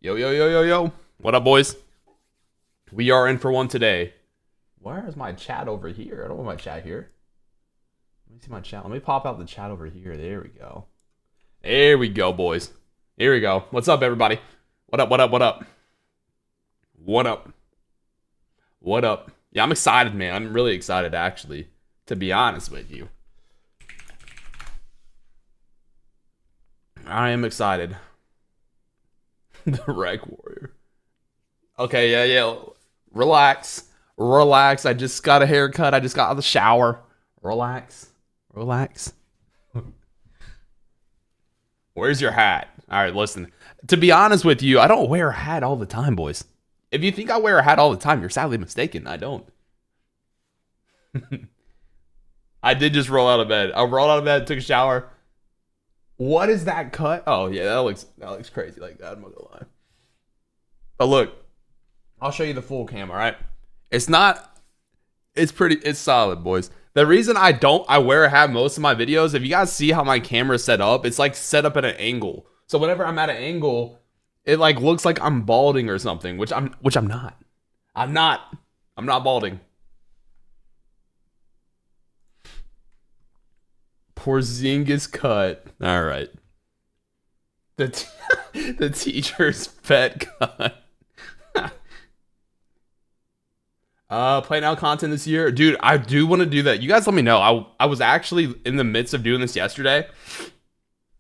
Yo, yo, yo, yo, yo. What up, boys? We are in for one today. Where is my chat over here? I don't want my chat here. Let me see my chat. Let me pop out the chat over here. There we go. There we go, boys. Here we go. What's up, everybody? What up, what up, what up? What up? What up? Yeah, I'm excited, man. I'm really excited, actually, to be honest with you. I am excited. The Rec Warrior. Okay, yeah. Relax. Relax. I just got a haircut. I just got out of the shower. Relax. Relax. Where's your hat? All right, listen. To be honest with you, I don't wear a hat all the time, boys. If you think I wear a hat all the time, you're sadly mistaken. I don't. I did just roll out of bed. I rolled out of bed, took a shower. What is that cut? Oh yeah, that looks crazy like that. I'm not gonna lie. But look, I'll show you the full cam. All right, it's not. It's solid, boys. The reason I wear a hat most of my videos. If you guys see how my camera's set up, it's like set up at an angle. So whenever I'm at an angle, it like looks like I'm balding or something, which I'm not. I'm not balding. Porzingis cut. All right. The teacher's pet cut. Play now content this year, dude. I do want to do that. You guys let me know. I was actually in the midst of doing this yesterday.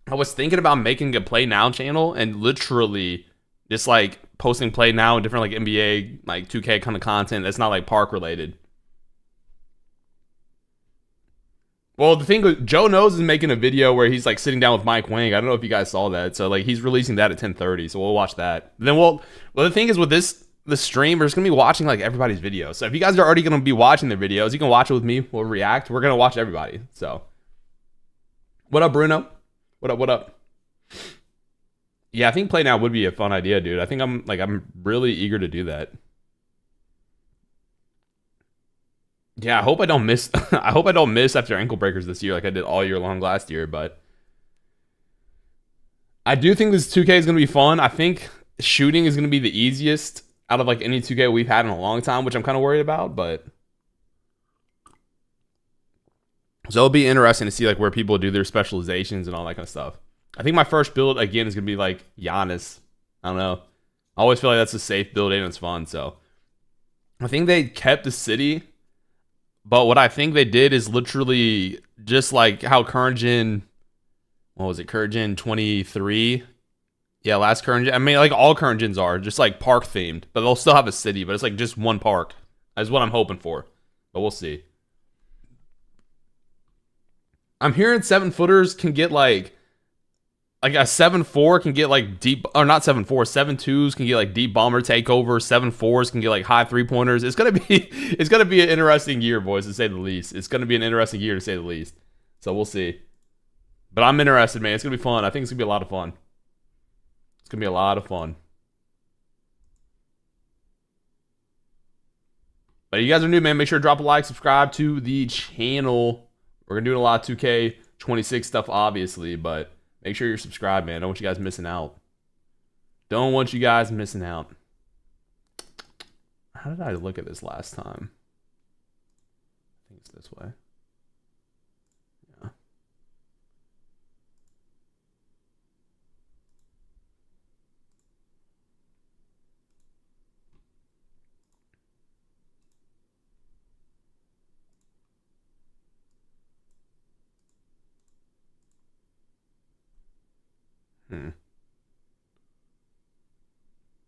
I was thinking about making a play now channel and literally just like posting play now and different like NBA like 2K kind of content that's not like park related. Well, the thing with Joe Knows is making a video where he's like sitting down with Mike Wang. I don't know if you guys saw that. So like he's releasing that at 10:30. So we'll watch that. Then well the thing is with the stream, we're just gonna be watching like everybody's videos. So if you guys are already gonna be watching their videos, you can watch it with me. We'll react. We're gonna watch everybody. So what up, Bruno? What up? What up? Yeah, I think play now would be a fun idea, dude. I think I'm really eager to do that. Yeah, I hope I don't miss. I hope I don't miss after ankle breakers this year like I did all year long last year. But I do think this 2K is gonna be fun. I think shooting is gonna be the easiest out of like any 2K we've had in a long time, which I'm kind of worried about. But so it'll be interesting to see like where people do their specializations and all that kind of stuff. I think my first build again is gonna be like Giannis. I don't know. I always feel like that's a safe build and it's fun. So I think they kept the city. But what I think they did is literally just like how current gen, what was it, current gen 23? Yeah, last current gen. I mean, like all current gens are just like park themed, but they'll still have a city, but it's like just one park. That's what I'm hoping for, but we'll see. I'm hearing 7-footers can get like a 7-4 can get like deep, or not 7-4, 7-2s can get like deep bomber takeover. 7-4s can get like high 3-pointers. It's gonna be an interesting year, boys, to say the least. It's gonna be an interesting year to say the least. So we'll see. But I'm interested, man. It's gonna be fun. I think it's gonna be a lot of fun. It's gonna be a lot of fun. But if you guys are new, man, make sure to drop a like, subscribe to the channel. We're gonna do a lot of 2K26 stuff, obviously, but make sure you're subscribed, man. Don't want you guys missing out. Don't want you guys missing out. How did I look at this last time? I think it's this way. Yeah.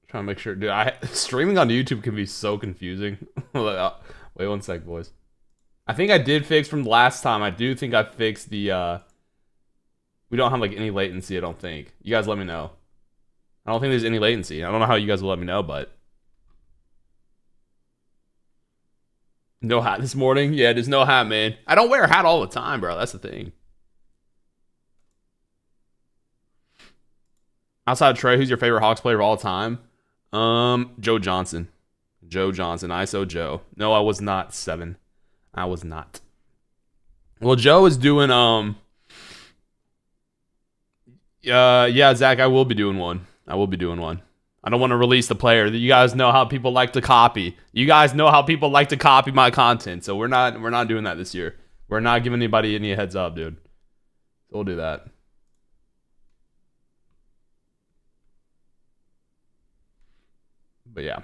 Trying to make sure, dude. Streaming on YouTube can be so confusing. Wait one sec, boys. I think I did fix from last time. I do think I fixed the. We don't have like any latency. I don't think. You guys let me know. I don't think there's any latency. I don't know how you guys will let me know, but no hat this morning. Yeah, there's no hat, man. I don't wear a hat all the time, bro. That's the thing. Outside of Trey, who's your favorite Hawks player of all time? Joe Johnson. Joe Johnson. ISO Joe. No, I was not 7. I was not. Well, Joe is doing yeah, Zach, I will be doing one. I don't want to release the player. You guys know how people like to copy. You guys know how people like to copy my content. So we're not doing that this year. We're not giving anybody any heads up, dude. So we'll do that. But yeah.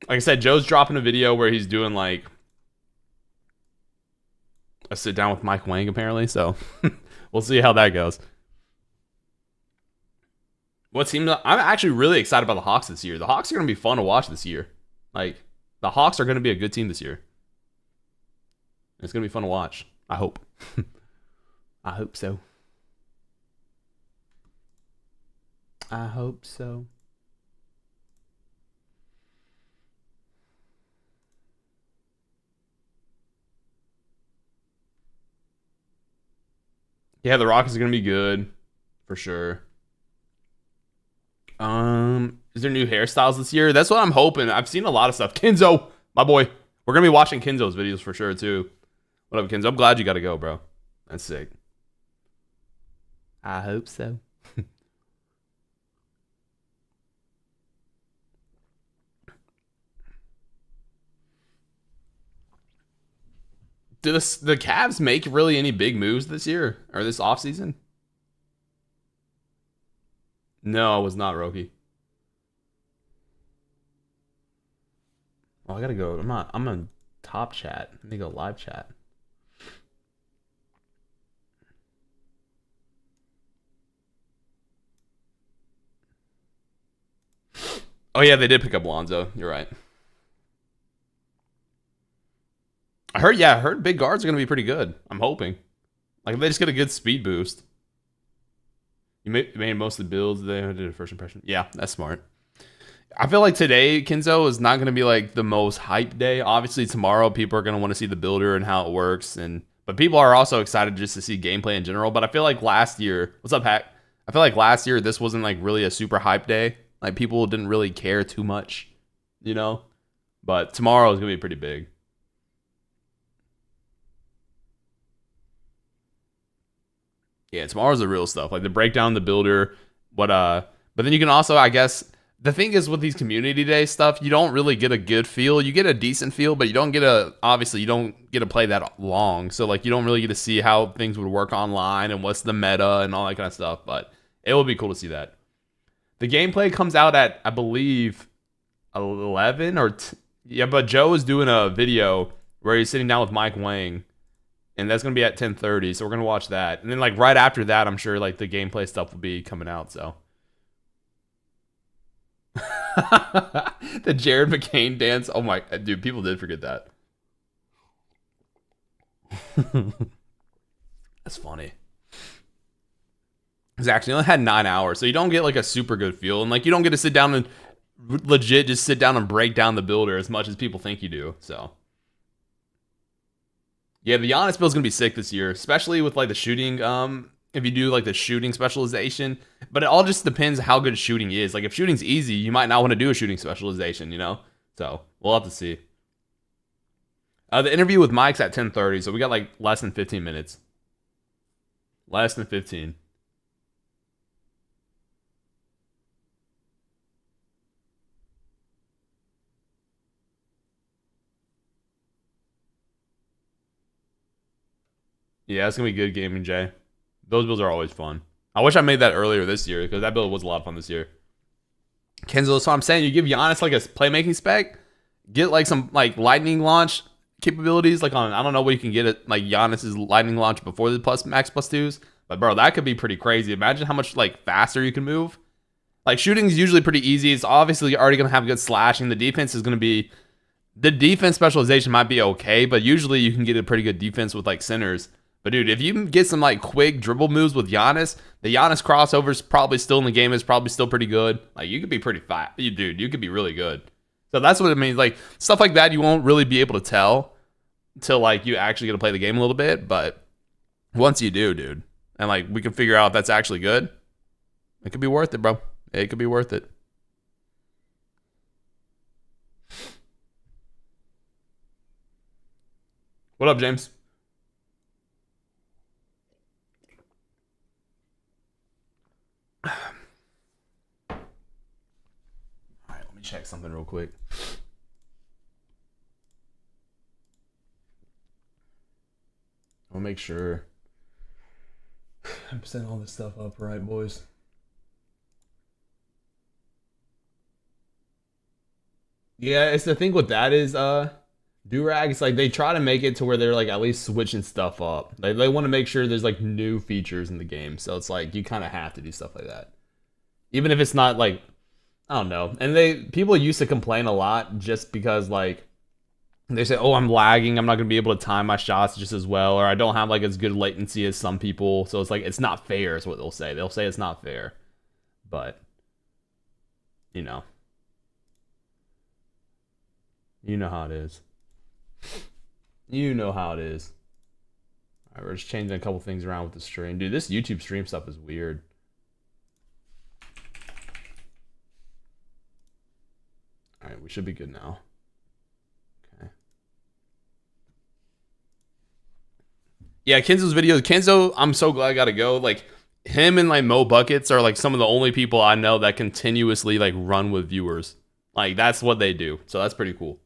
Like I said, Joe's dropping a video where he's doing like a sit down with Mike Wang apparently. So we'll see how that goes. I'm actually really excited about the Hawks this year. The Hawks are going to be fun to watch this year. Like, the Hawks are going to be a good team this year. It's going to be fun to watch. I hope. I hope so. I hope so. Yeah, the Rockets are going to be good. For sure. Is there new hairstyles this year? That's what I'm hoping. I've seen a lot of stuff. Kenzo, my boy. We're gonna be watching Kenzo's videos for sure too. What up, Kenzo? I'm glad you got to go, bro. That's sick. I hope so. Do the Cavs make really any big moves this year or this offseason? No, I was not, Roki. Oh, I gotta go. I'm on top chat. Let me go live chat. Oh yeah, they did pick up Lonzo. You're right. I heard big guards are gonna be pretty good. I'm hoping. Like if they just get a good speed boost. You made most of the builds. They did a first impression. Yeah, that's smart. I feel like today, Kenzo, is not going to be like the most hype day. Obviously, tomorrow people are going to want to see the builder and how it works, but people are also excited just to see gameplay in general. But I feel like last year, what's up, Hack? I feel like last year this wasn't like really a super hype day. Like people didn't really care too much, you know. But tomorrow is going to be pretty big. Yeah, tomorrow's the real stuff. Like the breakdown, the builder, but then you can also, I guess. The thing is with these community day stuff, you don't really get a good feel. You get a decent feel, but you don't get obviously you don't get to play that long. So like you don't really get to see how things would work online and what's the meta and all that kind of stuff. But it will be cool to see that. The gameplay comes out at, I believe, 11 or yeah, but Joe is doing a video where he's sitting down with Mike Wang, and that's going to be at 10:30. So we're going to watch that. And then like right after that, I'm sure like the gameplay stuff will be coming out, so the Jared McCain dance. Oh my dude, people did forget that. That's funny. It's actually only had 9 hours, so you don't get like a super good feel, and like you don't get to sit down and legit just sit down and break down the builder as much as people think you do. So yeah, the Giannis build's gonna be sick this year, especially with like the shooting. If you do like the shooting specialization, but it all just depends how good shooting is. Like if shooting's easy, you might not want to do a shooting specialization, you know? So we'll have to see. The interview with Mike's at 10:30, so we got like less than 15 minutes. Less than 15. Yeah, it's gonna be good gaming, Jay. Those builds are always fun. I wish I made that earlier this year because that build was a lot of fun this year. Kenzo, so I'm saying you give Giannis like a playmaking spec, get like some like lightning launch capabilities, like on I don't know what you can get at like Giannis's lightning launch before the plus max plus twos, but bro, that could be pretty crazy. Imagine how much like faster you can move. Like shooting is usually pretty easy. It's obviously already gonna have good slashing. The defense is gonna be the defense specialization might be okay, but usually you can get a pretty good defense with like centers. But dude, if you can get some like quick dribble moves with Giannis, the Giannis crossovers probably still in the game is probably still pretty good. Like you could be pretty fast, dude. You could be really good. So that's what it means. Like stuff like that, you won't really be able to tell until like you actually get to play the game a little bit. But once you do, dude, and like we can figure out if that's actually good, it could be worth it, bro. It could be worth it. What up, James? All right, let me check something real quick. I'll make sure I'm setting all this stuff up right, boys. Yeah, it's the thing with that is Durags, like they try to make it to where they're like at least switching stuff up. They want to make sure there's like new features in the game. So it's like you kind of have to do stuff like that. Even if it's not like I don't know. And people used to complain a lot just because like they say, "Oh, I'm lagging. I'm not going to be able to time my shots just as well or I don't have like as good latency as some people." So it's like it's not fair is what they'll say. They'll say it's not fair. But you know. You know how it is. You know how it is. Alright, we're just changing a couple things around with the stream. Dude, this YouTube stream stuff is weird. Alright, we should be good now. Okay. Yeah, Kenzo's video. Kenzo, I'm so glad I gotta go. Like, him and like Mo Buckets are like some of the only people I know that continuously like run with viewers. Like, that's what they do. So that's pretty cool.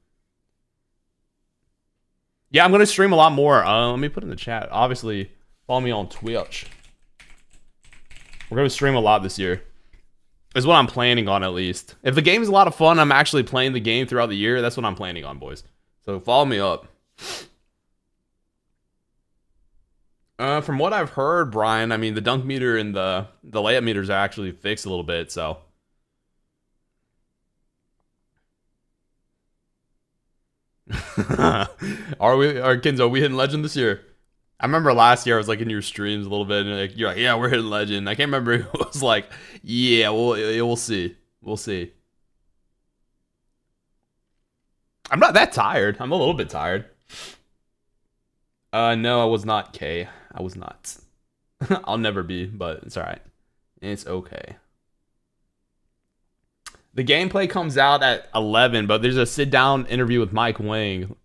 Yeah, I'm gonna stream a lot more. Let me put in the chat. Obviously, follow me on Twitch. We're gonna stream a lot this year. Is what I'm planning on, at least. If the game is a lot of fun, I'm actually playing the game throughout the year. That's what I'm planning on, boys. So follow me up. From what I've heard, Brian, I mean the dunk meter and the layup meters are actually fixed a little bit. So. Are Kenzo, we hitting legend this year? I remember last year I was like in your streams a little bit and you're like, yeah, we're hitting legend. I can't remember who was like, yeah, we'll see. We'll see. I'm not that tired. I'm a little bit tired. No, I was not, K. I was not. I'll never be, but it's alright. It's okay. The gameplay comes out at 11, but there's a sit-down interview with Mike Wang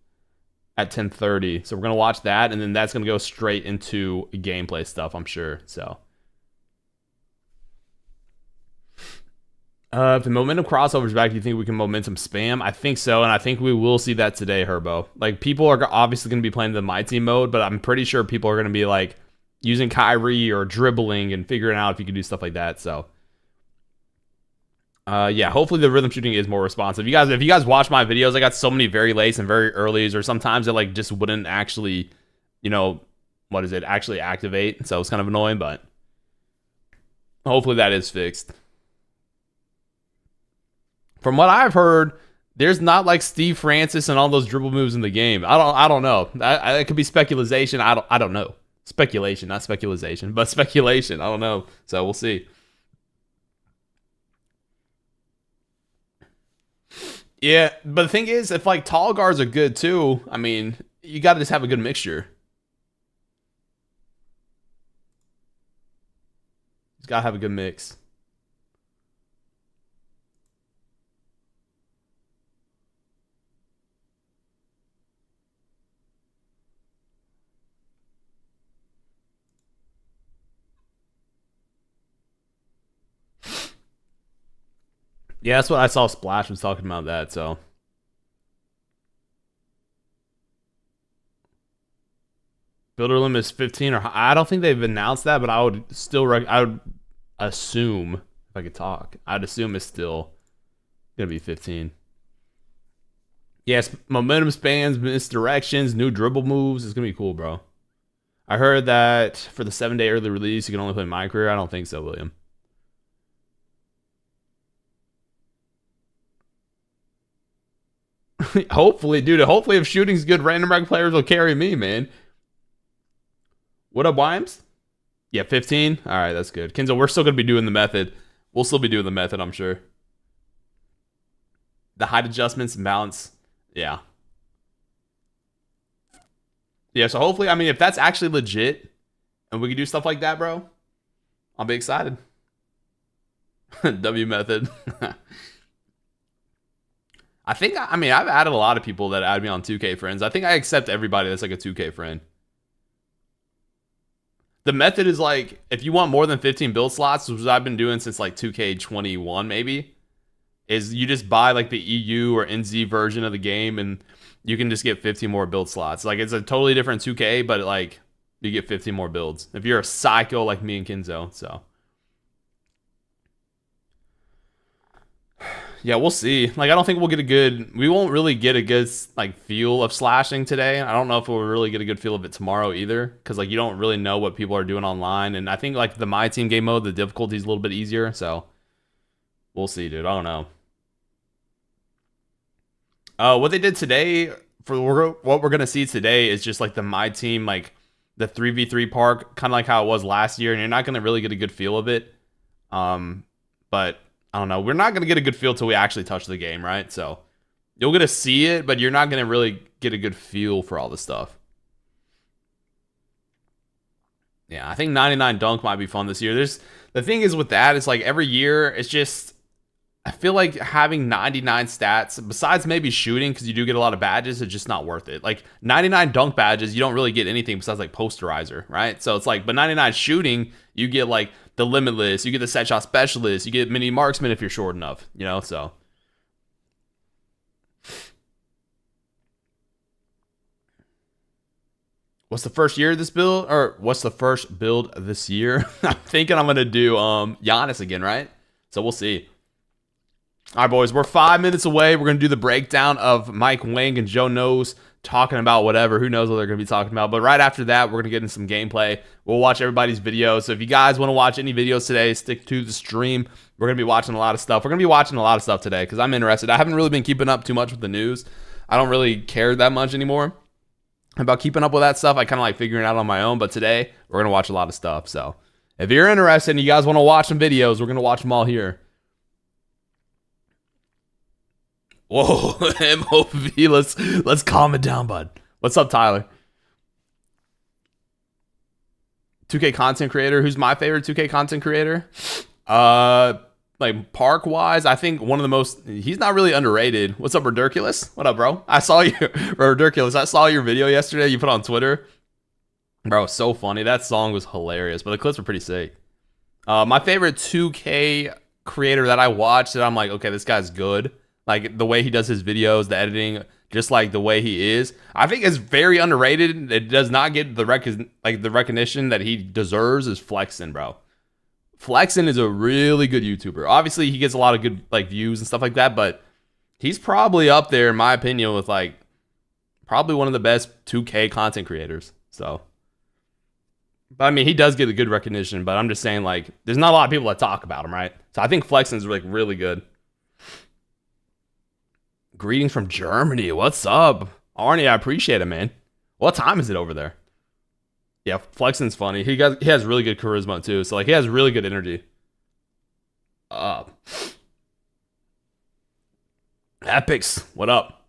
at 10:30. So we're going to watch that, and then that's going to go straight into gameplay stuff, I'm sure. So, if the momentum crossover's back, do you think we can momentum spam? I think so, and I think we will see that today, Herbo. Like, people are obviously going to be playing the My Team mode, but I'm pretty sure people are going to be, like, using Kyrie or dribbling and figuring out if you can do stuff like that, so... yeah, hopefully the rhythm shooting is more responsive. If you guys watch my videos, I got so many very lates and very earlys, or sometimes it like just wouldn't actually, actually activate. So it's kind of annoying, but hopefully that is fixed. From what I've heard, there's not like Steve Francis and all those dribble moves in the game. I don't know. It could be speculation. I don't know. Speculation, not speculation, but speculation. I don't know. So we'll see. Yeah, but the thing is, if like tall guards are good too, I mean, you got to just have a good mixture. You got to have a good mix. Yeah, that's what I saw. Splash was talking about that. So builder limit is 15, or I don't think they've announced that, but I would still I would assume if I could talk, I'd assume it's still gonna be 15. Yes, momentum spans, misdirections, new dribble moves. It's gonna be cool, bro. I heard that for the 7-day early release, you can only play My Career. I don't think so, William. Hopefully, dude. Hopefully, if shooting's good, random rank players will carry me, man. What up, Wimes? Yeah, 15. All right, that's good. Kenzo, we're still gonna be doing the method. We'll still be doing the method, I'm sure. The height adjustments and balance. Yeah. Yeah, so hopefully, I mean, if that's actually legit, and we can do stuff like that, bro, I'll be excited. W method. I mean, I've added a lot of people that add me on 2K friends. I think I accept everybody that's like a 2K friend. The method is like, if you want more than 15 build slots, which I've been doing since like 2K21 maybe, is you just buy like the EU or NZ version of the game and you can just get 15 more build slots. Like, it's a totally different 2K, but like, you get 15 more builds. If you're a psycho like me and Kinzo, so. Yeah, we'll see. Like, I don't think we won't really get a good, like, feel of slashing today. I don't know if we'll really get a good feel of it tomorrow either, because, like, you don't really know what people are doing online. And I think, like, the My Team game mode, the difficulty is a little bit easier, so we'll see, dude. I don't know. What they did today, for what we're going to see today, is just, like, the My Team, like, the 3v3 park, kind of like how it was last year, and you're not going to really get a good feel of it. But I don't know. We're not going to get a good feel till we actually touch the game, right? So you'll get to see it, but you're not going to really get a good feel for all this stuff. Yeah, I think 99 dunk might be fun this year. The thing is with that, it's like every year, it's just, I feel like having 99 stats, besides maybe shooting, because you do get a lot of badges, it's just not worth it. Like 99 dunk badges, you don't really get anything besides like posterizer, right? So it's like, but 99 shooting, you get like the limitless, you get the set shot specialist, you get mini marksman if you're short enough, you know, so. What's the first year of this build? Or what's the first build this year? I'm thinking I'm going to do Giannis again, right? So we'll see. All right, boys, we're 5 minutes away. We're going to do the breakdown of Mike Wang and Joe Knows talking about whatever. Who knows what they're going to be talking about. But right after that, we're going to get into some gameplay. We'll watch everybody's videos. So if you guys want to watch any videos today, stick to the stream. We're going to be watching a lot of stuff. We're going to be watching a lot of stuff today because I'm interested. I haven't really been keeping up too much with the news. I don't really care that much anymore about keeping up with that stuff. I kind of like figuring it out on my own. But today, we're going to watch a lot of stuff. So if you're interested and you guys want to watch some videos, we're going to watch them all here. Whoa, MOV, let's calm it down, bud. What's up, Tyler? 2K content creator. Who's my favorite 2K content creator? Like park wise, I think one of the most. He's not really underrated. What's up, Ridiculous? What up, bro? I saw you, Ridiculous. I saw your video yesterday. You put on Twitter, bro. So funny. That song was hilarious, but the clips were pretty sick. My favorite 2K creator that I watched that I'm like, okay, this guy's good. Like the way he does his videos, the editing, just like the way he is, I think is very underrated. It does not get the recognition that he deserves. Is Flexen, bro. Flexen is a really good YouTuber. Obviously, he gets a lot of good like views and stuff like that, but he's probably up there, in my opinion, with like probably one of the best 2K content creators. So, but I mean, he does get a good recognition. But I'm just saying, like, there's not a lot of people that talk about him, right? So I think Flexen is like really good. Greetings from Germany. What's up? Arnie, I appreciate it, man. What time is it over there? Yeah, Flexen's funny. He has really good charisma, too. So, like, he has really good energy. Epics, what up?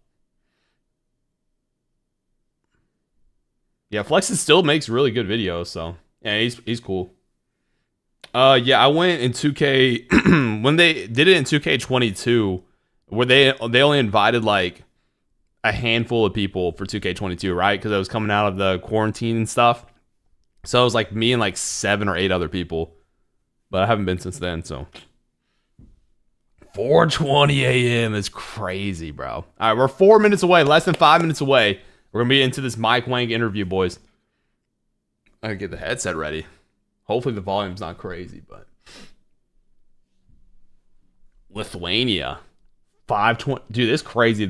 Yeah, Flexen still makes really good videos, so. Yeah, he's cool. Yeah, I went in 2K... when they did it in 2K22... where they only invited like a handful of people for 2K22, right? Because I was coming out of the quarantine and stuff. So it was like me and like 7 or 8 other people. But I haven't been since then, so. 4:20 a.m. is crazy, bro. All right, we're 4 minutes away, less than 5 minutes away. We're going to be into this Mike Wang interview, boys. I gotta get the headset ready. Hopefully the volume's not crazy, but. Lithuania. 520, dude, this is crazy.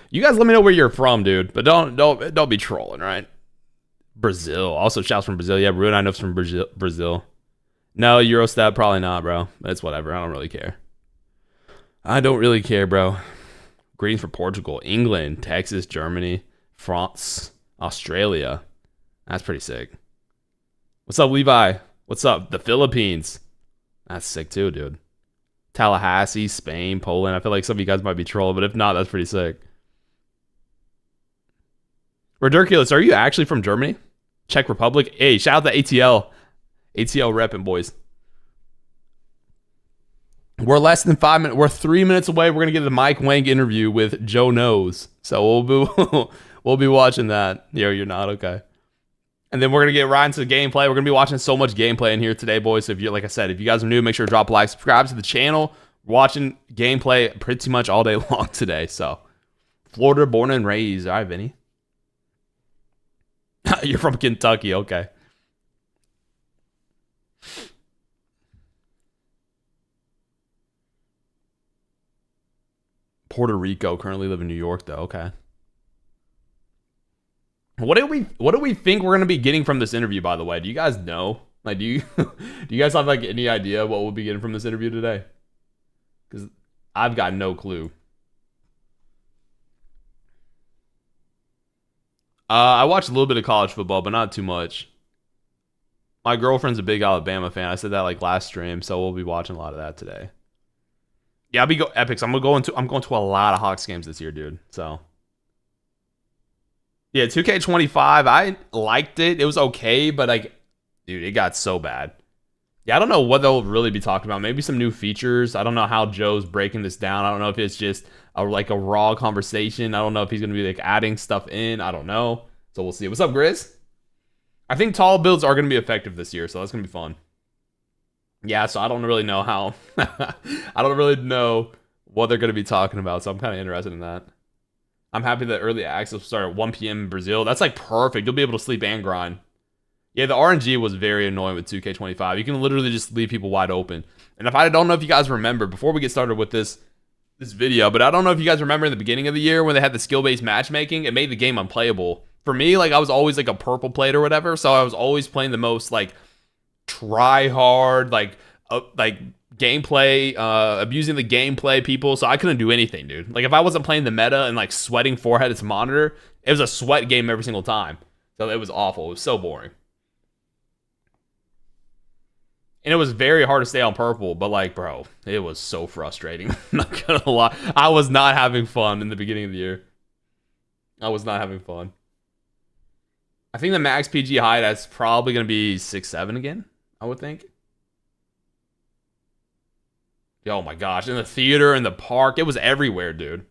You guys let me know where you're from, dude, but don't be trolling, right? Brazil, also shouts from Brazil. Yeah, Ruin, I know from Brazil. No, Eurostat, probably not, bro. It's whatever. I don't really care. I don't really care, bro. Greetings from Portugal, England, Texas, Germany, France, Australia. That's pretty sick. What's up, Levi? What's up, the Philippines? That's sick too, dude. Tallahassee, Spain, Poland. I feel like some of you guys might be trolling, but if not, that's pretty sick. Ridiculous, are you actually from Germany? Czech Republic? Hey, shout out to ATL. ATL repping, boys. We're less than 5 minutes. We're 3 minutes away. We're gonna get the Mike Wank interview with Joe Knows. So we'll be watching that. Yo, you're not okay. And then we're gonna get right into the gameplay. We're gonna be watching so much gameplay in here today, boys. So if you, like I said, if you guys are new, make sure to drop a like, subscribe to the channel. We're watching gameplay pretty much all day long today. So Florida, born and raised. All right, Vinny. You're from Kentucky, okay. Puerto Rico, currently live in New York, though. Okay. What do we think we're gonna be getting from this interview? By the way, do you guys know? Like, do you guys have like any idea what we'll be getting from this interview today? Because I've got no clue. I watched a little bit of college football, but not too much. My girlfriend's a big Alabama fan. I said that like last stream, so we'll be watching a lot of that today. Yeah, I'll be Epics. I'm going to a lot of Hawks games this year, dude. So yeah, 2K25. I liked it. It was okay, but like, dude, it got so bad. Yeah, I don't know what they'll really be talking about. Maybe some new features. I don't know how Joe's breaking this down. I don't know if it's just a raw conversation. I don't know if he's gonna be like adding stuff in. I don't know. So we'll see. What's up, Grizz? I think tall builds are gonna be effective this year, so that's gonna be fun. Yeah, so I don't really know how. I don't really know what they're going to be talking about, so I'm kind of interested in that. I'm happy that early access will start at 1 p.m. in Brazil. That's like perfect. You'll be able to sleep and grind. Yeah, the RNG was very annoying with 2K25. You can literally just leave people wide open. And I don't know if you guys remember, before we get started with this video, but I don't know if you guys remember in the beginning of the year when they had the skill-based matchmaking, it made the game unplayable. For me, like I was always like a purple plate or whatever, so I was always playing the most like try hard, like gameplay, abusing the gameplay people, so I couldn't do anything, dude. Like if I wasn't playing the meta and like sweating forehead its monitor, it was a sweat game every single time. So it was awful. It was so boring. And it was very hard to stay on purple, but like, bro, it was so frustrating. I'm not gonna lie. I was not having fun in the beginning of the year. I was not having fun. I think the max PG high, that's probably gonna be 6-7 again, I would think. Oh my gosh, in the theater, in the park, it was everywhere, dude.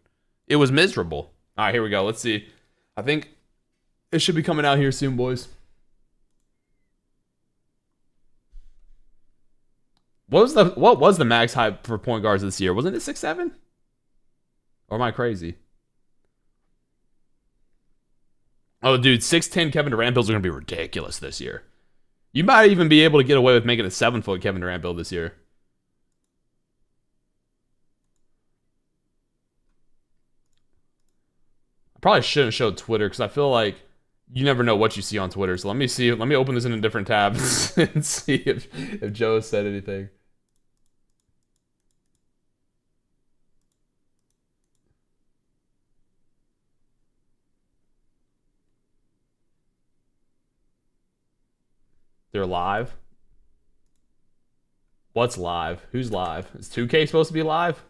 It was miserable. All right, here we go. Let's see. I think it should be coming out here soon, boys. What was the max hype for point guards this year? Wasn't it 6-7? Or am I crazy? Oh, dude, 6'10" Kevin Durant builds are gonna be ridiculous this year. You might even be able to get away with making a 7-foot Kevin Durant build this year. I probably shouldn't show Twitter because I feel like you never know what you see on Twitter. So let me see. Let me open this in a different tab and see if Joe said anything. They're live. What's live? Who's live? Is 2K supposed to be live?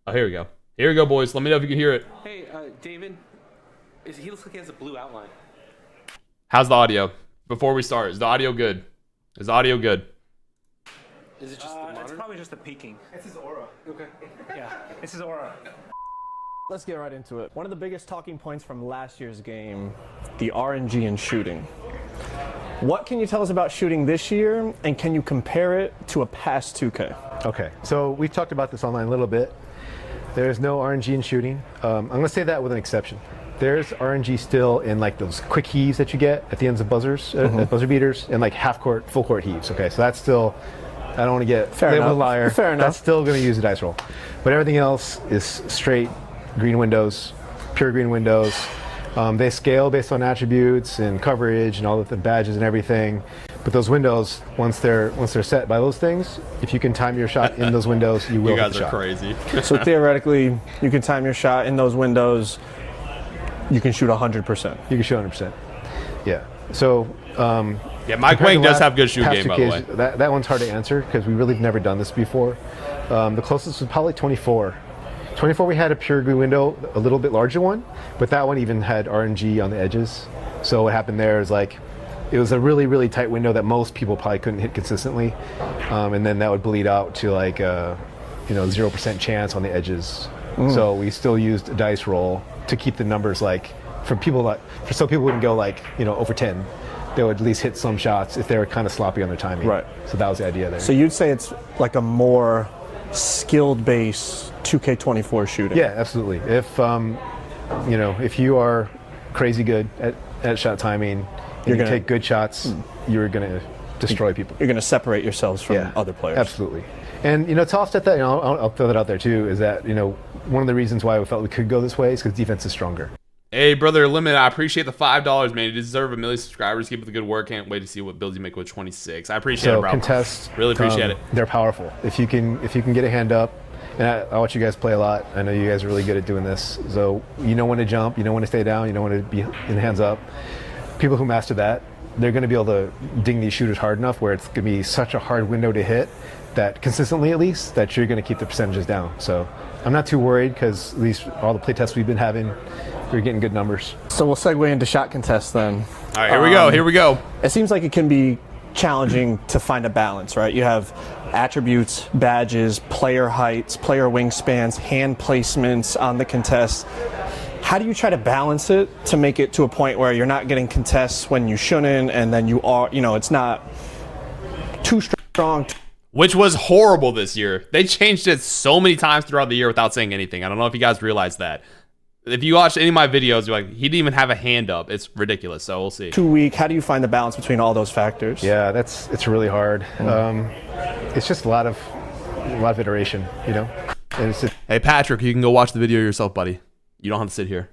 Oh, here we go. Here we go, boys. Let me know if you can hear it. Hey, David. He looks like he has a blue outline. How's the audio? Before we start, is the audio good? Is the audio good? Is it just the monitor? It's probably just the peaking. It's his aura. Okay. Yeah, it's his aura. Let's get right into it. One of the biggest talking points from last year's game, the RNG in shooting. What can you tell us about shooting this year, and can you compare it to a past 2K? Okay, so we talked about this online a little bit. There's no RNG in shooting. I'm going to say that with an exception. There's RNG still in like those quick heaves that you get at the ends of buzzers, buzzer beaters, and like half court, full court heaves. Okay, so that's still, I don't want to get labeled a liar. Fair enough. That's still going to use a dice roll. But everything else is straight green windows, pure green windows. They scale based on attributes and coverage and all the badges and everything. But those windows, once they're set by those things, if you can time your shot in those windows, you will. You guys hit the are shot. crazy. So theoretically, you can time your shot in those windows. You can shoot 100%. You can shoot 100%. Yeah. So. Yeah, Mike Wank does have good shoot game, by the way. That one's hard to answer because we really have never done this before. The closest was probably 24. 24, we had a pure green window, a little bit larger one, but that one even had RNG on the edges. So what happened there is like, it was a really, really tight window that most people probably couldn't hit consistently. And then that would bleed out to like, 0% chance on the edges. So we still used a dice roll to keep the numbers like, so people wouldn't go like, over 10. They would at least hit some shots if they were kind of sloppy on their timing. Right. So that was the idea there. So you'd say it's like a more skilled base 2K24 shooting. Yeah, absolutely. If you are crazy good at shot timing, and you take good shots, you're gonna destroy people. You're going to separate yourselves from other players. Absolutely. And to offset that, I'll throw that out there too. Is that one of the reasons why we felt we could go this way is because defense is stronger. Hey, Brother Limit, I appreciate the $5, man. You deserve 1 million subscribers. Keep up the good work. Can't wait to see what builds you make with 26. I appreciate it, bro. Contests, really appreciate it. They're powerful. If you can get a hand up, and I watch you guys play a lot. I know you guys are really good at doing this. So you know when to jump, you know when to stay down, you know when to be in hands up. People who master that, they're going to be able to ding these shooters hard enough where it's going to be such a hard window to hit that consistently at least that you're going to keep the percentages down. So I'm not too worried because at least all the play tests we've been having, we're getting good numbers. So we'll segue into shot contests then. All right, here we go. It seems like it can be challenging to find a balance, right? You have attributes, badges, player heights, player wingspans, hand placements on the contest. How do you try to balance it to make it to a point where you're not getting contests when you shouldn't, and then you are, it's not too strong? Which was horrible this year. They changed it so many times throughout the year without saying anything. I don't know if you guys realize that. If you watch any of my videos, you're like, he didn't even have a hand up. It's ridiculous. So we'll see. Too weak. How do you find the balance between all those factors? Yeah, it's really hard. It's just a lot of iteration, And it's just, hey, Patrick, you can go watch the video yourself, buddy. You don't have to sit here.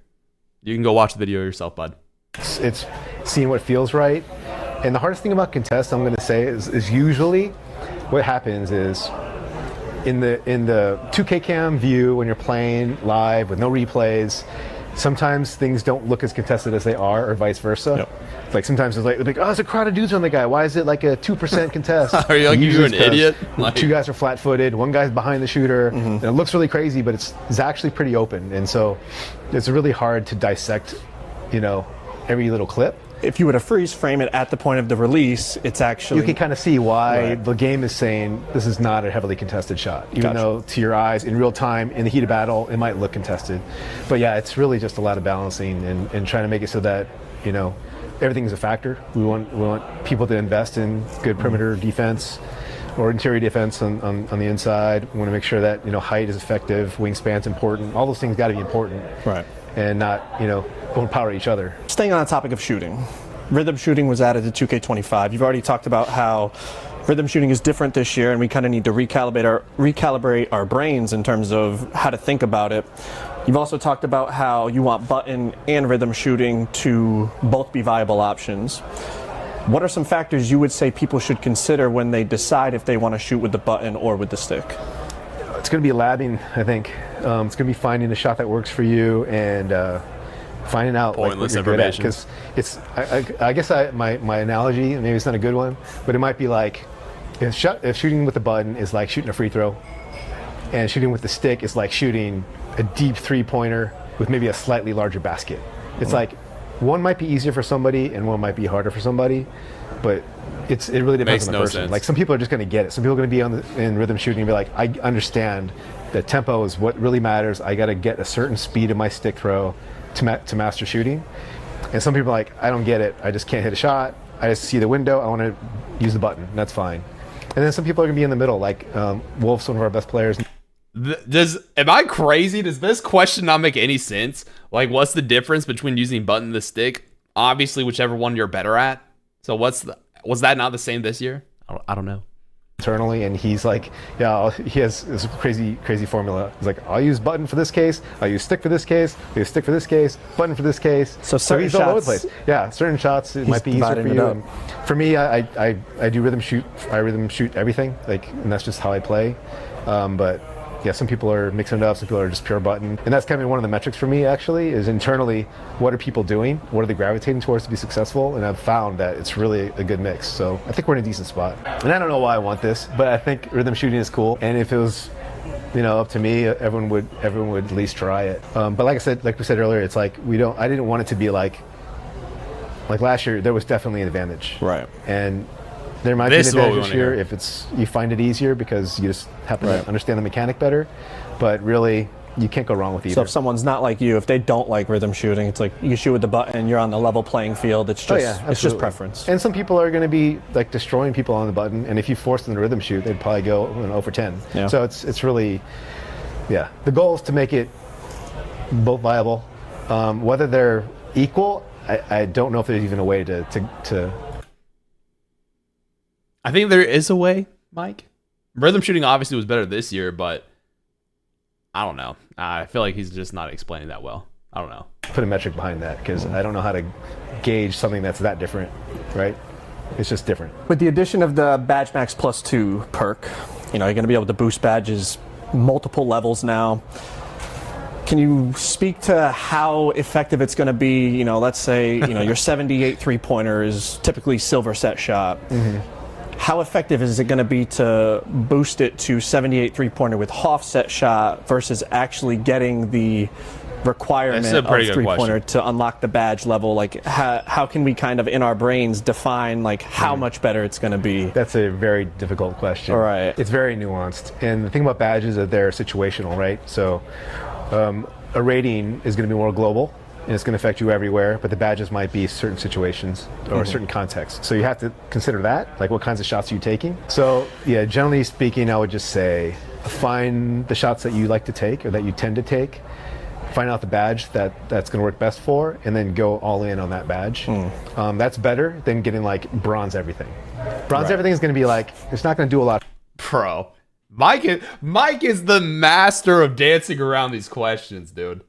You can go watch the video yourself, bud. it's seeing what feels right. And the hardest thing about contests, I'm going to say, is usually what happens is in the 2K cam view when you're playing live with no replays, sometimes things don't look as contested as they are, or vice versa. Yep. Like sometimes it's like, oh, there's a crowd of dudes on the guy. Why is it like a 2% contest? Are you like you're an idiot? Two guys are flat-footed. One guy's behind the shooter. And it looks really crazy, but it's actually pretty open. And so it's really hard to dissect, every little clip. If you were to freeze frame it at the point of the release, it's actually... You can kind of see why the game is saying this is not a heavily contested shot. Even though to your eyes, in real time, in the heat of battle, it might look contested. But yeah, it's really just a lot of balancing and trying to make it so that, everything is a factor. We want people to invest in good perimeter defense or interior defense on the inside. We want to make sure that, height is effective, wingspan's important. All those things got to be important. Right. And not, overpower each other. Staying on the topic of shooting, rhythm shooting was added to 2K25. You've already talked about how rhythm shooting is different this year, and we kind of need to recalibrate our brains in terms of how to think about it. You've also talked about how you want button and rhythm shooting to both be viable options. What are some factors you would say people should consider when they decide if they want to shoot with the button or with the stick? It's going to be labbing, I think. It's going to be finding a shot that works for you and finding out what you're good at. Because I guess my analogy, maybe it's not a good one, but it might be like if shooting with the button is like shooting a free throw, and shooting with the stick is like shooting a deep three-pointer with maybe a slightly larger basket. It's like one might be easier for somebody and one might be harder for somebody, but it really depends on the person. Sense. Like some people are just going to get it. Some people are going to be in rhythm shooting and be like, I understand that tempo is what really matters. I got to get a certain speed in my stick throw to master shooting. And some people are like, I don't get it. I just can't hit a shot. I just see the window. I want to use the button. That's fine. And then some people are going to be in the middle, like Wolf's one of our best players. Am I crazy? Does this question not make any sense? Like, what's the difference between using button and the stick? Obviously, whichever one you're better at. So was that not the same this year? I don't know. Internally, and he's like, he has this crazy formula. He's like, I'll use button for this case, I'll use stick for this case, I'll use stick for this case, button for this case. So he's all over the place. Yeah, certain shots it might be easier for you. And for me, I do rhythm shoot. I rhythm shoot everything, and that's just how I play. But yeah, some people are mixing it up, some people are just pure button. And that's kind of one of the metrics for me, actually, is internally, what are people doing? What are they gravitating towards to be successful? And I've found that it's really a good mix. So I think we're in a decent spot. And I don't know why I want this, but I think rhythm shooting is cool. And if it was, up to me, everyone would at least try it. But like we said earlier, it's like I didn't want it to be like Like last year, there was definitely an advantage. Right. And there might This is be an what we advantage this wanna year hear. if it's you find it easier because you just happen Right. to understand the mechanic better. But really, you can't go wrong with either. So if someone's not like you, if they don't like rhythm shooting, it's like you shoot with the button, you're on the level playing field. It's just it's just absolutely. preference. And some people are going to be like destroying people on the button, and if you force them to rhythm shoot, they'd probably go 0 for 10. Yeah. So it's really, yeah. The goal is to make it both viable. Whether they're equal, I don't know if there's even a way to I think there is a way, Mike. Rhythm shooting obviously was better this year, but I don't know. I feel like he's just not explaining that well. I don't know. put a metric behind that because I don't know how to gauge something that's that different, right? It's just different. With the addition of the Badge Max Plus 2 perk, you're going to be able to boost badges multiple levels now. Can you speak to how effective it's going to be? Let's say, your 78 three-pointer is typically silver set shot. How effective is it going to be to boost it to 78 three-pointer with half set shot versus actually getting the requirement That's a of pretty good three-pointer question. to unlock the badge level? Like, how can we kind of in our brains define like how much better it's going to be? That's a very difficult question. All right. It's very nuanced. And the thing about badges is that they're situational, right? So a rating is going to be more global and it's going to affect you everywhere, but the badges might be certain situations or certain contexts. So you have to consider that, like what kinds of shots are you taking? So yeah, generally speaking, I would just say find the shots that you like to take or that you tend to take, find out the badge that's going to work best for, and then go all in on that badge. That's better than getting like bronze everything. Bronze everything is going to be like, it's not going to do a lot. Bro, Mike is the master of dancing around these questions, dude.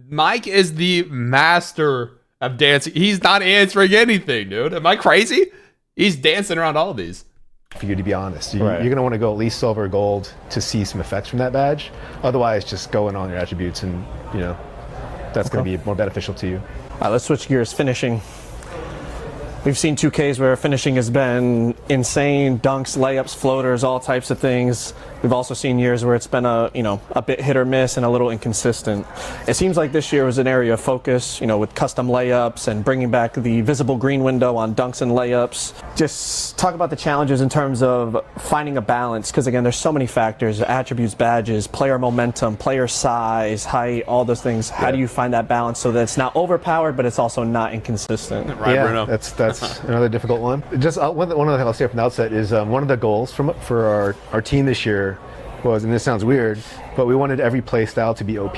Mike is the master of dancing. He's not answering anything, dude. Am I crazy? He's dancing around all these. For you to be honest, Right. you're going to want to go at least silver or gold to see some effects from that badge. Otherwise, just go in on your attributes and that's going to be more beneficial to you. All right, let's switch gears. Finishing. We've seen 2Ks where finishing has been insane. Dunks, layups, floaters, all types of things. We've also seen years where it's been a bit hit or miss and a little inconsistent. It seems like this year was an area of focus, with custom layups and bringing back the visible green window on dunks and layups. Just talk about the challenges in terms of finding a balance, because again, there's so many factors: attributes, badges, player momentum, player size, height, all those things. How do you find that balance so that it's not overpowered, but it's also not inconsistent? Right, Bruno? That's another difficult one. Just one of the things I'll say from the outset is one of the goals for our team this year was, and this sounds weird, but we wanted every play style to be OP.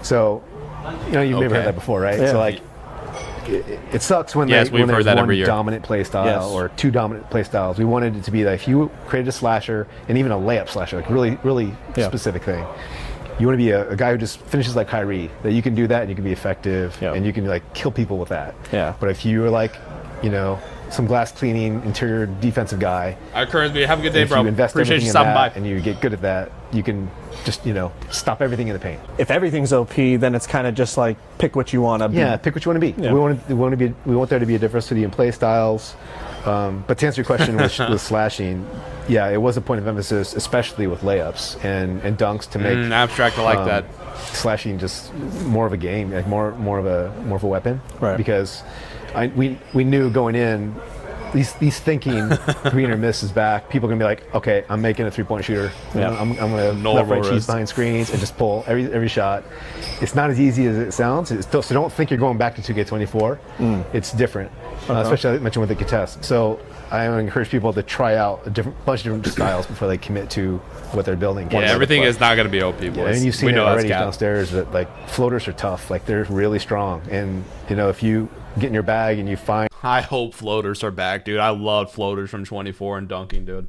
So, you've maybe Okay. heard that before, right? Yeah. So like, it sucks when Yes, we've when heard there's that one every year. dominant play style Yes. or two dominant play styles. We wanted it to be that if you created a slasher and even a layup slasher, like really Yeah. specific thing, you want to be a guy who just finishes like Kyrie, that you can do that and you can be effective Yeah. and you can like kill people with that. Yeah. But if you were like, some glass cleaning interior defensive guy, All right, Kearnsby, have a good day, if bro. you invest Appreciate everything you in stopping by. that and you get good at that, you can just stop everything in the paint. If everything's OP, then it's kind of just like pick what you want to be. Yeah, pick what you want to be. Yeah. We want there to be a diversity in play styles. But to answer your question with slashing, yeah, it was a point of emphasis, especially with layups and dunks, to make Abstract, I like that. slashing just more of a game, like more of a weapon. Right. Because we knew going in, these thinking green or miss is back. People are gonna be like, okay, I'm making a 3-point shooter. Yeah. I'm gonna No left right low cheese risk. behind screens and just pull every shot. It's not as easy as it sounds. So don't think you're going back to 2K24. It's different, especially I mentioned with the contest. So I encourage people to try out a bunch of different styles before they commit to what they're building. Yeah, everything is not going to be OP, boys. Yeah, and you've seen we it know that's already cap. downstairs that like floaters are tough. Like they're really strong, and if you get in your bag and you find I hope floaters are back, dude. I loved floaters from 24 and dunking, dude.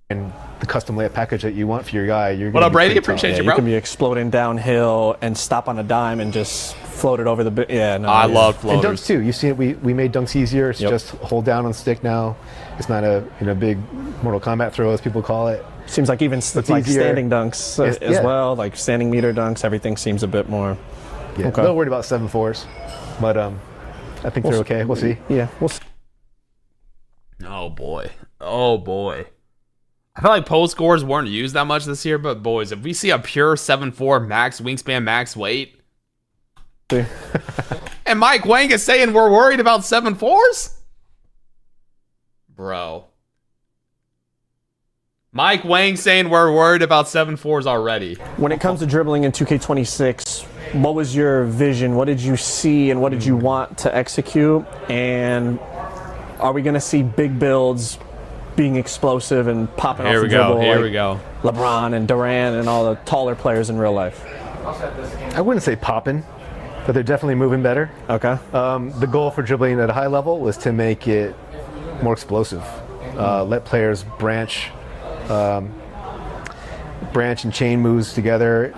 the custom layup package that you want for your guy, you're What gonna up, be Brady? pretty tough. Appreciate Yeah, you, you bro. can be exploding downhill and stop on a dime and just float it over the yeah. No, I yeah. love And floaters. dunks too. You've seen it. We made dunks easier. It's Yep. just hold down on stick now. It's not a big Mortal Kombat throw as people call it. Seems like even like easier. standing dunks It's- as yeah. well, like standing meter dunks. Everything seems a bit more. Yeah, Okay. a little worried about 7-4s, but I think they're okay. We'll see. Yeah, we'll see. Oh boy. I feel like post scores weren't used that much this year, but boys, if we see a pure 7'4" max wingspan, max weight, And Mike Wang is saying we're worried about 7-4s? Bro. Mike Wang saying we're worried about 7-4s already. When it comes to dribbling in 2K26, what was your vision? What did you see and what did you want to execute? And are we going to see big builds being explosive and popping off the dribble? Here like we go. LeBron and Durant and all the taller players in real life. I wouldn't say popping, but they're definitely moving better. Okay. The goal for dribbling at a high level was to make it more explosive. Let players branch and chain moves together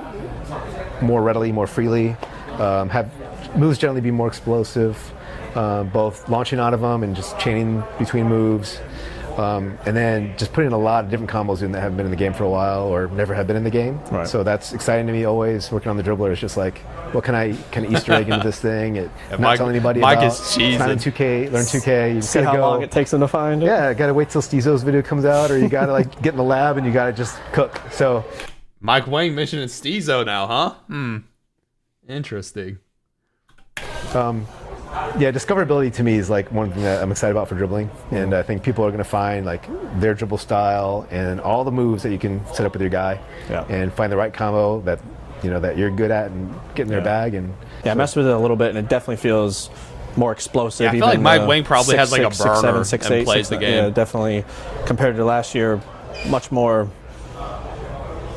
more readily, more freely. Have moves generally be more explosive, both launching out of them and just chaining between moves. And then just putting a lot of different combos in that haven't been in the game for a while or never have been in the game. Right. So that's exciting to me always. Working on the dribbler is just like, what can I Easter egg into this thing? Not telling anybody Mike about. is cheesing. It's not in 2K. Learn 2K. You just See gotta how go. long it takes them to find it? Yeah, gotta wait till Steezo's video comes out, or you gotta like get in the lab and you gotta just cook. So Mike Wang mentioning Steezo now, huh? Interesting. yeah, discoverability to me is like one thing that I'm excited about for dribbling, and I think people are gonna find like their dribble style and all the moves that you can set up with your guy, Yeah. and find the right combo that that you're good at and get in their bag. And Yeah, I messed with it a little bit, and it definitely feels more explosive. Yeah, I feel even like Mike the Wang probably has like a 6'6", burner 6'7", and 6'8", plays the 6'9". game. Yeah, definitely compared to last year, much more.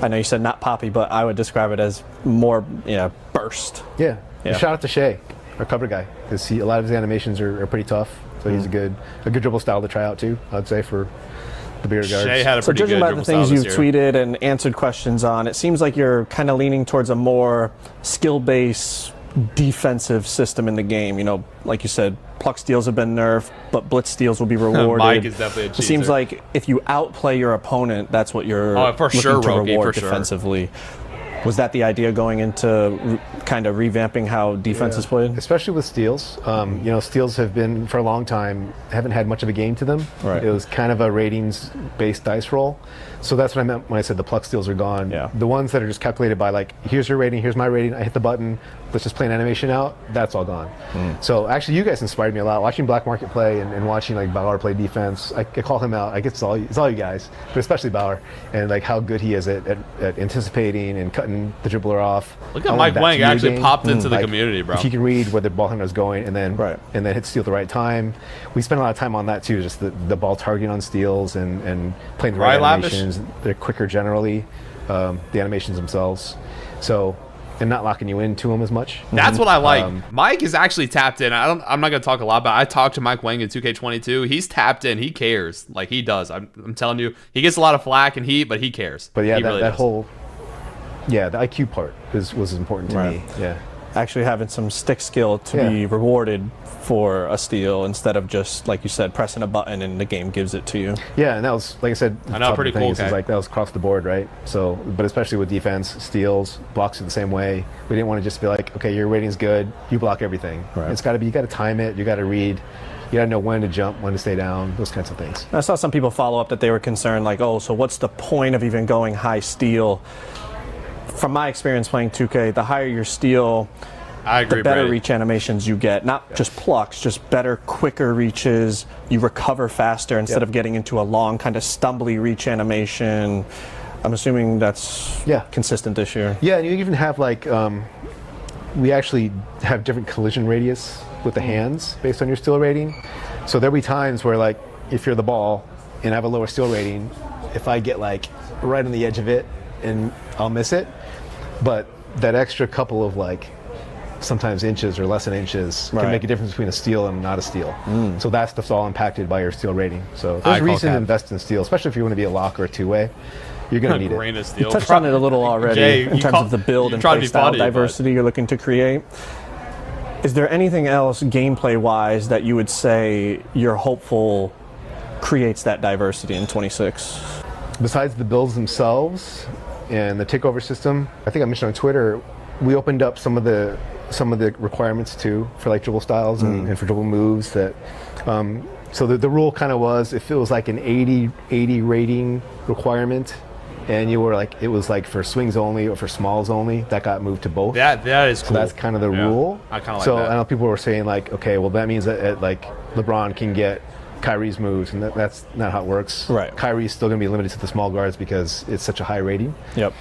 I know you said not poppy, but I would describe it as more, burst. yeah, Yeah. shout out to Shea, our cover guy, because a lot of his animations are pretty tough. So he's a good dribble style to try out too, I'd say, for the beer guards. Shea had a So pretty judging good by dribble the things style you've this year. tweeted and answered questions on, it seems like you're kind of leaning towards a more skill-based defensive system in the game. Like you said, pluck steals have been nerfed, but blitz steals will be rewarded. Mike is definitely a It seems cheeser. like if you outplay your opponent, that's what you're for looking sure, to Roki, reward for sure. defensively. Was that the idea going into kind of revamping how defense is played? Especially with steals. Steals have been, for a long time, haven't had much of a game to them. Right. It was kind of a ratings-based dice roll. So that's what I meant when I said the pluck steals are gone. Yeah. The ones that are just calculated by, like, here's your rating, here's my rating, I hit the button, let's just play an animation out, that's all gone. So actually, you guys inspired me a lot. Watching Black Market play and watching, like, Bauer play defense, I call him out. I guess it's all you guys, but especially Bauer, and, like, how good he is at anticipating and cutting the dribbler off. Look I at want Mike that Wang to be a actually game. popped into the Like, community, bro. If he can read where the ball handler's going and then Right. and then hit steal at the right time. We spend a lot of time on that too, just the ball targeting on steals and playing the right, Right, Lavish? animations. They're quicker generally, the animations themselves. So, and not locking you into them as much. That's what I like. Mike is actually tapped in. I'm not gonna talk a lot, but I talked to Mike Wang in 2K22. He's tapped in. He cares. Like he does. I'm telling you, he gets a lot of flack and heat, but he cares. But yeah, He really that does. whole the IQ part was important to Right. me. Yeah. Actually having some stick skill to Yeah. be rewarded for a steal instead of just, like you said, pressing a button and the game gives it to you. Yeah, and that was, like I said, I know, top of pretty the cool, things is Kai. like that was across the board, right? So, but especially with defense, steals, blocks are the same way. We didn't want to just be like, okay, your rating's good, you block everything. Right. It's got to be, you got to time it, you got to read, you got to know when to jump, when to stay down, those kinds of things. I saw some people follow up that they were concerned, like, oh, so what's the point of even going high steal? From my experience playing 2K, the higher your steal, I agree. the better Brady. reach animations you get. Not just plucks, just better, quicker reaches. You recover faster instead Yep. of getting into a long, kind of stumbly reach animation. I'm assuming that's consistent this year. Yeah, and you even have like, we actually have different collision radius with the hands based on your steal rating. So there'll be times where, like, if you're the ball and I have a lower steal rating, if I get like right on the edge of it and I'll miss it, but that extra couple of like sometimes inches or less than inches Right. can make a difference between a steal and not a steal. So that stuff's all impacted by your steal rating. So I there's a call reason to cap. invest in steal, especially if you want to be a lock or a two-way. You're going to need it. Grain of steel. Touched on it a little already Jay, in you terms call- of the build you're and trying to play be style funny, but- diversity you're looking to create. Is there anything else gameplay-wise that you would say you're hopeful creates that diversity in 26? Besides the builds themselves and the takeover system, I think I mentioned on Twitter, we opened up some of the requirements too for like dribble styles and for dribble moves. That so the rule kind of was, if it was like an 80 rating requirement and you were like, it was like for swings only or for smalls only. That got moved to both. That is cool. So that's kind of the rule. I kind of like so that. I know people were saying like, okay, well that means that like LeBron can get Kyrie's moves, and that's not how it works. Right. Kyrie's still going to be limited to the small guards because it's such a high rating. Yep.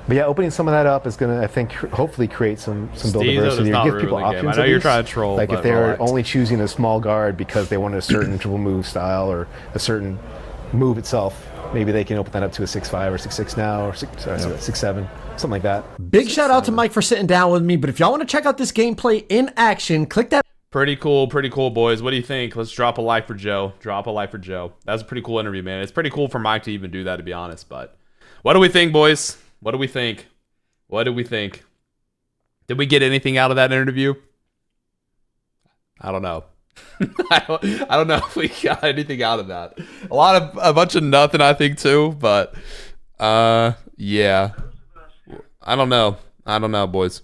But yeah, opening some of that up is going to, I think, hopefully create some build Steve, though, diversity does or not give ruin people the game. options. I know at you're least. trying to troll, Like but if they're relax. only choosing a small guard because they wanted a certain triple move style or a certain move itself, maybe they can open that up to a 6'5" or 6'6" now, or 6'7", something like that. Big shout out to Mike for sitting down with me. But if y'all want to check out this gameplay in action, click that. Pretty cool, boys. What do you think? Let's drop a like for Joe. Drop a like for Joe. That was a pretty cool interview, man. It's pretty cool for Mike to even do that, to be honest. But what do we think, boys? What do we think? What do we think? Did we get anything out of that interview? I don't know. I don't know if we got anything out of that. A bunch of nothing, I think, too. But yeah, I don't know. Boys.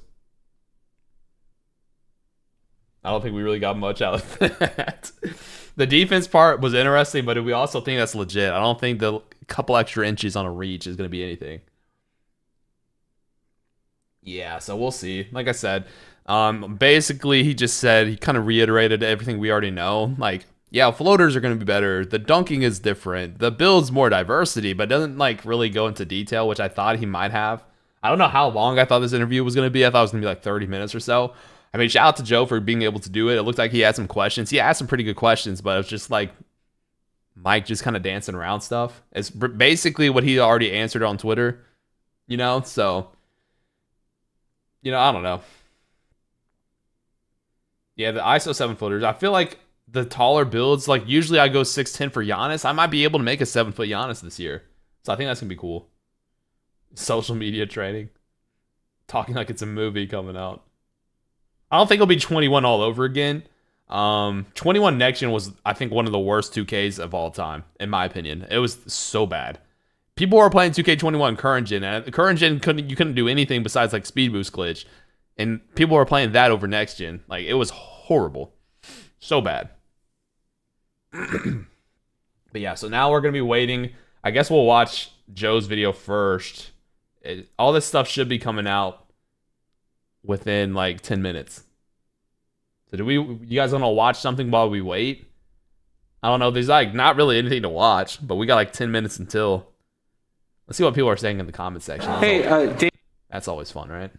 I don't think we really got much out of that. The defense part was interesting, but we also think that's legit. I don't think the couple extra inches on a reach is going to be anything. Yeah, so we'll see. Like I said, basically he just said, he kind of reiterated everything we already know. Like, yeah, floaters are going to be better. The dunking is different. The build's more diversity, but doesn't like really go into detail, which I thought he might have. I don't know how long I thought this interview was going to be. I thought it was going to be like 30 minutes or so. I mean, shout out to Joe for being able to do it. It looked like he had some questions. He asked some pretty good questions, but it was just like Mike just kind of dancing around stuff. It's basically what he already answered on Twitter, you know? So, you know, I don't know. Yeah, the ISO 7-footers. I feel like the taller builds, like usually I go 6'10" for Giannis. I might be able to make a 7-foot Giannis this year. So I think that's going to be cool. Social media training. Talking like it's a movie coming out. I don't think it'll be 21 all over again. 21 next gen was, I think, one of the worst 2Ks of all time, in my opinion. It was so bad. People were playing 2K21 current gen, and current gen you couldn't do anything besides like speed boost glitch, and people were playing that over next gen. Like, it was horrible, so bad. But yeah, so now we're gonna be waiting. I guess we'll watch Joe's video first. All this stuff should be coming out within like 10 minutes. So you guys want to watch something while we wait? I don't know. There's like not really anything to watch, but we got like 10 minutes until. Let's see what people are saying in the comment section. Hey, Dave. That's always fun, right?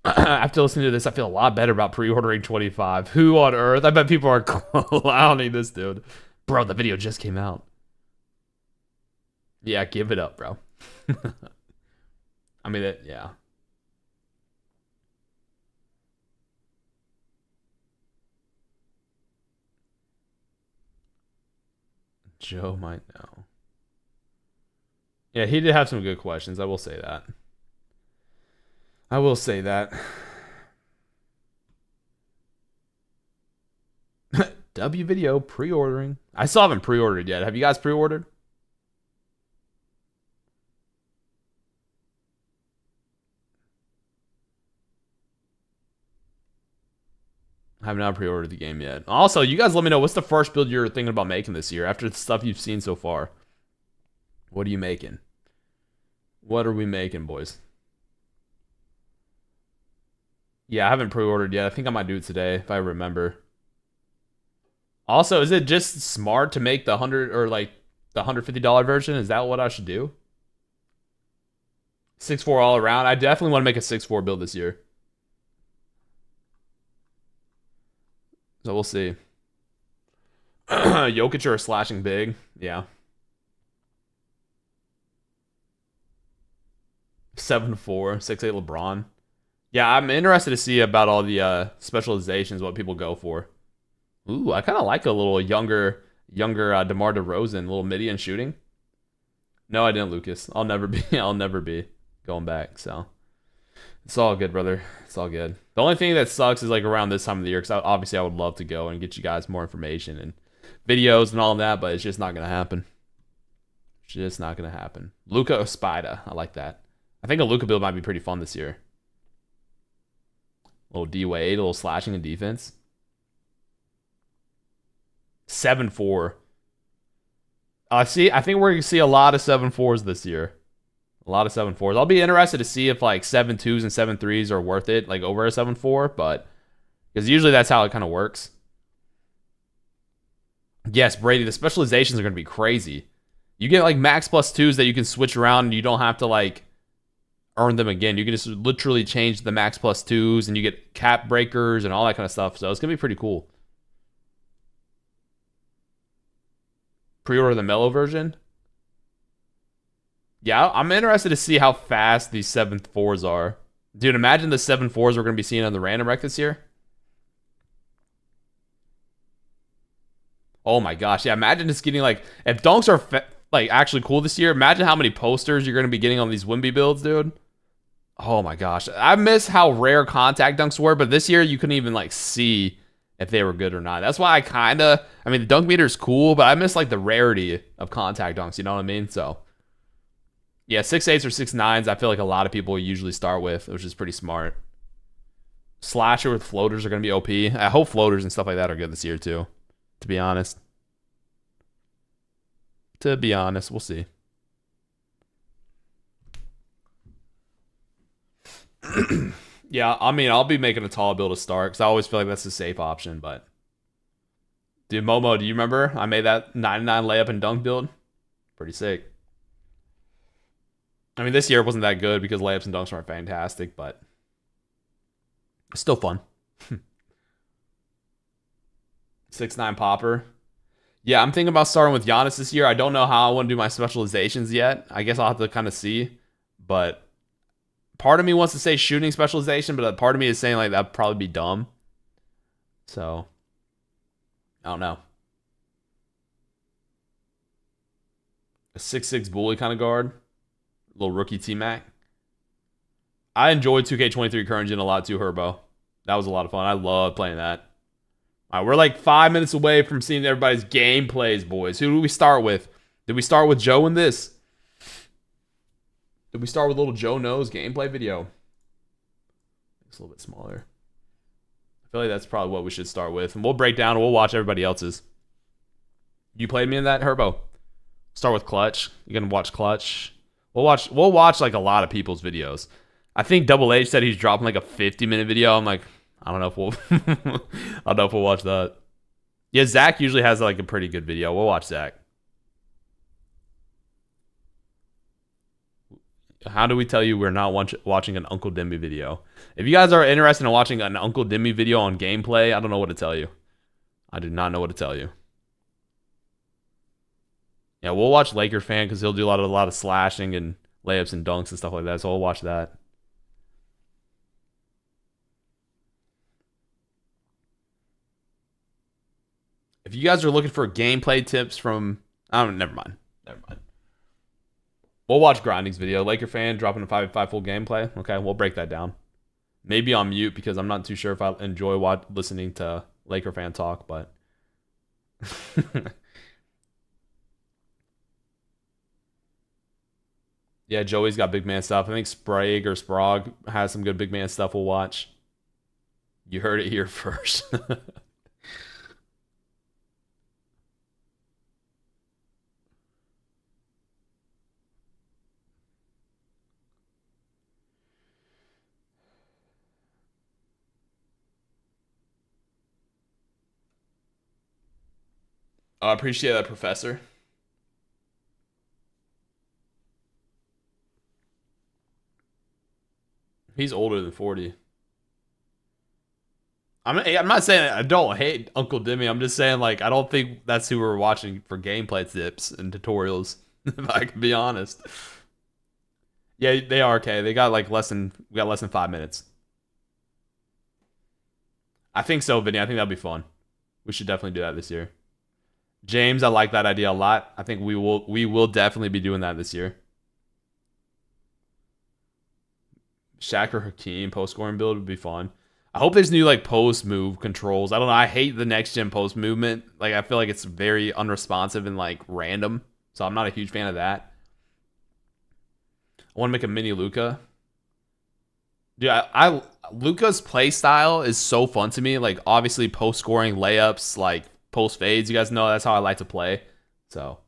After listening to this, I feel a lot better about pre-ordering 25. Who on earth? I bet people are clowning this dude. Bro, the video just came out. Yeah, give it up, bro. I mean, yeah. Joe might know. Yeah, he did have some good questions. I will say that. W video pre-ordering. I still haven't pre-ordered yet. Have you guys pre-ordered? I have not pre-ordered the game yet. Also, you guys let me know, what's the first build you're thinking about making this year after the stuff you've seen so far? What are you making? What are we making, boys? Yeah, I haven't pre-ordered yet. I think I might do it today if I remember. Also, is it just smart to make the $100 or like the $150 version? Is that what I should do? 6'4" all around. I definitely want to make a 6'4" build this year. So we'll see. Jokic or slashing big. Yeah. 7'4", 6'8" LeBron. Yeah, I'm interested to see about all the specializations, what people go for. Ooh, I kind of like a little younger DeMar DeRozan, a little midi and shooting. No, I didn't, Lucas. I'll never be going back. So it's all good, brother. It's all good. The only thing that sucks is like around this time of the year, because obviously I would love to go and get you guys more information and videos and all that, but it's just not gonna happen. It's just not gonna happen. Luka Ospida, I like that. I think a Luka build might be pretty fun this year. A little D-Wade, a little slashing and defense. 7'4". I think we're gonna see a lot of 7.4s this year. A lot of 7.4s. I'll be interested to see if like 7.2s and 7.3s are worth it, like over a 7.4, but because usually that's how it kind of works. Yes, Brady, the specializations are gonna be crazy. You get like max plus 2s that you can switch around and you don't have to like earn them again. You can just literally change the max plus 2s and you get cap breakers and all that kind of stuff. So it's gonna be pretty cool. Pre-order the Melo version. Yeah, I'm interested to see how fast these 7.4s are. Dude, imagine the 7.4s we're going to be seeing on the random wreck this year. Oh my gosh. Yeah, imagine just getting like... If dunks are like actually cool this year, imagine how many posters you're going to be getting on these Wimby builds, dude. Oh my gosh. I miss how rare contact dunks were, but this year you couldn't even like see if they were good or not. That's why I mean, the dunk meter is cool, but I miss like the rarity of contact dunks, you know what I mean? So, yeah, 6.8s or 6.9s, I feel like a lot of people usually start with, which is pretty smart. Slasher with floaters are going to be OP. I hope floaters and stuff like that are good this year too, to be honest. We'll see. Yeah, I mean, I'll be making a tall build to start because I always feel like that's a safe option. But, dude, Momo, do you remember I made that 99 layup and dunk build? Pretty sick. I mean, this year wasn't that good because layups and dunks weren't fantastic, but it's still fun. 6'9" popper. Yeah, I'm thinking about starting with Giannis this year. I don't know how I want to do my specializations yet. I guess I'll have to kind of see, but part of me wants to say shooting specialization, but a part of me is saying like that'd probably be dumb. So, I don't know. A 6'6" bully kind of guard. Little rookie T-Mac. I enjoyed 2K23 Current Gen a lot too, Herbo. That was a lot of fun. I love playing that. All right, we're like 5 minutes away from seeing everybody's gameplays, boys. Who do we start with? Did we start with Joe in this? Did we start with little Joe Knows gameplay video? It's a little bit smaller. I feel like that's probably what we should start with. And we'll break down and we'll watch everybody else's. You played me in that, Herbo? Start with Clutch. You're going to watch Clutch. We'll watch like a lot of people's videos. I think Double H said he's dropping like a 50-minute video. I'm like, I don't know if we'll I don't know if we'll watch that. Yeah, Zach usually has like a pretty good video. We'll watch Zach. How do we tell you we're not watching an Uncle Dimmy video? If you guys are interested in watching an Uncle Dimmy video on gameplay, I don't know what to tell you. I do not know what to tell you. Yeah, we'll watch Laker Fan because he'll do a lot of slashing and layups and dunks and stuff like that. So we'll watch that. If you guys are looking for gameplay tips from, never mind. We'll watch Grinding's video. Laker Fan dropping a 5v5 full gameplay. Okay, we'll break that down. Maybe on mute because I'm not too sure if I enjoy listening to Laker Fan talk, but yeah, Joey's got big man stuff. I think Sprague or Sprague has some good big man stuff we'll watch. You heard it here first. I appreciate that, Professor. He's older than 40. I'm not saying I don't hate Uncle Dimmy. I'm just saying, like, I don't think that's who we're watching for gameplay tips and tutorials, if I can be honest. Yeah, they are okay. They got less than 5 minutes. I think so, Vinny. I think that'd be fun. We should definitely do that this year. James, I like that idea a lot. I think we will definitely be doing that this year. Shaq or Hakeem post-scoring build would be fun. I hope there's new like post-move controls. I don't know. I hate the next-gen post movement. Like I feel like it's very unresponsive and like random. So I'm not a huge fan of that. I want to make a mini Luka. Dude, Luka's play style is so fun to me. Like obviously post-scoring layups, like post fades, you guys know that's how I like to play. So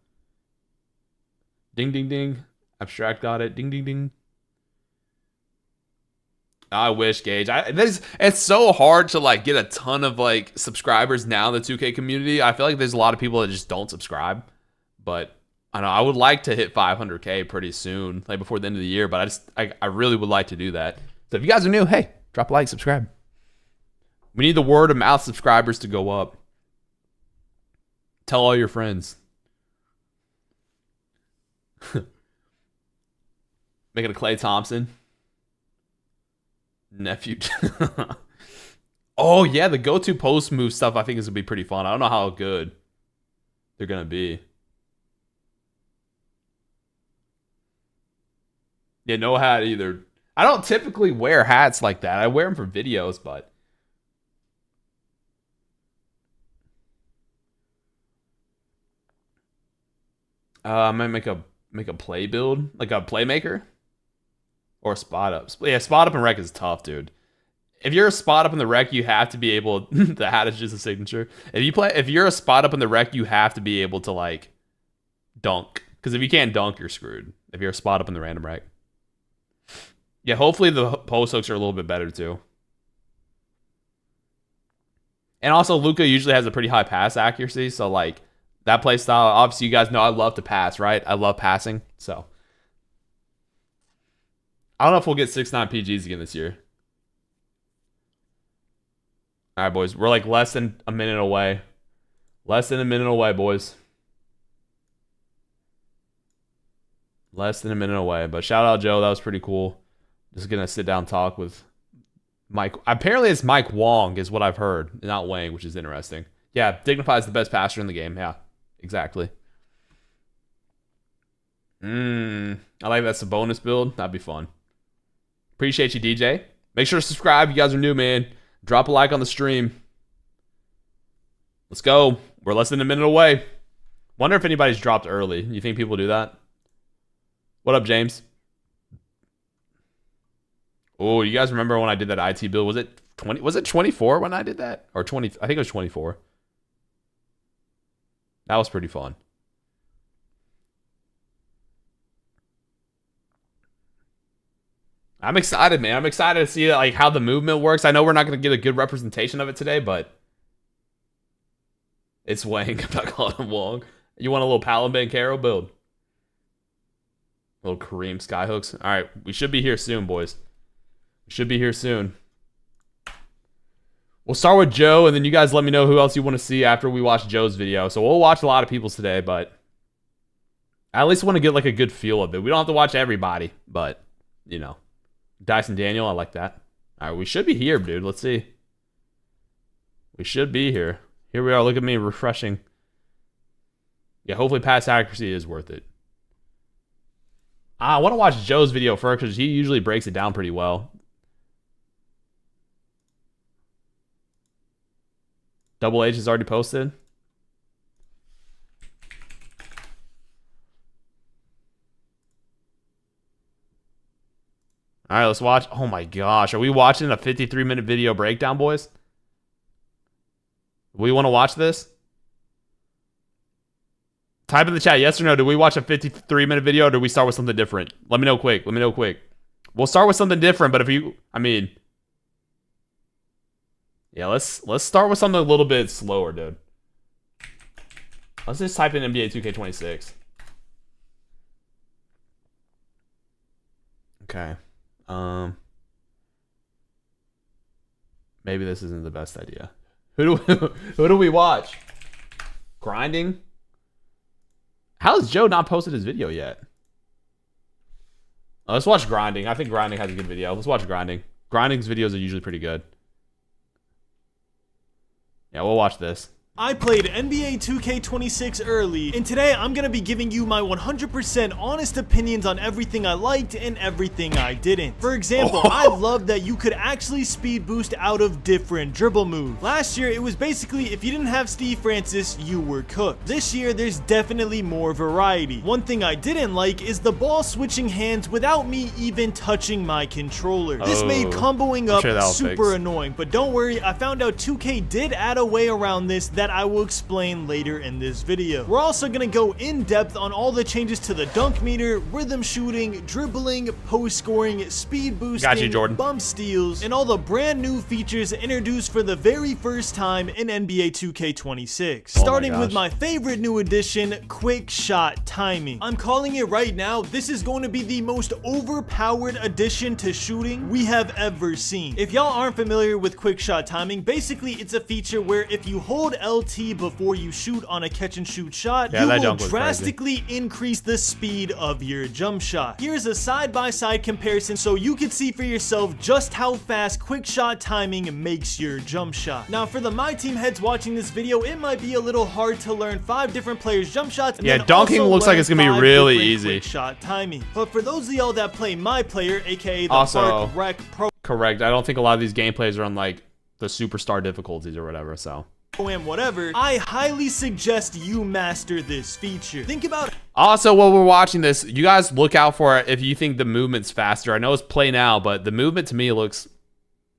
Ding, ding, ding. Abstract got it. Ding, ding, ding. I wish, Gage. It's so hard to like get a ton of like subscribers now in the 2K community. I feel like there's a lot of people that just don't subscribe. But I know I would like to hit 500K pretty soon, like before the end of the year. But I really would like to do that. So if you guys are new, hey, drop a like, subscribe. We need the word of mouth subscribers to go up. Tell all your friends. Make it a Klay Thompson. Nephew. Oh, yeah. The go-to post move stuff I think is going to be pretty fun. I don't know how good they're going to be. Yeah, no hat either. I don't typically wear hats like that. I wear them for videos, but... I might make a play build, like a playmaker, or a spot up. Yeah, spot up and rec is tough, dude. If you're a spot up in the rec, you have to be able. The hat is just a signature. If you're a spot up in the rec, you have to be able to like dunk. Because if you can't dunk, you're screwed. If you're a spot up in the random rec. Yeah, hopefully the post hooks are a little bit better too. And also, Luka usually has a pretty high pass accuracy, so like. That play style, obviously, you guys know I love to pass, right? I love passing, so. I don't know if we'll get 6'9 PGs again this year. All right, boys. We're like less than a minute away. Less than a minute away, boys. Less than a minute away. But shout out, Joe. That was pretty cool. Just going to sit down and talk with Mike. Apparently, it's Mike Wong is what I've heard, not Wang, which is interesting. Yeah, Dignify is the best passer in the game. Yeah. Exactly. I like that's a bonus build. That'd be fun. Appreciate you, DJ. Make sure to subscribe. You guys are new, man. Drop a like on the stream. Let's go. We're less than a minute away. Wonder if anybody's dropped early. You think people do that? What up, James? Oh, you guys remember when I did that IT build? Was it 20? Was it 24 when I did that? Or 20? I think it was 24. That was pretty fun. I'm excited, man. I'm excited to see like how the movement works. I know we're not going to get a good representation of it today, but it's Wang. I'm not calling him Wong. You want a little Palamban Caro build? A little Kareem skyhooks. All right, we should be here soon, boys. We should be here soon. We'll start with Joe, and then you guys let me know who else you want to see after we watch Joe's video. So we'll watch a lot of people's today, but I at least want to get like a good feel of it. We don't have to watch everybody, but, you know. Dyson Daniel, I like that. All right, we should be here, dude. Let's see. We should be here. Here we are. Look at me refreshing. Yeah, hopefully pass accuracy is worth it. I want to watch Joe's video first because he usually breaks it down pretty well. Double H is already posted. All right, let's watch. Oh my gosh. Are we watching a 53-minute video breakdown, boys? We want to watch this? Type in the chat, yes or no. Do we watch a 53-minute video or do we start with something different? Let me know quick. Let me know quick. We'll start with something different, but if you, I mean... Yeah, let's start with something a little bit slower, dude. Let's just type in NBA 2K26. Okay. Maybe this isn't the best idea. Who do we watch? Grinding? How has Joe not posted his video yet? Oh, let's watch Grinding. I think Grinding has a good video. Let's watch Grinding. Grinding's videos are usually pretty good. Yeah, we'll watch this. I played NBA 2K26 early, and today I'm gonna be giving you my 100% honest opinions on everything I liked and everything I didn't. For example, I loved that you could actually speed boost out of different dribble moves. Last year, it was basically if you didn't have Steve Francis, you were cooked. This year, there's definitely more variety. One thing I didn't like is the ball switching hands without me even touching my controller. This made comboing up super annoying, but don't worry, I found out 2K did add a way around this that that I will explain later in this video. We're also going to go in depth on all the changes to the dunk meter, rhythm shooting, dribbling, post scoring, speed boosting, Got you, Jordan. bump steals, and all the brand new features introduced for the very first time in NBA 2K26. Starting with my favorite new addition, quick shot timing. I'm calling it right now, this is going to be the most overpowered addition to shooting we have ever seen. If y'all aren't familiar with quick shot timing, basically it's a feature where if you hold LT before you shoot on a catch and shoot shot, you will drastically increase the speed of your jump shot. Here's a side-by-side comparison so you can see for yourself just how fast quick shot timing makes your jump shot. Now for the My Team heads watching this video, it might be a little hard to learn 5 different players jump shots. And yeah, then dunking also looks like learn it's gonna be 5 really different easy. Quick shot timing. But for those of y'all that play My Player, aka the Also, Park Rec Pro correct. I don't think a lot of these gameplays are on like the superstar difficulties or whatever. So. and whatever, I highly suggest you master this feature. Think about Also, while we're watching this, you guys look out for it if you think the movement's faster. I know it's play now, but the movement to me looks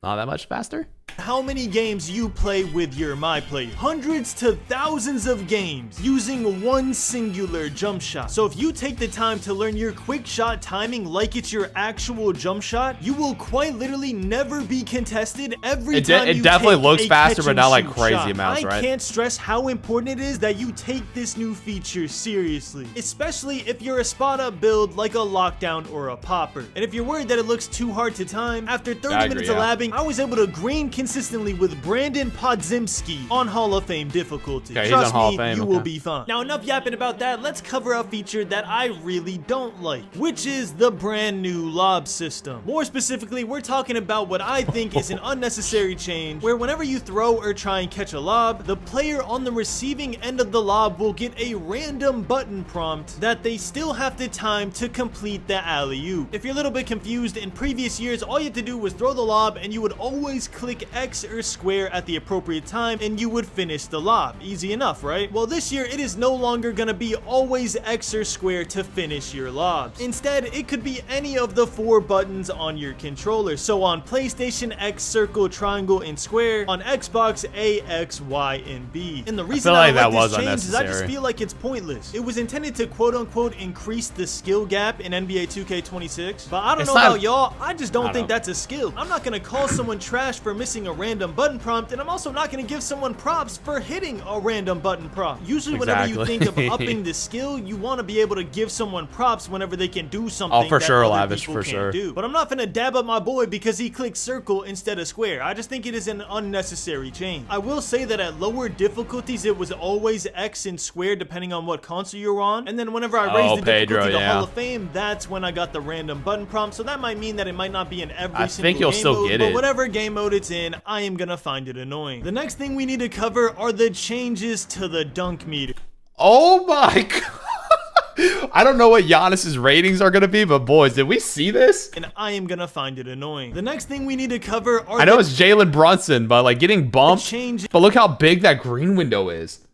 not that much faster. how many games you play with your My Player. Hundreds to thousands of games using one singular jump shot. So if you take the time to learn your quick shot timing like it's your actual jump shot, you will quite literally never be contested every time you It definitely take looks a faster, catch but and not like shoot crazy shot. amounts, right? I can't stress how important it is that you take this new feature seriously, especially if you're a spot-up build like a lockdown or a popper. And if you're worried that it looks too hard to time, after 30 minutes of labbing, I was able to green consistently with Brandon Podziemski on Hall of Fame difficulty. Okay, Trust he's on Hall me, of Fame, you okay. will be fine. Now enough yapping about that, let's cover a feature that I really don't like, which is the brand new lob system. More specifically, we're talking about what I think is an unnecessary change, where whenever you throw or try and catch a lob, the player on the receiving end of the lob will get a random button prompt that they still have to time to complete the alley-oop. If you're a little bit confused, in previous years, all you had to do was throw the lob and you would always click X or square at the appropriate time and you would finish the lob. Easy enough, right? Well, this year it is no longer gonna be always X or square to finish your lobs. Instead, it could be any of the 4 buttons on your controller. So on PlayStation, X, circle, triangle, and square. On Xbox, A, X, Y, and B. And the reason I don't like this change is I just feel like it's pointless. It was intended to quote-unquote increase the skill gap in NBA 2K26, but I don't know about y'all, I just don't think that's a skill. I'm not gonna call someone trash for missing a random button prompt, and I'm also not gonna give someone props for hitting a random button prompt. Usually whenever you think of upping the skill, you want to be able to give someone props whenever they can do something for that sure, other Lavish, people for can't sure. do. But I'm not gonna dab up my boy because he clicked circle instead of square. I just think it is an unnecessary change. I will say that at lower difficulties, it was always X and square depending on what console you're on, and then whenever I raised the difficulty to Hall of Fame, that's when I got the random button prompt. So that might mean that it might not be in every single game mode, but whatever game mode it's in, I am gonna find it annoying. The next thing we need to cover are the changes to the dunk meter. Oh my god. I don't know what Giannis's ratings are going to be, but boys, did we see this? And I am going to find it annoying. The next thing we need to cover are I know it's Jalen Brunson, but like getting bumped. But look how big that green window is.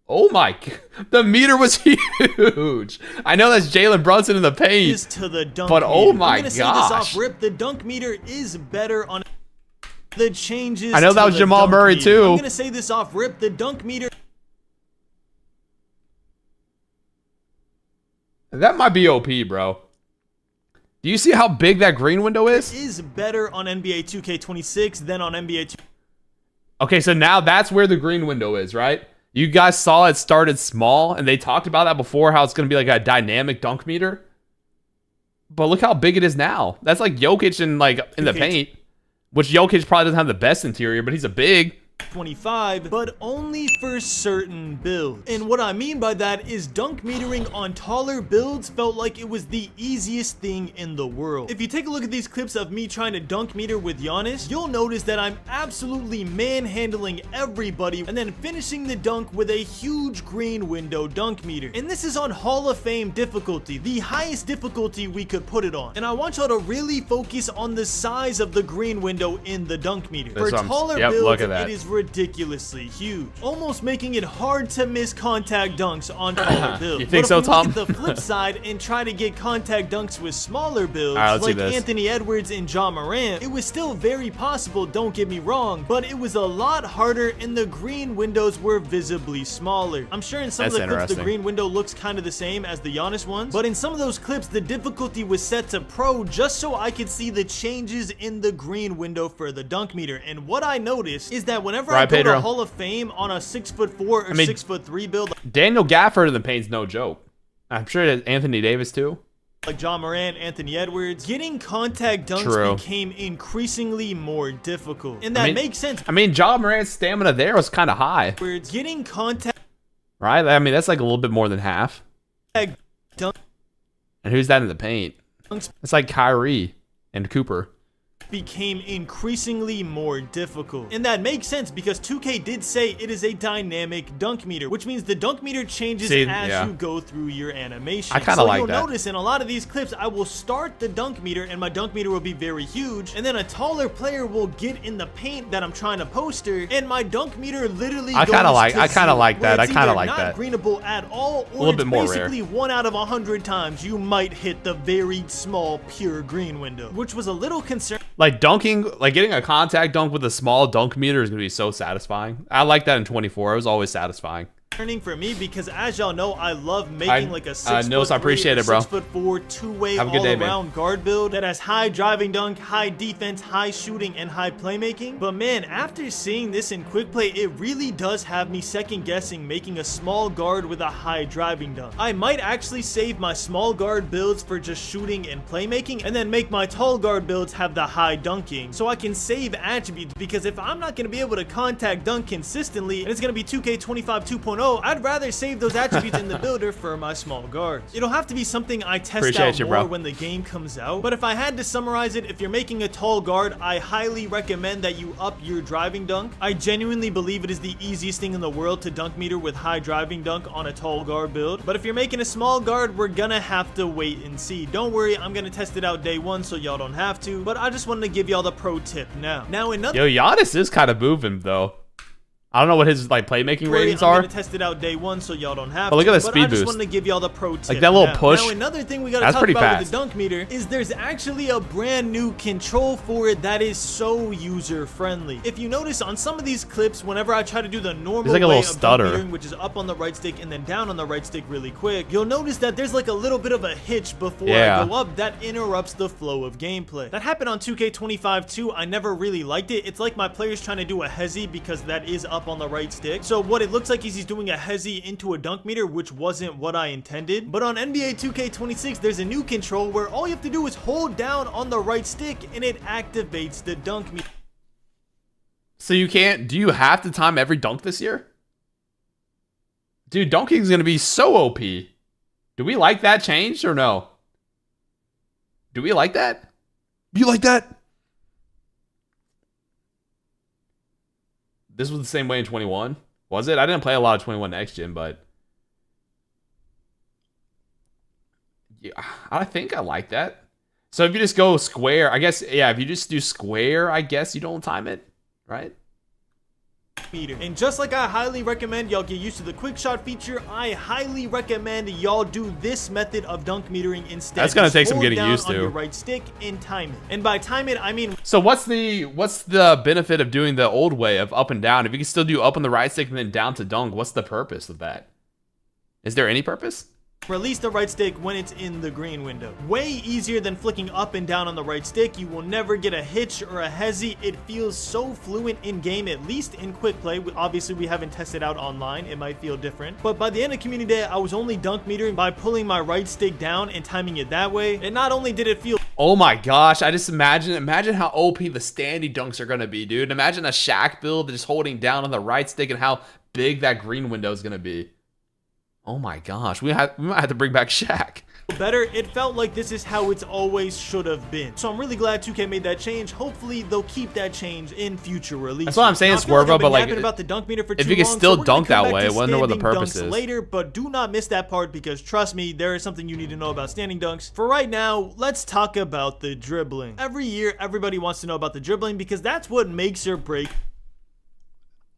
Oh my, the meter was huge. I know that's Jalen Brunson in the paint, to the dunk but meter. oh my I'm gonna say this off rip, the dunk meter is better on the changes. I know that was Jamal Murray meter. too. I'm gonna say this off rip, the dunk meter. That might be OP, bro. Do you see how big that green window is? Is better on NBA 2K26 than on NBA 2K. Okay, so now that's where the green window is, right? You guys saw it started small, and they talked about that before, how it's going to be like a dynamic dunk meter. But look how big it is now. That's like Jokic in the paint, which Jokic probably doesn't have the best interior, but he's a big. 25, but only for certain builds. And what I mean by that is dunk metering on taller builds felt like it was the easiest thing in the world. If you take a look at these clips of me trying to dunk meter with Giannis, you'll notice that I'm absolutely manhandling everybody and then finishing the dunk with a huge green window dunk meter. And this is on Hall of Fame difficulty, the highest difficulty we could put it on. And I want y'all to really focus on the size of the green window in the dunk meter. For taller builds, it is is ridiculously huge, almost making it hard to miss contact dunks on taller builds. You think but so, if you look Tom? at the flip side and try to get contact dunks with smaller builds, All right, let's see like this. Anthony Edwards and Ja Morant, it was still very possible, don't get me wrong, but it was a lot harder and the green windows were visibly smaller. I'm sure in some That's of the clips the interesting. green window looks kind of the same as the Giannis ones, but in some of those clips the difficulty was set to pro just so I could see the changes in the green window for the dunk meter. And what I noticed is that whenever I Right, go Pedro. to Hall of Fame on a 6'4" or I mean- 6'3" build Daniel Gafford in the paint's no joke. I'm sure it is Anthony Davis too. like Ja Morant, Anthony Edwards, getting contact dunks True. became increasingly more difficult. And that makes sense. I mean, Ja Morant's stamina there was kind of high, Edwards getting contact right? I mean, that's like a little bit more than half. dunks And who's that in the paint? It's like Kyrie and Cooper. became increasingly more difficult. And that makes sense because 2K did say it is a dynamic dunk meter, which means the dunk meter changes See, as yeah. you go through your animation. I kinda so like you'll that. notice in a lot of these clips, I will start the dunk meter and my dunk meter will be very huge, and then a taller player will get in the paint that I'm trying to poster, and my dunk meter literally I goes kinda like- to I kinda zero, like where that. I it's kinda either like not that. greenable at all, or little it's bit more rare. basically 1 out of 100 times you might hit the very small pure green window, which was a little concerning. Like dunking, like getting a contact dunk with a small dunk meter is gonna be so satisfying. I like that in 24. It was always satisfying. For me because as y'all know I love making like a 6'3" Nils, I appreciate it, bro. 6'4" two-way Have a good day, man. all-around guard build that has high driving dunk, high defense, high shooting, and high playmaking. But man, after seeing this in quick play, it really does have me second guessing making a small guard with a high driving dunk. I might actually save my small guard builds for just shooting and playmaking, and then make my tall guard builds have the high dunking, so I can save attributes. Because if I'm not going to be able to contact dunk consistently, and it's going to be 2K25 2.0, I'd rather save those attributes in the builder for my small guards. It'll have to be something I test Appreciate out you, more bro. when the game comes out. But if I had to summarize it, if you're making a tall guard, I highly recommend that you up your driving dunk. I genuinely believe it is the easiest thing in the world to dunk meter with high driving dunk on a tall guard build. But if you're making a small guard, we're gonna have to wait and see. Don't worry, I'm gonna test it out day one so y'all don't have to. But I just wanted to give y'all the pro tip now. Now another Yo, Giannis is kind of moving though. I don't know what his like playmaking ratings I'm are. gonna test it out day one so y'all don't have But look to. at the I speed just boost. wanted to give y'all the pro tip. that little now. push, Now another thing we gotta that's talk pretty about fast. with the dunk meter is there's actually a brand new control for it that is so user friendly. If you notice on some of these clips, whenever I try to do the normal There's like a way little of stutter. dunk metering, which is up on the right stick and then down on the right stick really quick, you'll notice that there's like a little bit of a hitch before Yeah. I go up that interrupts the flow of gameplay. That happened on 2K25 too. I never really liked it. It's like my player's trying to do a hezzy because that is up on the right stick. So what it looks like is he's doing a hezzy into a dunk meter, which wasn't what I intended. But on NBA 2K26, there's a new control where all you have to do is hold down on the right stick and it activates the dunk meter. So you can't. Do you have to time every dunk this year? Dude, dunking is gonna be so OP. Do we like that change or no? Do we like that? Do you like that? This was the same way in 21. Was it? I didn't play a lot of 21 Next Gen, but yeah, I think I like that. So if you just go square, I guess, yeah, if you just do square, I guess you don't time it, right? And just like I highly recommend y'all get used to the quick shot feature, I highly recommend y'all do this method of dunk metering instead. That's gonna Just take some hold getting down used on to. your right stick and time it. And by time it, I mean So what's the benefit of doing the old way of up and down? If you can still do up on the right stick and then down to dunk, what's the purpose of that? Is there any purpose? release the right stick when it's in the green window. Way easier than flicking up and down on the right stick. You will never get a hitch or a hezzy. It feels so fluent in game, at least in quick play. Obviously, we haven't tested out online. It might feel different. But by the end of community day, I was only dunk metering by pulling my right stick down and timing it that way. And not only did it feel Oh my gosh, I just imagine how OP the standy dunks are gonna be, dude. Imagine a Shaq build just holding down on the right stick and how big that green window is gonna be. Oh my gosh, we might have to bring back Shaq. better, it felt like this is how it's always should have been. So I'm really glad 2K made that change. Hopefully they'll keep that change in future releases. That's what I'm saying, Now, I feel like Swervo, I've been but like, yapping about the dunk meter for if too you can long, still so we're gonna dunk come that back way, to I wonder what the standing purpose dunks is. later, but do not miss that part because trust me, there is something you need to know about standing dunks. For right now, let's talk about the dribbling. Every year, everybody wants to know about the dribbling because that's what makes or breaks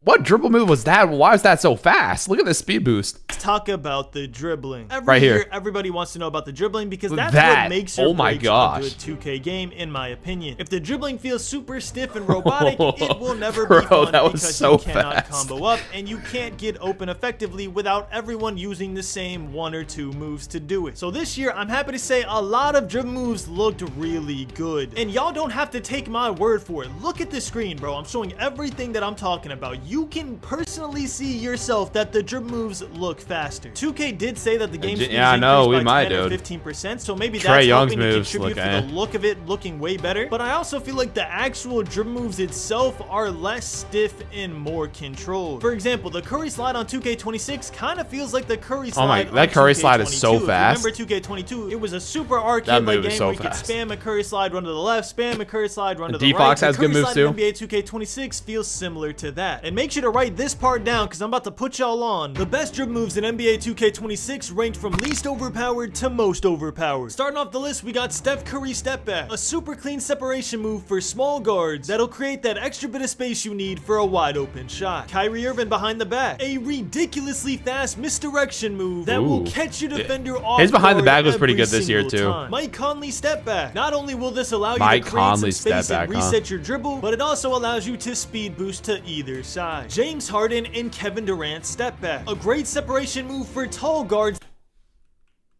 What dribble move was that? Why is that so fast? Look at this speed boost. Let's talk about the dribbling. Every Right year, here. everybody wants to know about the dribbling because that's That. what makes or Oh my breaks gosh. a good 2K game, in my opinion. If the dribbling feels super stiff and robotic, it will never Bro, be fun that was because so you cannot fast. combo up and you can't get open effectively without everyone using the same 1 or 2 moves to do it. So this year, I'm happy to say a lot of dribble moves looked really good. And y'all don't have to take my word for it. Look at the screen, bro. I'm showing everything that I'm talking about. You can personally see yourself that the dribble moves look faster. 2K did say that the game speed Yeah, I is know, increased we by might, 10 or dude. 15%, so maybe Trae that's Young's helping to moves contribute look, for eh. the look of it looking way better. But I also feel like the actual dribble moves itself are less stiff and more controlled. For example, the Curry slide on 2K26 kind of feels like the Curry slide Oh my- on that Curry slide is 2K22. so If you fast. remember 2K22, it was a super That arcade-like move game is so where you fast. could spam a Curry slide, run to the left, spam a Curry slide, run to the D-Fox right. has The good Curry moves slide in too. NBA 2K26 feels similar to that. And make sure to write this part down because I'm about to put y'all on. The best dribble moves in NBA 2K26 ranked from least overpowered to most overpowered. Starting off the list, we got Steph Curry step back, a super clean separation move for small guards that'll create that extra bit of space you need for a wide open shot. Kyrie Irving behind the back, a ridiculously fast misdirection move that will Ooh. catch your defender off His behind the guard back was pretty every good this year, single too. time. Mike Conley step back. Not only will this allow you Mike to create Conley some space step and back, huh? reset your dribble, but it also allows you to speed boost to either side. James Harden and Kevin Durant step back, a great separation move for tall guards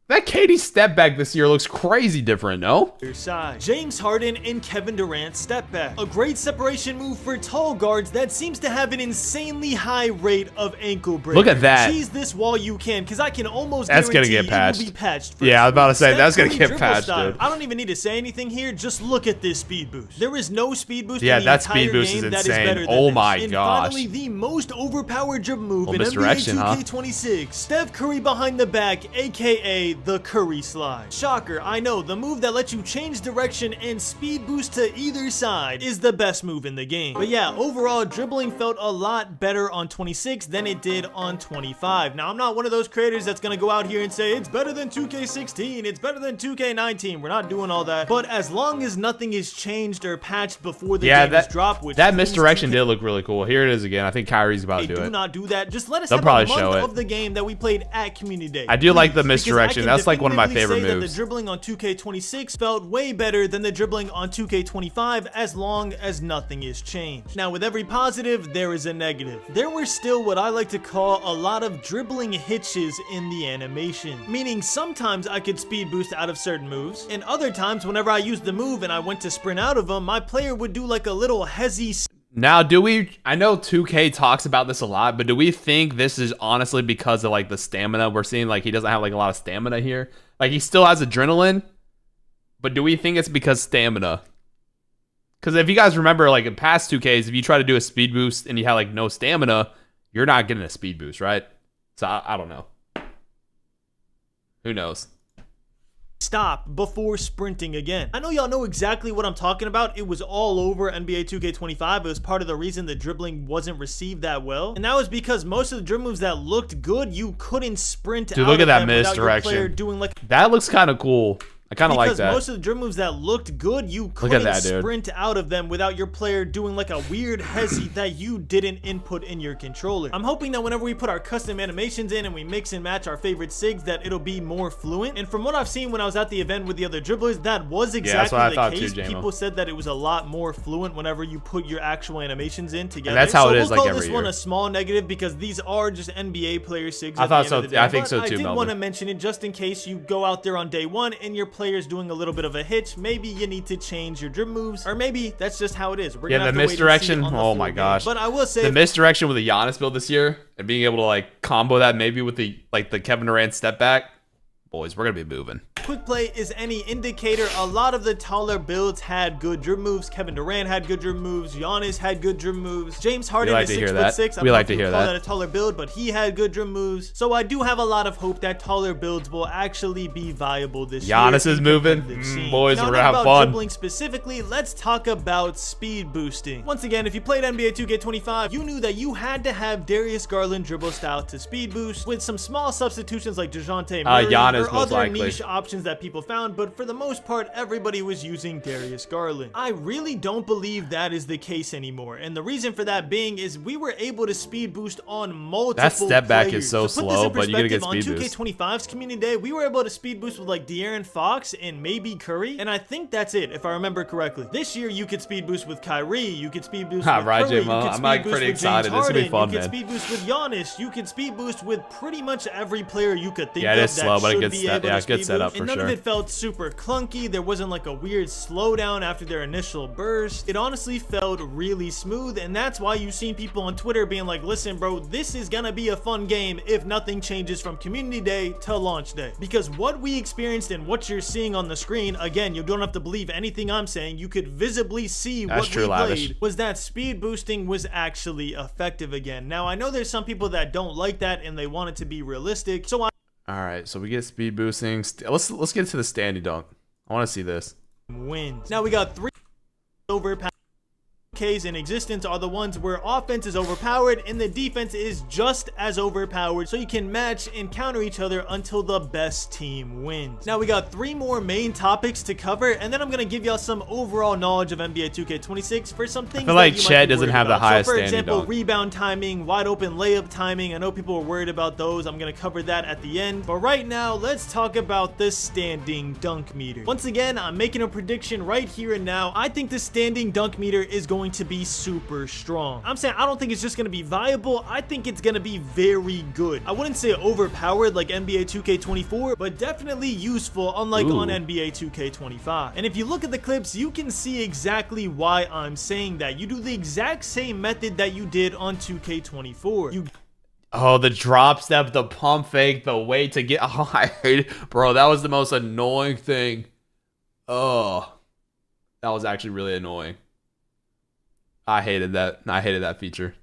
That KD step back this year looks crazy different, no? either side. James Harden and Kevin Durant step back, a great separation move for tall guards that seems to have an insanely high rate of ankle break. Look at that. Cheese this while you can, because I can almost That's gonna guarantee get patched. it will be patched. For Yeah, I was about to say, Steph that's gonna Curry get dribble patched, style. dude. I don't even need to say anything here. Just look at this speed boost. There is no speed boost Yeah, in the that entire speed boost game is that insane. better than Oh this. my and gosh. finally, the most overpowered dribble move in Little NBA misdirection, huh? 2K26. Steph Curry behind the back, aka the Curry slide. Shocker, I know, the move that lets you change direction and speed boost to either side is the best move in the game. But yeah, overall, dribbling felt a lot better on 26 than it did on 25. Now, I'm not one of those creators that's gonna go out here and say, it's better than 2K16, it's better than 2K19. We're not doing all that. But as long as nothing is changed or patched before the Yeah, game is that dropped, which that please misdirection 2K did look really cool. Here it is again. I think Kyrie's about They to do do it. not do that. Just let us They'll have probably a month show it. of the game that we played at Community Day. I do like the Please, because misdirection. I can That's like one of my definitively favorite say that moves. the dribbling on 2K26 felt way better than the dribbling on 2K25 as long as nothing is changed. Now, with every positive, there is a negative. There were still what I like to call a lot of dribbling hitches in the animation. Meaning sometimes I could speed boost out of certain moves, and other times whenever I used the move and I went to sprint out of them, my player would do like a little hezzy Now, do we? I know 2K talks about this a lot, but do we think this is honestly because of like the stamina we're seeing? Like he doesn't have like a lot of stamina here. Like he still has adrenaline, but do we think it's because stamina? Because if you guys remember, like in past 2Ks, if you try to do a speed boost and you have like no stamina, you're not getting a speed boost, right? So I don't know. Who knows? stop before sprinting again. I know y'all know exactly what I'm talking about. It was all over NBA 2K25. It was part of the reason the dribbling wasn't received that well. And that was because most of the dribble moves that looked good, you couldn't sprint Dude, out look at of that them without your misdirection. player doing like That looks kind of cool. I kind of like because that. most of the dribble moves that looked good, you Look at couldn't that, dude. sprint out of them without your player doing like a weird hezzy that you didn't input in your controller. I'm hoping that whenever we put our custom animations in and we mix and match our favorite SIGs, that it'll be more fluent. And from what I've seen when I was at the event with the other dribblers, that was that's exactly what I the thought case. too, Jamo. People said that it was a lot more fluent whenever you put your actual animations in together. that's how so it is, we'll like, call every this one year. a small negative because these are just NBA player SIGs. I at thought the so- end of the day. I think But so too, I did Melvin. want to mention it just in case you go out there on day one and your player's doing a little bit of a hitch. Maybe you need to change your dribble moves, or maybe that's just how it is. We're Yeah, gonna the have to wait and see misdirection. on the Oh full my game. gosh. But I will say, The misdirection with the Giannis build this year and being able to like combo that maybe with the Kevin Durant step back, boys, we're gonna be moving. quick play is any indicator. A lot of the taller builds had good dribble moves. Kevin Durant had good dribble moves. Giannis had good dribble moves. James Harden like is to 6'6". hear that. I don't We know like if to you hear call that. a taller build, but he had good dribble moves. So I do have a lot of hope that taller builds will actually be viable this year. Giannis is in moving. competitive scene. Boys, Now, we're not gonna have about fun. dribbling specifically, let's talk about speed boosting. Once again, if you played NBA 2K25, you knew that you had to have Darius Garland dribble style to speed boost with some small substitutions like DeJounte Murray, Giannis were most other likely. niche options that people found, but for the most part, everybody was using Darius Garland. I really don't believe that is the case anymore, and the reason for that being is we were able to speed boost on multiple That step back players. is so To put this slow, in but you gotta get perspective, speed boost. On 2K25's community day, we were able to speed boost with like De'Aaron Fox and maybe Curry, and I think that's it if I remember correctly. This year, you could speed boost with Kyrie, you could speed boost with Right, Curry, J-Mo. you could I'm speed like boost pretty with excited. James This will be Harden, fun, you could man. speed boost with Giannis, you could speed boost with pretty much every player you could think Yeah, of it is that slow, but it should gets be set- able yeah, to it gets speed set up boost. for And none sure. of it felt super clunky. There wasn't like a weird slowdown after their initial burst. It honestly felt really smooth, and that's why you've seen people on Twitter being like, listen bro, this is gonna be a fun game if nothing changes from community day to launch day. Because what we experienced and what you're seeing on the screen, again, you don't have to believe anything I'm saying, you could visibly see That's what true, we Lavish. played, was that speed boosting was actually effective again. Now I know there's some people that don't like that and they want it to be realistic, so I All right, so we get speed boosting. Let's get to the standing dunk. I want to see this. wins. Now we got 3 overpowered Ks in existence are the ones where offense is overpowered and the defense is just as overpowered, so you can match and counter each other until the best team wins. Now we got 3 more main topics to cover, and then I'm gonna give y'all some overall knowledge of NBA 2K26 for some things feel like that you Chet might be doesn't worried have the about. highest So for standing example, dunk. rebound timing, wide open layup timing. I know people are worried about those. I'm gonna cover that at the end, but right now let's talk about the standing dunk meter. Once again, I'm making a prediction right here and now. I think the standing dunk meter is going to be super strong. I'm saying I don't think it's just going to be viable. I think it's going to be very good. I wouldn't say overpowered like NBA 2K24, but definitely useful, unlike on NBA 2K25. And if you look at the clips, you can see exactly why I'm saying that. You do the exact same method that you did on 2K24. You Oh, the drop step, the pump fake, the way to get. Oh, I hate it, bro. That was the most annoying thing. Oh, that was actually really annoying. I hated that. I hated that feature.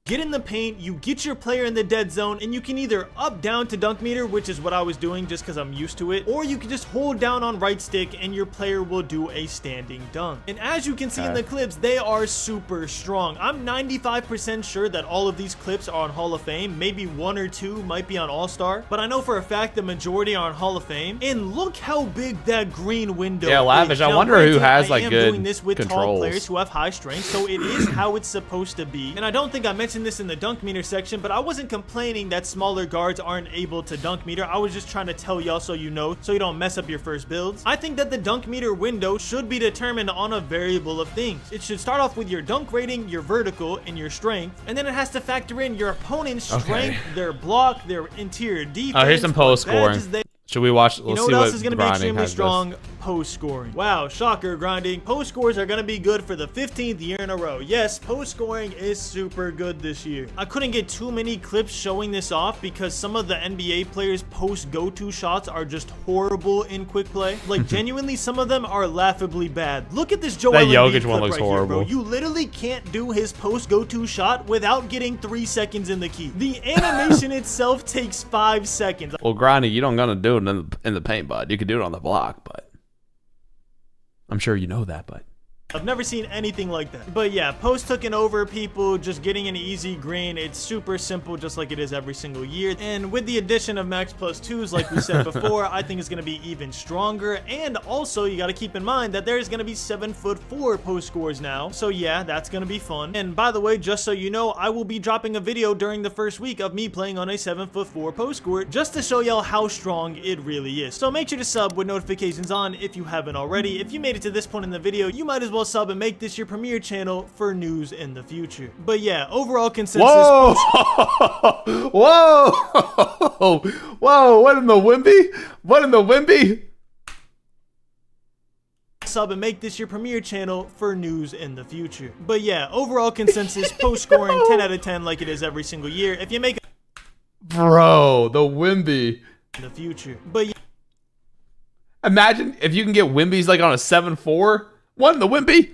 get in the paint, you get your player in the dead zone, and you can either up down to dunk meter, which is what I was doing just because I'm used to it, or you can just hold down on right stick and your player will do a standing dunk. And as you can see in the clips, they are super strong. I'm 95% sure that all of these clips are on Hall of Fame. Maybe 1 or 2 might be on All-Star, but I know for a fact the majority are on Hall of Fame. And look how big that green window Yeah, Lavish, is. I Now, wonder who granted, has, I like, am good doing this with tall controls. players who have high strength, so it is how it's supposed to be. And I don't think I mentioned this in the dunk meter section, but I wasn't complaining that smaller guards aren't able to dunk meter. I was just trying to tell y'all so you know, so you don't mess up your first builds. I think that the dunk meter window should be determined on a variable of things. It should start off with your dunk rating, your vertical, and your strength, and then it has to factor in your opponent's strength, their block, their interior defense. Oh, here's some post what badges scoring. they- Should we watch? you Let's know see what else what is going to be Grinding extremely has strong? Post scoring. Wow, shocker, Grinding. Post scores are going to be good for the 15th year in a row. Yes, post scoring is super good this year. I couldn't get too many clips showing this off because some of the NBA players' post go-to shots are just horrible in quick play. Like, genuinely, some of them are laughably bad. Look at this Joel That Embiid Jokic clip one looks right here, bro. horrible. You literally can't do his post go-to shot without getting 3 seconds in the key. The animation itself takes 5 seconds. Well, Grinding, you don't gonna do it in the paint, bud. You could do it on the block, but I'm sure you know that, but. I've never seen anything like that. But yeah, post hooking over people, just getting an easy green. It's super simple, just like it is every single year. And with the addition of Max Plus 2s, like we said before, I think it's going to be even stronger. And also, you got to keep in mind that there's going to be 7'4" post scores now. So yeah, that's going to be fun. And by the way, just so you know, I will be dropping a video during the first week of me playing on a 7'4" post score, just to show y'all how strong it really is. So make sure to sub with notifications on if you haven't already. If you made it to this point in the video, you might as well sub and make this your premiere channel for news in the future. But yeah, overall consensus. Whoa! Whoa! Whoa! What in the Wimby? What in the Wimby? Sub and make this your premiere channel for news in the future. But yeah, overall consensus, post scoring 10 out of 10 like it is every single year. If you make it Bro, the Wimby. in the future. But yeah, Imagine if you can get Wimby's like on a 7'4". What in the Wimby?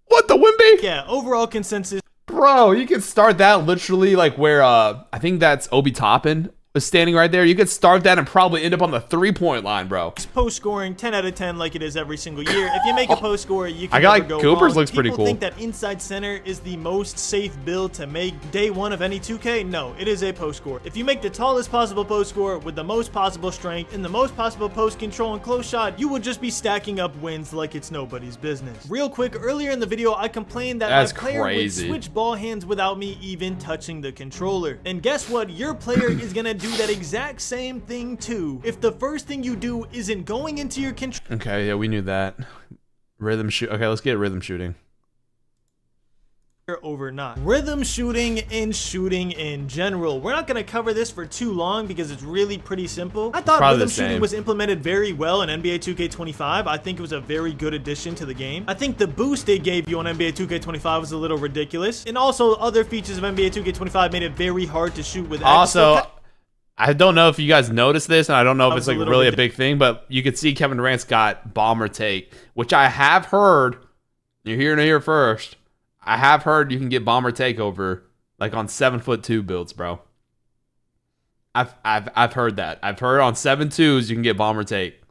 What the Wimby? yeah, overall consensus. Bro, you can start that literally like where I think that's Obi Toppin was standing right there, you could start that and probably end up on the 3-point line, bro. Post scoring 10 out of 10 like it is every single year. If you make a post score, you can I got, never like, go Cooper's wrong. looks pretty People cool. think that inside center is the most safe build to make day one of any 2K. No, it is a post score. If you make the tallest possible post score with the most possible strength and the most possible post control and close shot, you will just be stacking up wins like it's nobody's business. Real quick, earlier in the video, I complained that That's my player crazy. would switch ball hands without me even touching the controller. And guess what? Your player is gonna do that exact same thing too. If the first thing you do isn't going into your controller Okay, yeah, we knew that. Rhythm shoot. Okay, let's get rhythm shooting. over not. Rhythm shooting and shooting in general. We're not going to cover this for too long because it's really pretty simple. I thought Probably rhythm the same. shooting was implemented very well in NBA 2K25. I think it was a very good addition to the game. I think the boost they gave you on NBA 2K25 was a little ridiculous. And also other features of NBA 2K25 made it very hard to shoot with X. Also, I don't know if you guys noticed this, and I don't know if That it's was a like little really a big thing, but you could see Kevin Durant's got bomber take, which I have heard. You're hearing it here first. I have heard you can get bomber takeover like on 7'2" builds, bro. I've heard that. I've heard on 7'2s you can get bomber take.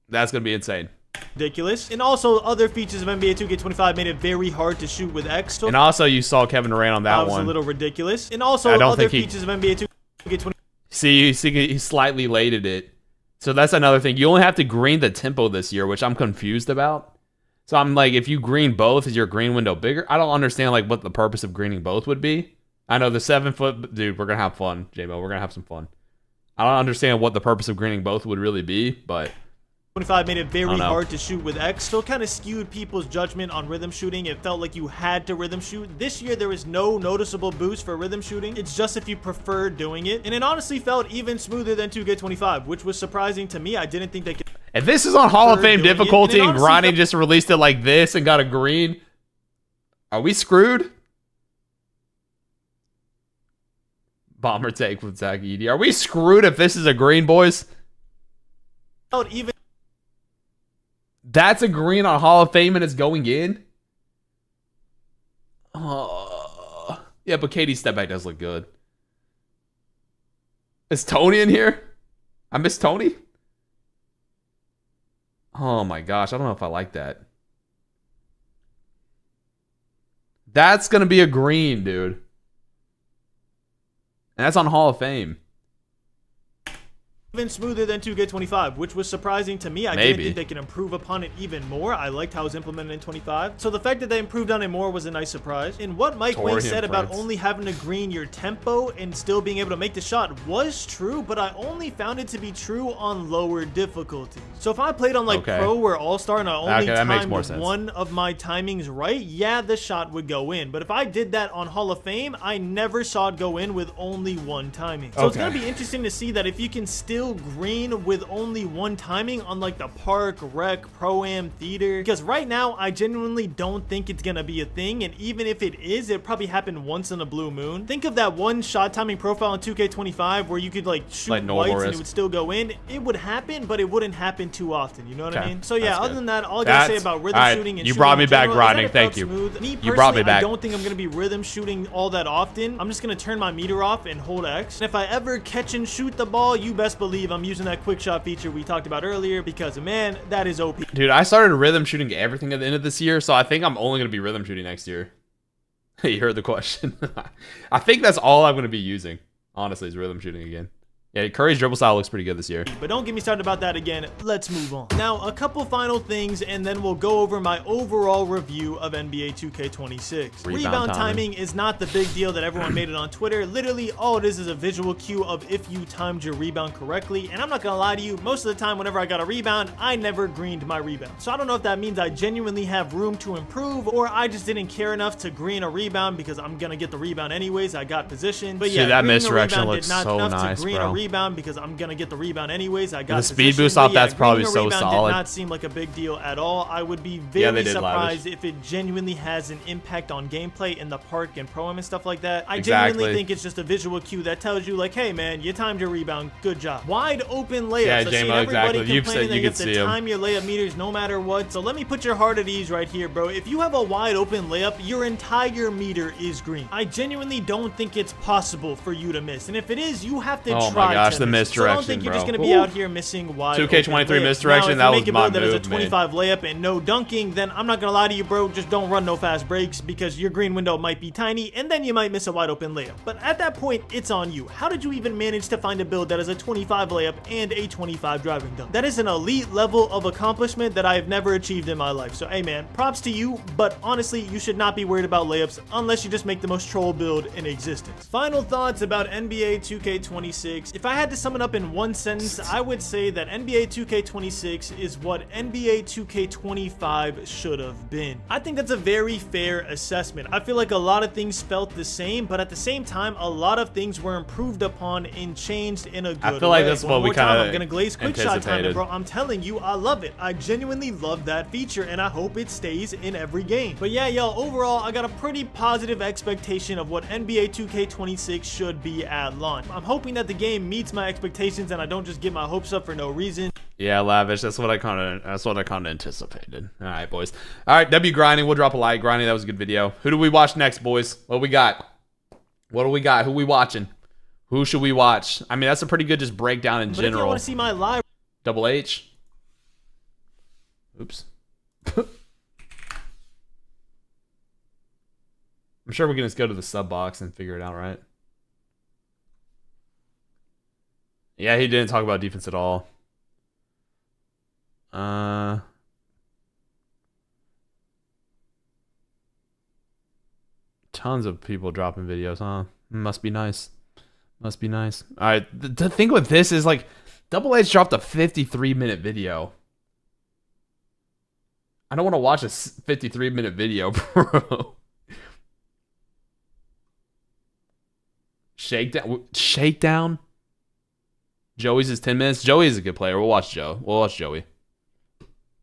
That's gonna be insane. ridiculous. And also other features of NBA 2K25 made it very hard to shoot with X. So And also you saw Kevin Durant on that was one. a little ridiculous. And also I don't other think he- features of NBA 2K25 See, he slightly lated it. So that's another thing. You only have to green the tempo this year, which I'm confused about. So I'm like, if you green both, is your green window bigger? I don't understand like what the purpose of greening both would be. I know the 7 foot, dude, we're going to have fun, J-Mo. We're going to have some fun. I don't understand what the purpose of greening both would really be, but 25 made it very don't know. hard to shoot with X, so it kind of skewed people's judgment on rhythm shooting. It felt like you had to rhythm shoot. This year, there is no noticeable boost for rhythm shooting. It's just if you prefer doing it. And it honestly felt even smoother than 2K25, which was surprising to me. I didn't think they could. if this is on Hall of Fame doing it, difficulty and it and honestly grinding felt- just released it like this and got a green, are we screwed? Bomber take with Zach Edey. Are we screwed if this is a green, boys? Felt even That's a green on Hall of Fame and it's going in? Yeah, but Katie's step back does look good. Is Tony in here? I miss Tony? Oh my gosh, I don't know if I like that. That's going to be a green, dude. And that's on Hall of Fame. even smoother than 2K25, which was surprising to me. I Maybe. didn't think they could improve upon it even more. I liked how it was implemented in 25. So the fact that they improved on it more was a nice surprise. And what Mike Wing Torian said about Prince. only having to green your tempo and still being able to make the shot was true, but I only found it to be true on lower difficulty. So if I played on like Okay. Pro or All-Star and I only Okay, that makes more timed sense. one of my timings right, yeah, the shot would go in. But if I did that on Hall of Fame, I never saw it go in with only one timing. So it's Okay. going to be interesting to see that if you can still green with only one timing on like the park, rec, pro-am, theater, because right now I genuinely don't think it's going to be a thing. And even if it is, it probably happened once in a blue moon. Think of that one shot timing profile in 2K25 where you could like shoot Like normal whites and it risk. would still go in. It would happen, but it wouldn't happen too often. You know what I Okay. mean? So yeah, That's other good. than that, all I gotta say That's- about rhythm all right, shooting and you shooting brought me in back, general is that Rodney. it Thank felt you. smooth. Me You personally, brought me back. I don't think I'm gonna be rhythm shooting all that often. I'm just gonna turn my meter off and hold X. And if I ever catch and shoot the ball, you best believe I'm using that quick shot feature we talked about earlier because man, that is OP. Dude, I started rhythm shooting everything at the end of this year, so I think I'm only going to be rhythm shooting next year. You heard the question. I think that's all I'm going to be using, honestly, is rhythm shooting again. Yeah, Curry's dribble style looks pretty good this year. But don't get me started about that again. Let's move on. Now, a couple final things, and then we'll go over my overall review of NBA 2K26. Rebound timing is not the big deal that everyone made it on Twitter. Literally, all it is a visual cue of if you timed your rebound correctly. And I'm not gonna lie to you, most of the time whenever I got a rebound, I never greened my rebound. So I don't know if that means I genuinely have room to improve, or I just didn't care enough to green a rebound because I'm gonna get the rebound anyways. I got position. But See, yeah, that greening a misdirection rebound looks did not so enough nice, to green bro. a rebound because I'm gonna get the rebound anyways. I got the speed position. boost But off yeah, that's probably greening a so rebound solid. Did not seem like a big deal at all. I would be Yeah, very they did surprised lavish. if it genuinely has an impact on gameplay in the park and pro and stuff like that. I Exactly. genuinely think it's just a visual cue that tells you like, hey man, you timed your rebound, good job. Wide open layups. Yeah, I've seen J-Mo, everybody exactly. You've complaining said that you you could have see to 'em. time your layup meters no matter what. So let me put your heart at ease right here, bro. If you have a wide open layup, your entire meter is green. I genuinely don't think it's possible for you to miss. And if it is, you have to Oh try my gosh, to the miss. So I don't misdirection, think you're bro. just going to be out here missing wide 2K23 open layups. misdirection, Now, that if you make was a build my that is a move, man. 25 layup and no dunking, then I'm not going to lie to you, bro. Just don't run no fast breaks because your green window might be tiny and then you might miss a wide open layup. But at that point, it's on you. How did you even manage to find a build that is a 25 layup and a 25 driving dunk? That is an elite level of accomplishment that I have never achieved in my life. So, hey man, props to you, but honestly, you should not be worried about layups unless you just make the most troll build in existence. Final thoughts about NBA 2K26. If I had to sum it up in one sentence, I would say that NBA 2K26 is what NBA 2K25 should have been. I think that's a very fair assessment. I feel like a lot of things felt the same, but at the same time, a lot of things were improved upon and changed in a good way. I feel like that's One what we more time, kinda I'm gonna glaze quick shot time, anticipated. bro. I'm telling you, I love it. I genuinely love that feature, and I hope it stays in every game. But yeah, y'all, overall, I got a pretty positive expectation of what NBA 2K26 should be at launch. I'm hoping that the game meets my expectations and I don't just get my hopes up for no reason. Yeah, lavish. That's what I kind of anticipated. All right, boys. All right, W grinding. We'll drop a like. Grinding. That was a good video. Who do we watch next, boys? What we got? What do we got? Who we watching? Who should we watch? I mean, that's a pretty good just breakdown in But if you general. want to see my live Double H. Oops. I'm sure we can just go to the sub box and figure it out, right? Yeah, he didn't talk about defense at all. Tons of people dropping videos, huh? Must be nice. Must be nice. All right, the thing with this is like Double H dropped a 53-minute video. I don't want to watch a 53-minute video, bro. Shakedown. Joey's is 10 minutes. Joey is a good player. We'll watch Joe. We'll watch Joey.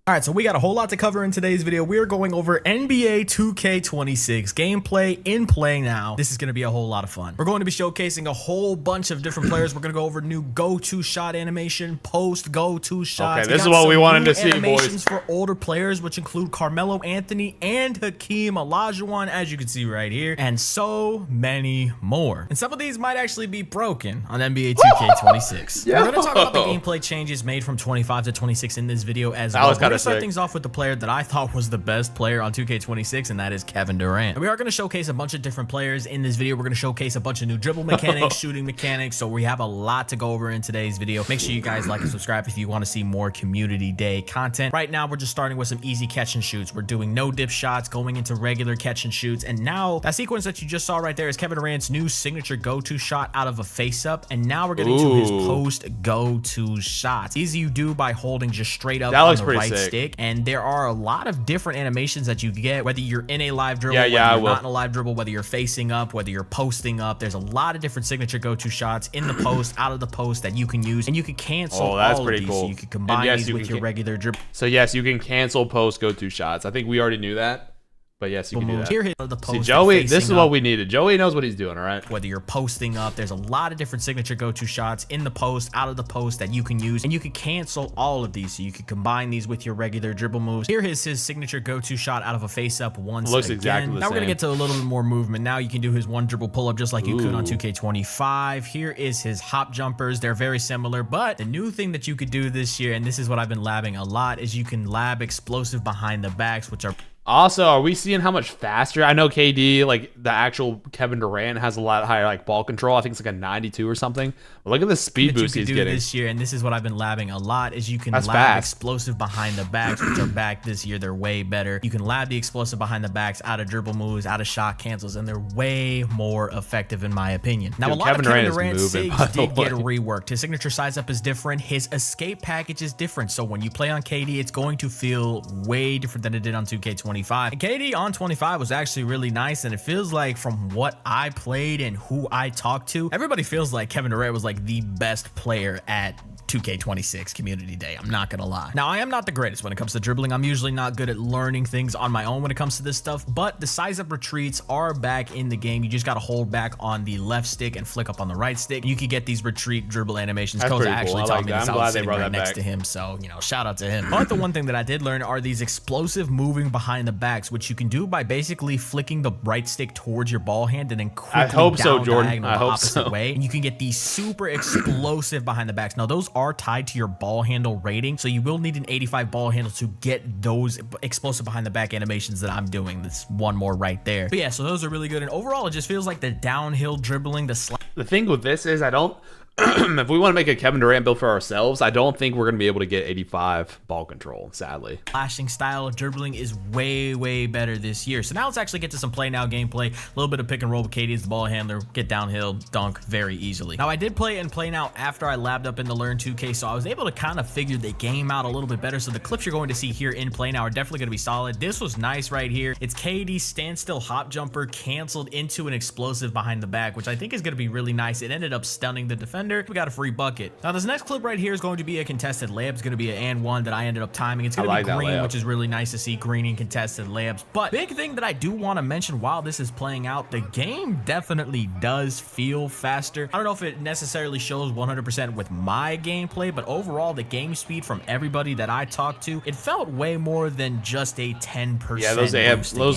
All right, so we got a whole lot to cover in today's video. We are going over NBA 2K26 gameplay in play now. This is going to be a whole lot of fun. We're going to be showcasing a whole bunch of different players. We're going to go over new go-to shot animation, post go-to shots. Okay, this is what we wanted to see, animations boys. for older players, which include Carmelo Anthony and Hakeem Olajuwon, as you can see right here, and so many more. And some of these might actually be broken on NBA 2K26. We're going to talk about the gameplay changes made from 25 to 26 in this video as well. was kinda We're gonna start sick. things off with the player that I thought was the best player on 2K26, and that is Kevin Durant. And we are going to showcase a bunch of different players in this video. We're going to showcase a bunch of new dribble mechanics, shooting mechanics, so we have a lot to go over in today's video. Make sure you guys like and subscribe if you want to see more community day content. Right now, we're just starting with some easy catch and shoots. We're doing no dip shots, going into regular catch and shoots, and now that sequence that you just saw right there is Kevin Durant's new signature go-to shot out of a face-up, and now we're getting to his post go-to shots. These you do by holding just straight up That on looks the pretty right sick. stick, and there are a lot of different animations that you get, whether you're in a live dribble, Yeah, whether I you're will. not in a live dribble, whether you're facing up, whether you're posting up. There's a lot of different signature go-to shots in the post, out of the post that you can use, and you can cancel Oh, that's all pretty of these, cool. so you can And combine yes, these you with can your regular dribble. So yes, you can cancel post go-to shots. I think we already knew that, but yes, you can do moves. that. Here is the post See, and Joey, this facing is what up. we needed. Joey knows what he's doing, all right? Whether you're posting up, there's a lot of different signature go-to shots in the post, out of the post that you can use, and you can cancel all of these, so you can combine these with your regular dribble moves. Here is his signature go-to shot out of a face-up once Looks again. exactly the Now we're gonna same. get to a little bit more movement. Now you can do his one dribble pull-up just like you could on 2K25. Here is his hop jumpers. They're very similar, but the new thing that you could do this year, and this is what I've been labbing a lot, is you can lab explosive behind the backs, which are Also, are we seeing how much faster? I know KD, like the actual Kevin Durant, has a lot higher like ball control. I think it's like a 92 or something. But look at the speed that you boost can he's do getting. this year, and this is what I've been labbing a lot, is you can That's lab fast. explosive behind the backs, which are back this year. They're way better. You can lab the explosive behind the backs out of dribble moves, out of shot cancels, and they're way more effective in my opinion. Now, Dude, a lot Kevin of Kevin Durant is Durant's moving, saves by the did get way. reworked. His signature size up is different. His escape package is different. So when you play on KD, it's going to feel way different than it did on 2K25. 25. And KD on 25 was actually really nice, and it feels like from what I played and who I talked to, everybody feels like Kevin Durant was like the best player at 2K26 Community Day. I'm not gonna lie. Now, I am not the greatest when it comes to dribbling. I'm usually not good at learning things on my own when it comes to this stuff, but the size up retreats are back in the game. You just gotta hold back on the left stick and flick up on the right stick. You can get these retreat dribble animations. That's Coach pretty actually cool. I taught like me that. this. I'm I glad was they sitting brought right that next back. to him, so, you know, shout out to him. But the one thing that I did learn are these explosive moving behind the backs, which you can do by basically flicking the right stick towards your ball hand and then quickly I hope so, down Jordan. diagonal I the hope opposite so. way. And you can get these super explosive behind the backs. Now, those are tied to your ball handle rating, so you will need an 85 ball handle to get those explosive behind the back animations that I'm doing. That's one more right there. But yeah, so those are really good. And overall, it just feels like the downhill dribbling, the The thing with this is I don't if we want to make a Kevin Durant build for ourselves, I don't think we're going to be able to get 85 ball control, sadly. slashing style of dribbling is way better this year. So now let's actually get to some play now gameplay. A little bit of pick and roll with KD as the ball handler, get downhill, dunk very easily. Now I did play in play now after I labbed up in the Learn 2K, so I was able to kind of figure the game out a little bit better. So the clips you're going to see here in play now are definitely going to be solid. This was nice right here. It's KD standstill hop jumper canceled into an explosive behind the back, which I think is going to be really nice. It ended up stunning the defender. We got a free bucket. Now this next clip right here is going to be a contested layup. It's going to be an and one that I ended up timing. It's going to be green, which is really nice to see green in contested layups. But big thing that I do want to mention while this is playing out, the game definitely does feel faster. I don't know if it necessarily shows 100% with my gameplay, but overall the game speed from everybody that I talked to, it felt way more than just a 10%. Yeah, those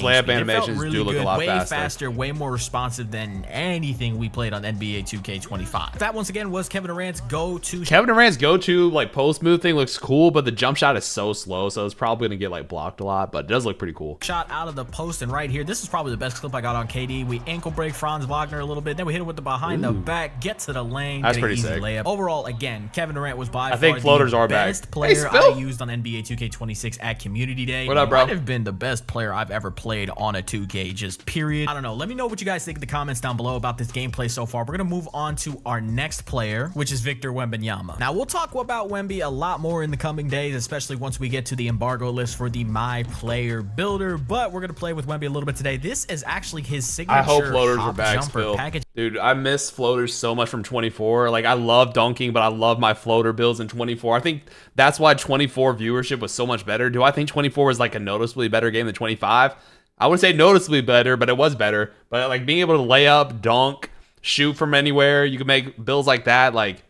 layup animations do look a lot way faster. way more responsive than anything we played on NBA 2K25. That once again was Kevin Durant's go-to. Kevin Durant's go-to like post move thing looks cool, but the jump shot is so slow, so it's probably gonna get like blocked a lot, but it does look pretty cool. Shot out of the post, and right here, this is probably the best clip I got on KD. We ankle break Franz Wagner a little bit, then we hit him with the behind the back, get to the lane, That's get an pretty easy sick. layup. Overall, again, Kevin Durant was by I think far floaters the are back. best player Hey, Spill. I used on NBA 2K26 at Community Day. What up, bro? Might have been the best player I've ever played on a 2K, just period. I don't know. Let me know what you guys think in the comments down below about this gameplay so far. We're gonna move on to our next player, which is Victor Wembanyama. Now, we'll talk about Wemby a lot more in the coming days, especially once we get to the embargo list for the My Player Builder, but we're gonna play with Wemby a little bit today. This is actually his signature I hope floaters are hop back jumper still. package. Dude, I miss floaters so much from 24. Like, I love dunking, but I love my floater builds in 24. I think that's why 24 viewership was so much better. Do I think 24 was like a noticeably better game than 25? I would say noticeably better, but it was better. But like being able to lay up, dunk, shoot from anywhere, you can make builds like that. Like,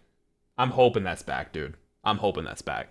I'm hoping that's back, dude. I'm hoping that's back.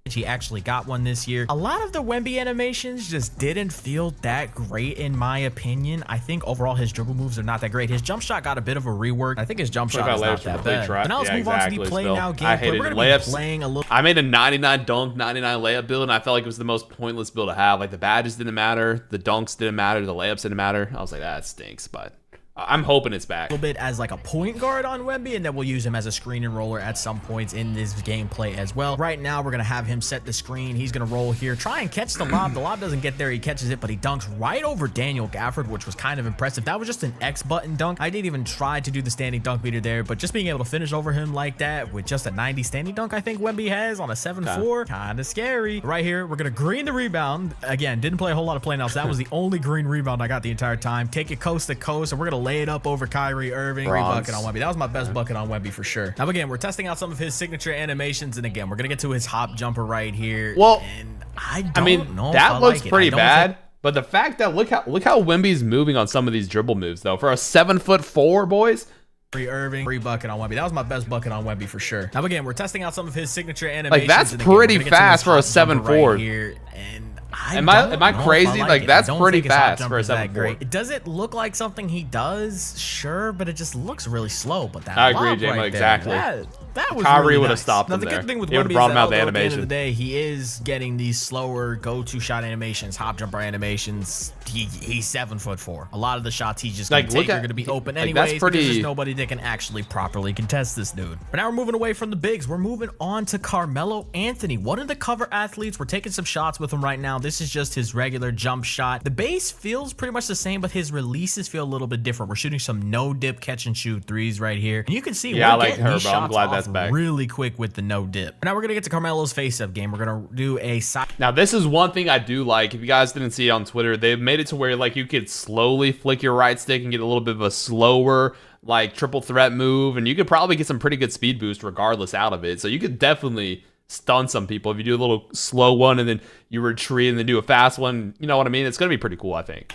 He actually got one this year. A lot of the Wemby animations just didn't feel that great in my opinion. I think overall his dribble moves are not that great. His jump shot got a bit of a rework. I think his jump shot is not that bad. But now let's move on to the play now gameplay. We're gonna be playing a little. I made a 99 dunk, 99 layup build, and I felt like it was the most pointless build to have. Like the badges didn't matter, the dunks didn't matter, the layups didn't matter. I was like, that stinks, but I'm hoping it's back. A little bit as like a point guard on Wemby, and then we'll use him as a screen and roller at some points in this gameplay as well. Right now, we're going to have him set the screen. He's going to roll here, try and catch the lob. The lob doesn't get there. He catches it, but he dunks right over Daniel Gafford, which was kind of impressive. That was just an X button dunk. I didn't even try to do the standing dunk meter there, but just being able to finish over him like that with just a 90 standing dunk, I think Wemby has on a 7-4. Kind of scary. Right here, we're going to green the rebound. Again, didn't play a whole lot of play now, so that was the only green rebound I got the entire time. Take it coast to coast, and we're going to lay it up over Kyrie Irving. Great bucket on Wemby. That was my best bucket on Wemby for sure. Now again, we're testing out some of his signature animations, and again, we're gonna get to his hop jumper right here. Well, and I mean, know that looks like pretty bad. But the fact that look how Wemby's moving on some of these dribble moves though, for a 7'4", boys. Kyrie Irving, free bucket on Wemby. That was my best bucket on Wemby for sure. Now again, we're testing out some of his signature animations. Like that's and again, pretty fast for a 7'4". Right here, and Am I crazy? Like that's pretty fast for a 7'4". Does it look like something he does? Sure, but it just looks really slow. But that I agree, lob J-Mo, right exactly. There, that was Kyrie really would have nice. stopped now, him the there. good thing with He would Wemby have brought is him out that the although at the end of animation. the day, he is getting these slower go-to shot animations, hop jumper animations. He's 7'4". A lot of the shots he's just gonna take are gonna be open anyways. That's pretty. Because there's nobody that can actually properly contest this dude. But now we're moving away from the bigs. We're moving on to Carmelo Anthony, one of the cover athletes. We're taking some shots with him right now. This is just his regular jump shot. The base feels pretty much the same, but his releases feel a little bit different. We're shooting some no dip catch and shoot threes right here, and you can see Yeah, I we're like getting these her, bro. I'm shots glad off that's that's back. really quick with the no dip. Now we're gonna get to Carmelo's face-up game. We're gonna do a side. Now this is one thing I do like. If you guys didn't see it on Twitter, they've made it to where like you could slowly flick your right stick and get a little bit of a slower like triple threat move, and you could probably get some pretty good speed boost regardless out of it. So you could definitely stun some people if you do a little slow one and then you retreat and then do a fast one. You know what I mean? It's gonna be pretty cool, I think.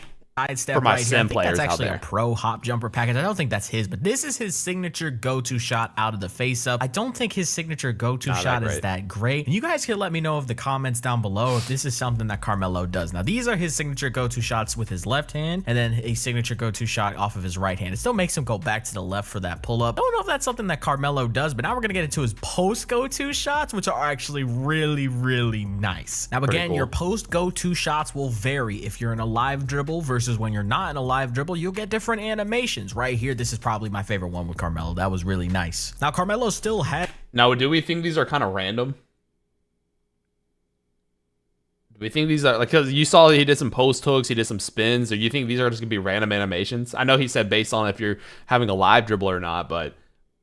Step for my right here. I sim think players that's out actually there. a pro hop jumper package. I don't think that's his, but this is his signature go-to shot out of the face-up. I don't think his signature go-to shot is that great. And you guys can let me know in the comments down below if this is something that Carmelo does. Now, these are his signature go-to shots with his left hand, and then a signature go-to shot off of his right hand. It still makes him go back to the left for that pull-up. I don't know if that's something that Carmelo does, but now we're gonna get into his post go-to shots, which are actually really, really nice. Now, again, cool. your post go-to shots will vary. If you're in a live dribble versus when you're not in a live dribble, you'll get different animations. Right here, this is probably my favorite one with Carmelo. That was really nice. Now, Carmelo still had... Now, do we think these are kind of random? Do we think these are like, because you saw he did some post hooks, he did some spins, or you think these are just gonna be random animations? I know he said based on if you're having a live dribble or not, but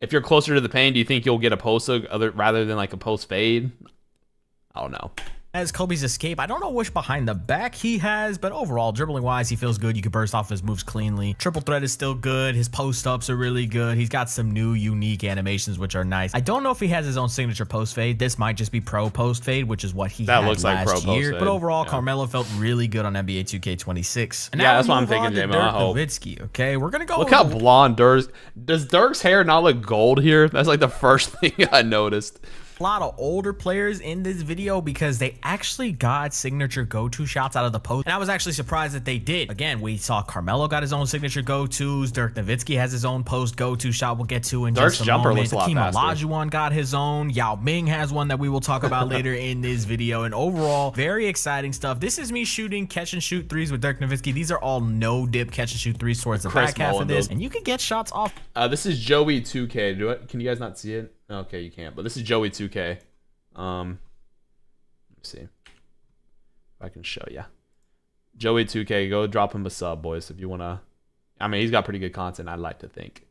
if you're closer to the paint, do you think you'll get a post hook rather than like a post fade? I don't know. As Kobe's escape, I don't know which behind the back he has, but overall, dribbling wise, he feels good. You can burst off his moves cleanly. Triple threat is still good. His post ups are really good. He's got some new unique animations, which are nice. I don't know if he has his own signature post fade. This might just be pro post fade, which is what he had looks like last pro year. post But fade. overall, Yeah. Carmelo felt really good on NBA 2K26. And Yeah, now that's we what I'm move thinking, on to J-Mo. I Dirk hope. Nowitzki. Okay, we're gonna go. Look how blonde Dirk. Does Dirk's hair not look gold here? That's like the first thing I noticed. A lot of older players in this video because they actually got signature go-to shots out of the post, and I was actually surprised that they did. Again, we saw Carmelo got his own signature go-tos. Dirk Nowitzki has his own post go-to shot. We'll get to in Dirk's just a jumper moment. looks a lot Hakeem faster. Olajuwon got his own. Yao Ming has one that we will talk about later in this video. And overall, very exciting stuff. This is me shooting catch and shoot threes with Dirk Nowitzki. These are all no dip catch and shoot threes towards the Chris back half of Mullin this, build. and you can get shots off. This is Joey 2K. Can you guys not see it? Okay, you can't. But this is Joey 2K. Let's see if I can show you. Joey 2K, go drop him a sub, boys, if you wanna. I mean, he's got pretty good content, I'd like to think.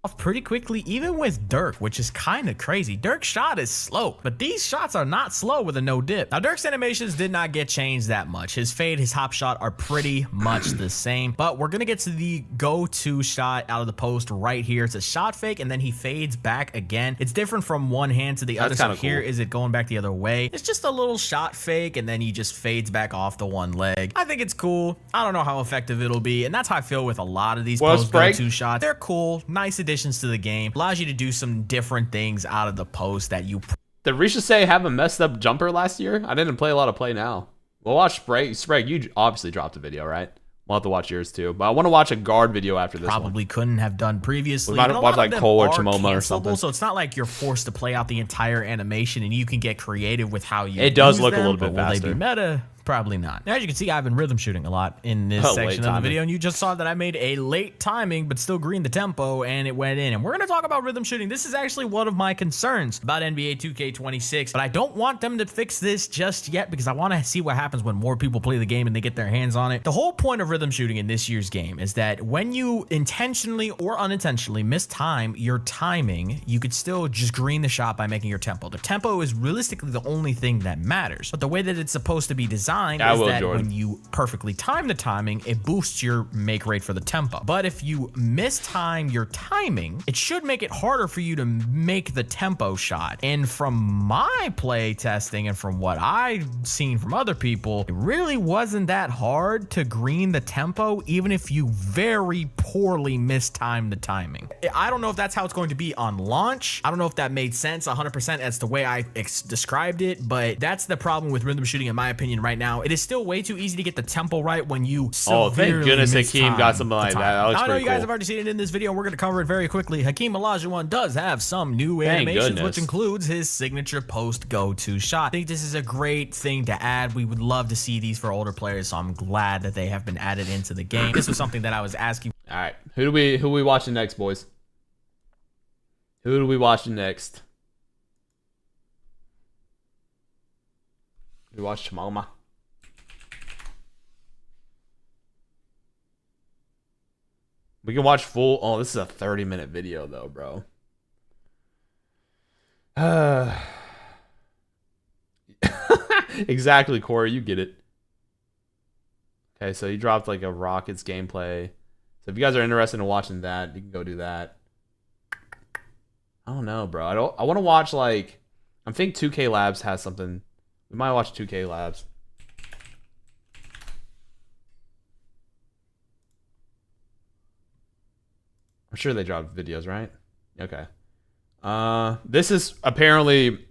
Off pretty quickly, even with Dirk, which is kind of crazy. Dirk's shot is slow, but these shots are not slow with a no dip. Now, Dirk's animations did not get changed that much. His fade, his hop shot are pretty much the same, but we're gonna get to the go-to shot out of the post right here. It's a shot fake, and then he fades back again. It's different from one hand to the other. That's So kinda here cool. is it going back the other way. It's just a little shot fake, and then he just fades back off the one leg. I think it's cool. I don't know how effective it'll be, and that's how I feel with a lot of these Well, post Sprague- go-to shots. They're cool, nice additions to the game. Allows you to do some different things out of the post that you Did Risha say have a messed up jumper last year? I didn't play a lot of play now. We'll watch Sprague. Sprague, you obviously dropped a video, right? We'll have to watch yours too. But I want to watch a guard video after this one. probably couldn't have done previously. We might And a watch, lot of like, them Cole or are Chimoma or cancelable, something. So it's not like you're forced to play out the entire animation, and you can get creative with how you It does use look a them, little but bit will faster. They be meta? Probably not. Now, as you can see, I've been rhythm shooting a lot in this Oh, section late of the timing. video, and you just saw that I made a late timing, but still greened the tempo, and it went in. And we're going to talk about rhythm shooting. This is actually one of my concerns about NBA 2K26, but I don't want them to fix this just yet because I want to see what happens when more people play the game and they get their hands on it. The whole point of rhythm shooting in this year's game is that when you intentionally or unintentionally mistime your timing, you could still just green the shot by making your tempo. The tempo is realistically the only thing that matters, but the way that it's supposed to be designed Yeah, is Will that Jordan. when you perfectly time the timing, it boosts your make rate for the tempo. But if you mistime your timing, it should make it harder for you to make the tempo shot. And from my play testing and from what I've seen from other people, it really wasn't that hard to green the tempo, even if you very poorly mistime the timing. I don't know if that's how it's going to be on launch. I don't know if that made sense 100% as the way I described it, but that's the problem with rhythm shooting in my opinion right now. It is still way too easy to get the tempo right when you Oh, thank severely goodness Hakeem got mistime something the like timing. that. That looks Now, I know pretty you guys cool. have already seen it in this video, and we're going to cover it very quickly. Hakeem Olajuwon does have some new Thank animations, goodness. which includes his signature post go-to shot. I think this is a great thing to add. We would love to see these for older players, so I'm glad that they have been added into the game. This was something that I was asking. All right, who we watching next, boys? Who do we watching next? We watch Chimoma. We can watch full. Oh, this is a 30-minute video though, bro. Exactly, Corey. You get it. Okay, so he dropped like a Rockets gameplay. So if you guys are interested in watching that, you can go do that. I don't know, bro. I want to watch like I think 2K Labs has something. We might watch 2K Labs. I'm sure they dropped videos, right? Okay. This is apparently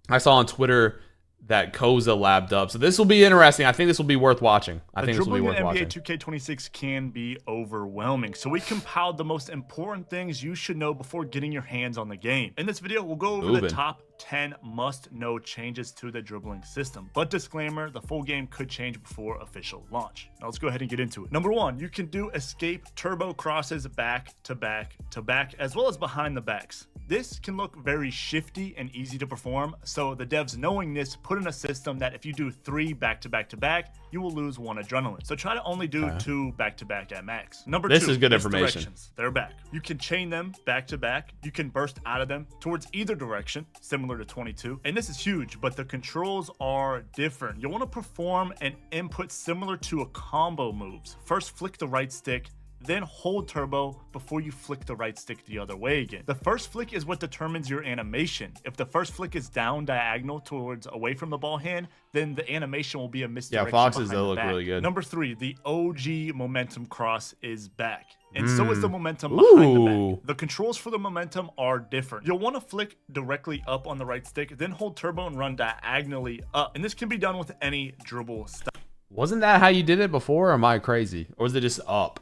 I saw on Twitter that Koza labbed up. So this will be interesting. I think this will be worth watching. I think this will be worth watching. NBA 2K26 can be overwhelming. So we compiled the most important things you should know before getting your hands on the game. In this video, we'll go over the top 10 must-know changes to the dribbling system. But disclaimer, the full game could change before official launch. Now let's go ahead and get into it. Number 1, you can do escape turbo crosses back to back to back, as well as behind the backs. This can look very shifty and easy to perform, so the devs knowing this put in a system that if you do 3 back to back to back, you will lose 1 adrenaline. So try to only do 2 back to back at max. Number 2, this is good information. They're back. You can chain them back to back. You can burst out of them towards either direction, similar to 22. And this is huge, but the controls are different. You'll want to perform an input similar to a combo moves. First, flick the right stick, then hold turbo before you flick the right stick the other way again. The first flick is what determines your animation. If the first flick is down diagonal towards away from the ball hand, then the animation will be a misdirection. Yeah, Foxes, they look really good. Number 3, the OG momentum cross is back. And so is the momentum behind the back. The controls for the momentum are different. You'll want to flick directly up on the right stick, then hold turbo and run diagonally up. And this can be done with any dribble style. Wasn't that how you did it before, or am I crazy? Or was it just up?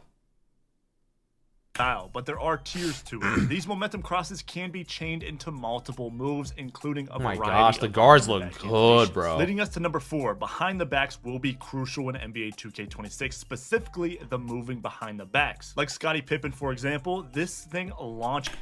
But there are tiers to it. These momentum crosses can be chained into multiple moves, including a variety. Oh my gosh, the guards look good, bro. Leading us to number 4, behind the backs will be crucial in NBA 2K26, specifically the moving behind the backs. Like Scottie Pippen, for example, this thing launched.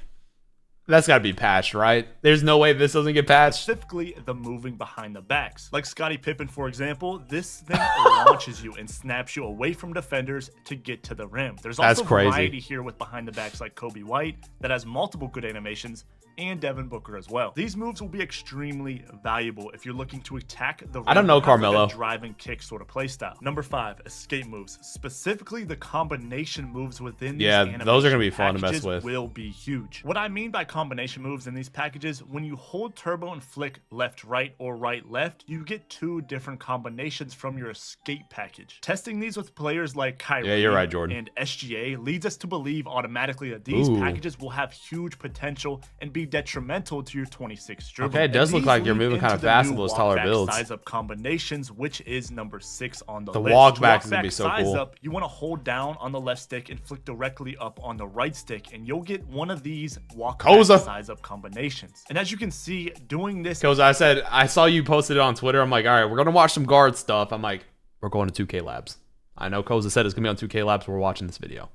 That's got to be patched, right? There's no way this doesn't get patched. Specifically, the moving behind the backs. Like Scottie Pippen, for example, this thing launches you and snaps you away from defenders to get to the rim. There's also variety here with behind the backs like Kobe White that has multiple good animations, and Devin Booker as well. These moves will be extremely valuable if you're looking to attack the rim. I don't know Carmelo. Like a drive and kick sort of play style. Number 5, escape moves. Specifically, the combination moves within these those are going to be fun to mess with. Will be huge. What I mean by combination moves in these packages, when you hold turbo and flick left right or right left, you get 2 different combinations from your escape package. Testing these with players like Kyrie you're right, Jordan, and SGA leads us to believe automatically that these packages will have huge potential and be detrimental to your 26 dribble. Okay, it does look like you're moving kind of fast with those taller builds. Size up combinations, which is number 6 on the list. The walk back is gonna be so cool. Up, you want to hold down on the left stick and flick directly up on the right stick, and you'll get one of these walk back size up combinations. And as you can see, doing this. Koza, I saw you posted it on Twitter. I'm like, all right, we're gonna watch some guard stuff. I'm like, we're going to 2K Labs. I know Koza said it's gonna be on 2K Labs. We're watching this video,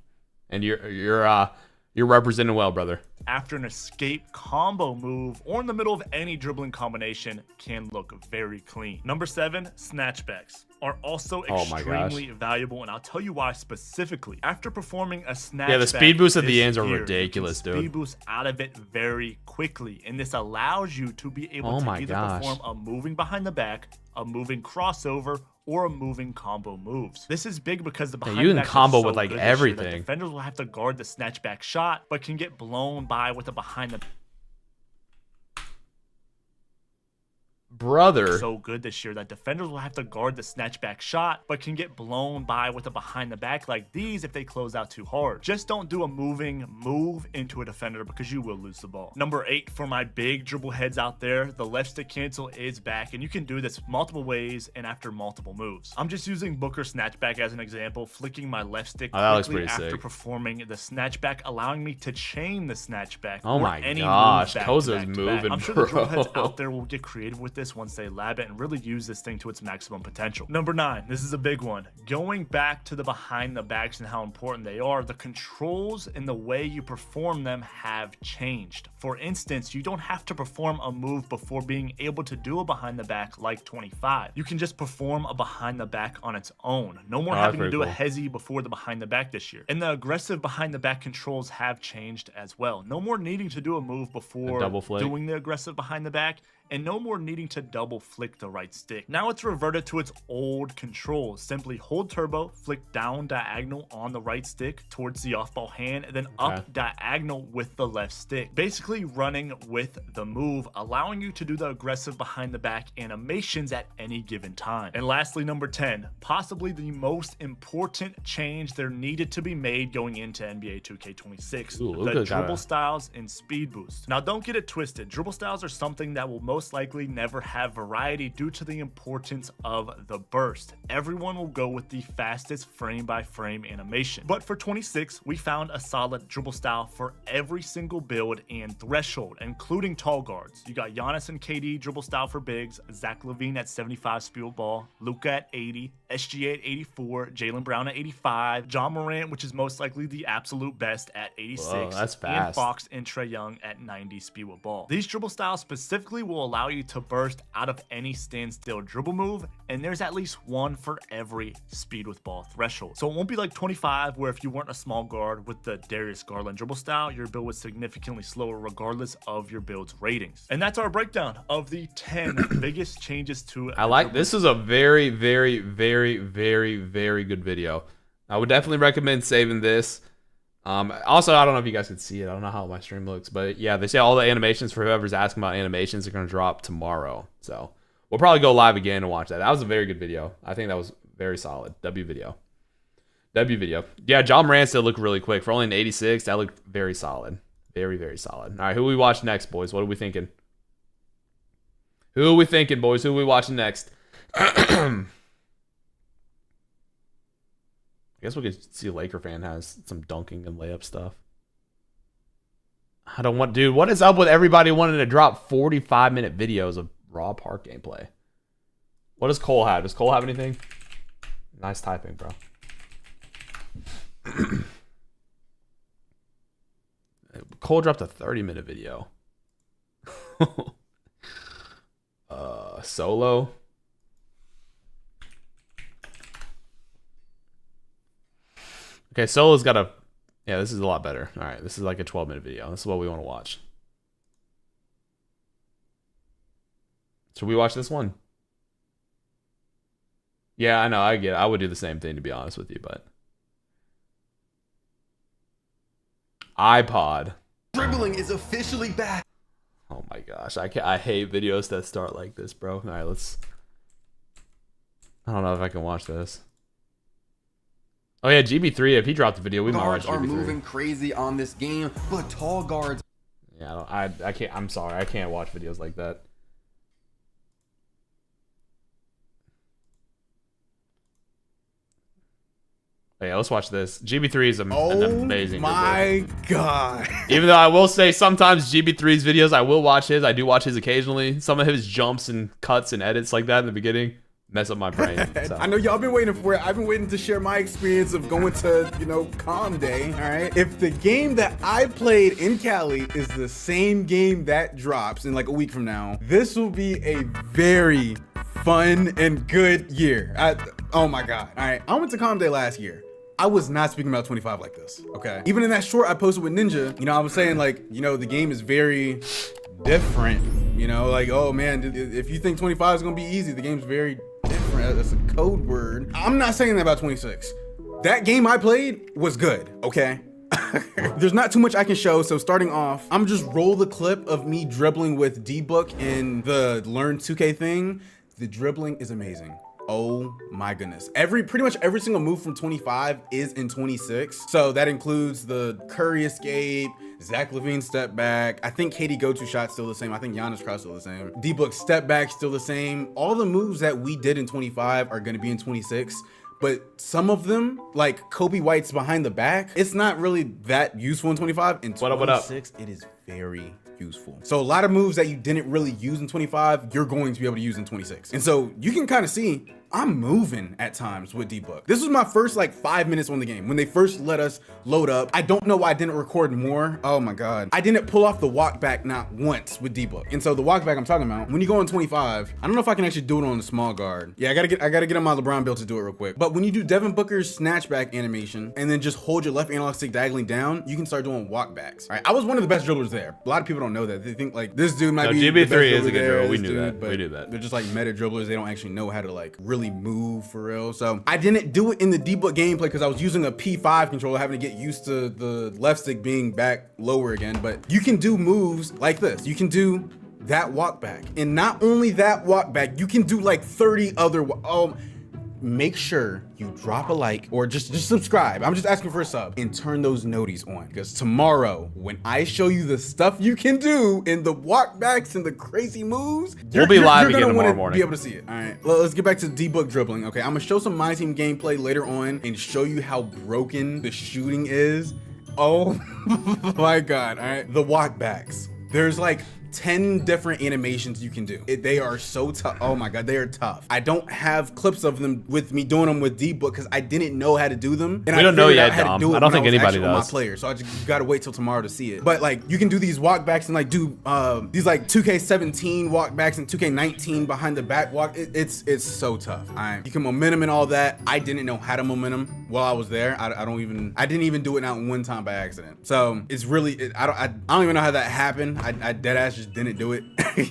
and you're representing well, brother. After an escape combo move or in the middle of any dribbling combination can look very clean. Number 7, snatchbacks are also extremely valuable, and I'll tell you why specifically. After performing a snatchback, the speed boosts at the ends are ridiculous, dude. Speed boost out of it very quickly, and this allows you to be able to either perform a moving behind the back, a moving crossover, or a moving combo moves. This is big because the behind you can combo so with like everything. Defenders will have to guard the snatchback shot, but can get blown by with a behind the brother. So good this year that defenders will have to guard the snatchback shot, but can get blown by with a behind the back like these if they close out too hard. Just don't do a moving move into a defender because you will lose the ball. Number 8, for my big dribble heads out there, the left stick cancel is back, and you can do this multiple ways and after multiple moves. I'm just using Booker snatchback as an example, flicking my left stick quickly after performing the snatchback, allowing me to chain the snatchback. Oh my gosh, Koza's moving, I'm sure the dribble heads out there will get creative with this practice, once they lab it, and really use this thing to its maximum potential. Number 9, this is a big one. Going back to the behind the backs and how important they are, the controls and the way you perform them have changed. For instance, you don't have to perform a move before being able to do a behind the back like 25. You can just perform a behind the back on its own. No more having to do a hezzy before the behind the back this year. And the aggressive behind the back controls have changed as well. No more needing to do a move before doing the aggressive behind the back, and no more needing to double flick the right stick. Now it's reverted to its old controls. Simply hold turbo, flick down diagonal on the right stick towards the off-ball hand, and then up diagonal with the left stick. Basically running with the move, allowing you to do the aggressive behind the back animations at any given time. And lastly, number 10, possibly the most important change there needed to be made going into NBA 2K26, the dribble styles and speed boost. Now don't get it twisted, dribble styles are something that will most likely never have variety due to the importance of the burst. Everyone will go with the fastest frame by frame animation. But for 26, we found a solid dribble style for every single build and threshold, including tall guards. You got Giannis and KD dribble style for bigs, Zach LaVine at 75 speed with ball, Luka at 80, SGA at 84, Jaylen Brown at 85, John Morant, which is most likely the absolute best, at 86, Whoa, that's fast. and Fox and Trae Young at 90 speed with ball. These dribble styles specifically will allow you to burst out of any standstill dribble move, and there's at least one for every speed with ball threshold. So it won't be like 25, where if you weren't a small guard with the Darius Garland dribble style, your build was significantly slower regardless of your build's ratings. And that's our breakdown of the 10 biggest changes to I like this. Is a very, very, very, very, very good video. I would definitely recommend saving this. Also, I don't know if you guys can see it. I don't know how my stream looks, but yeah, they say all the animations for whoever's asking about animations are going to drop tomorrow. So we'll probably go live again and watch that. That was a very good video. I think that was very solid. W video. Yeah, John Morant still looked really quick. For only an 86, that looked very solid. Very, very solid. All right, who we watch next, boys? What are we thinking? Who are we thinking, boys? Who are we watching next? I guess we could see a Laker fan has some dunking and layup stuff. I don't want, dude, what is up with everybody wanting to drop 45-minute videos of Raw Park gameplay? What does Cole have? Does Cole have anything? Nice typing, bro. Cole dropped a 30-minute video. Solo. Okay, Solo's got a... Yeah, this is a lot better. All right, this is like a 12-minute video. This is what we want to watch. Should we watch this one? Yeah, I know. I get it. I would do the same thing, to be honest with you, but... iPod. Dribbling is officially back. Oh my gosh, I hate videos that start like this, bro. All right, let's... I don't know if I can watch this. Oh yeah, GB3. If he dropped the video, we might watch GB3. Guards are moving crazy on this game, but tall guards. Yeah, I can't. I'm sorry, I can't watch videos like that. Oh, yeah, let's watch this. GB3 is an amazing. Oh my god! Even though I will say sometimes GB3's videos, I will watch his. I do watch his occasionally. Some of his jumps and cuts and edits like that in the beginning mess up my brain. So. I know y'all been waiting for it. I've been waiting to share my experience of going to, you know, Calm Day. All right. If the game that I played in Cali is the same game that drops in like a week from now, this will be a very fun and good year. Oh my god. All right. I went to Calm Day last year. I was not speaking about 25 like this. Okay. Even in that short I posted with Ninja, you know, I was saying like, you know, the game is very different. You know, like, oh man, if you think 25 is gonna be easy, the game's very different. That's a code word. I'm not saying that about 26. That game I played was good, okay? There's not too much I can show, so starting off, I'm just roll the clip of me dribbling with D-Book in the Learn 2K thing. The dribbling is amazing. Oh my goodness. Pretty much every single move from 25 is in 26. So that includes the Curry escape, Zach LaVine step back. I think KD go-to shot still the same. I think Giannis cross still the same. D-Book step back still the same. All the moves that we did in 25 are gonna be in 26. But some of them, like Kobe White's behind the back, it's not really that useful in 25. In 26, it is very useful. So a lot of moves that you didn't really use in 25, you're going to be able to use in 26. And so you can kind of see I'm moving at times with D-Book. This was my first like 5 minutes on the game when they first let us load up. I don't know why I didn't record more. Oh my God. I didn't pull off the walk back not once with D-Book. And so the walk back I'm talking about, when you go on 25, I don't know if I can actually do it on the small guard. Yeah, I gotta get on my LeBron build to do it real quick. But when you do Devin Booker's snatchback animation and then just hold your left analog stick diagonally down, you can start doing walk backs. All right, I was one of the best dribblers there. A lot of people don't know that. They think like this dude might be GB3 the best is a good dribbler dribbler. We this knew dude, that. but We knew that. They're just like meta dribblers. They don't actually know how to like really move for real. So I didn't do it in the D-Book gameplay because I was using a P5 controller, having to get used to the left stick being back lower again. But you can do moves like this. You can do that walk back, and not only that walk back, you can do like 30 other. Make sure you drop a like or just subscribe. I'm just asking for a sub and turn those noties on, because tomorrow when I show you the stuff you can do in the walk backs and the crazy moves, we'll be live again gonna tomorrow wanna morning. be able to see it. All right, let's get back to D-Book dribbling. Okay, I'm gonna show some My Team gameplay later on and show you how broken the shooting is. Oh my God. All right, the walk backs. There's like 10 different animations you can do. They are so tough. Oh my God, they are tough. I don't have clips of them with me doing them with D-Book because I didn't know how to do them. And We don't know yet, how to Dom. do it I don't when think was anybody actually on does. my player, so I just gotta wait till tomorrow to see it. But like, you can do these walk backs and like do these like 2K17 walk backs and 2K19 behind the back walk. It's so tough. You can momentum and all that. I didn't know how to momentum while I was there. I didn't even do it now one time by accident. So it's really, I don't even know how that happened. I dead ass just didn't do it.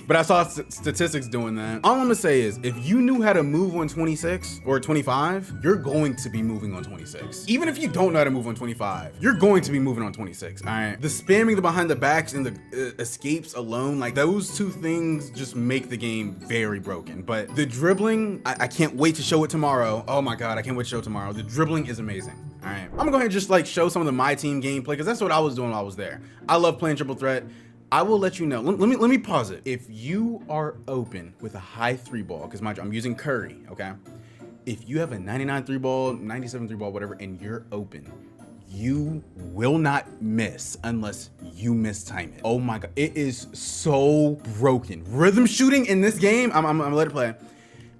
But I saw statistics doing that. All I'm gonna say is, if you knew how to move on 26 or 25, you're going to be moving on 26. Even if you don't know how to move on 25, you're going to be moving on 26. All right. The spamming the behind the backs and the escapes alone, like those two things just make the game very broken. But the dribbling, I can't wait to show it tomorrow. Oh my God, I can't wait to show it tomorrow. The dribbling is amazing. All right. I'm gonna go ahead and just like show some of the My Team gameplay, because that's what I was doing while I was there. I love playing triple threat. I will let you know. Let me pause it. If you are open with a high 3-ball, because mind you, I'm using Curry, okay? If you have a 99 3-ball, 97 3-ball, whatever, and you're open, you will not miss unless you mistime it. Oh my God, it is so broken. Rhythm shooting in this game, I'm gonna let it play.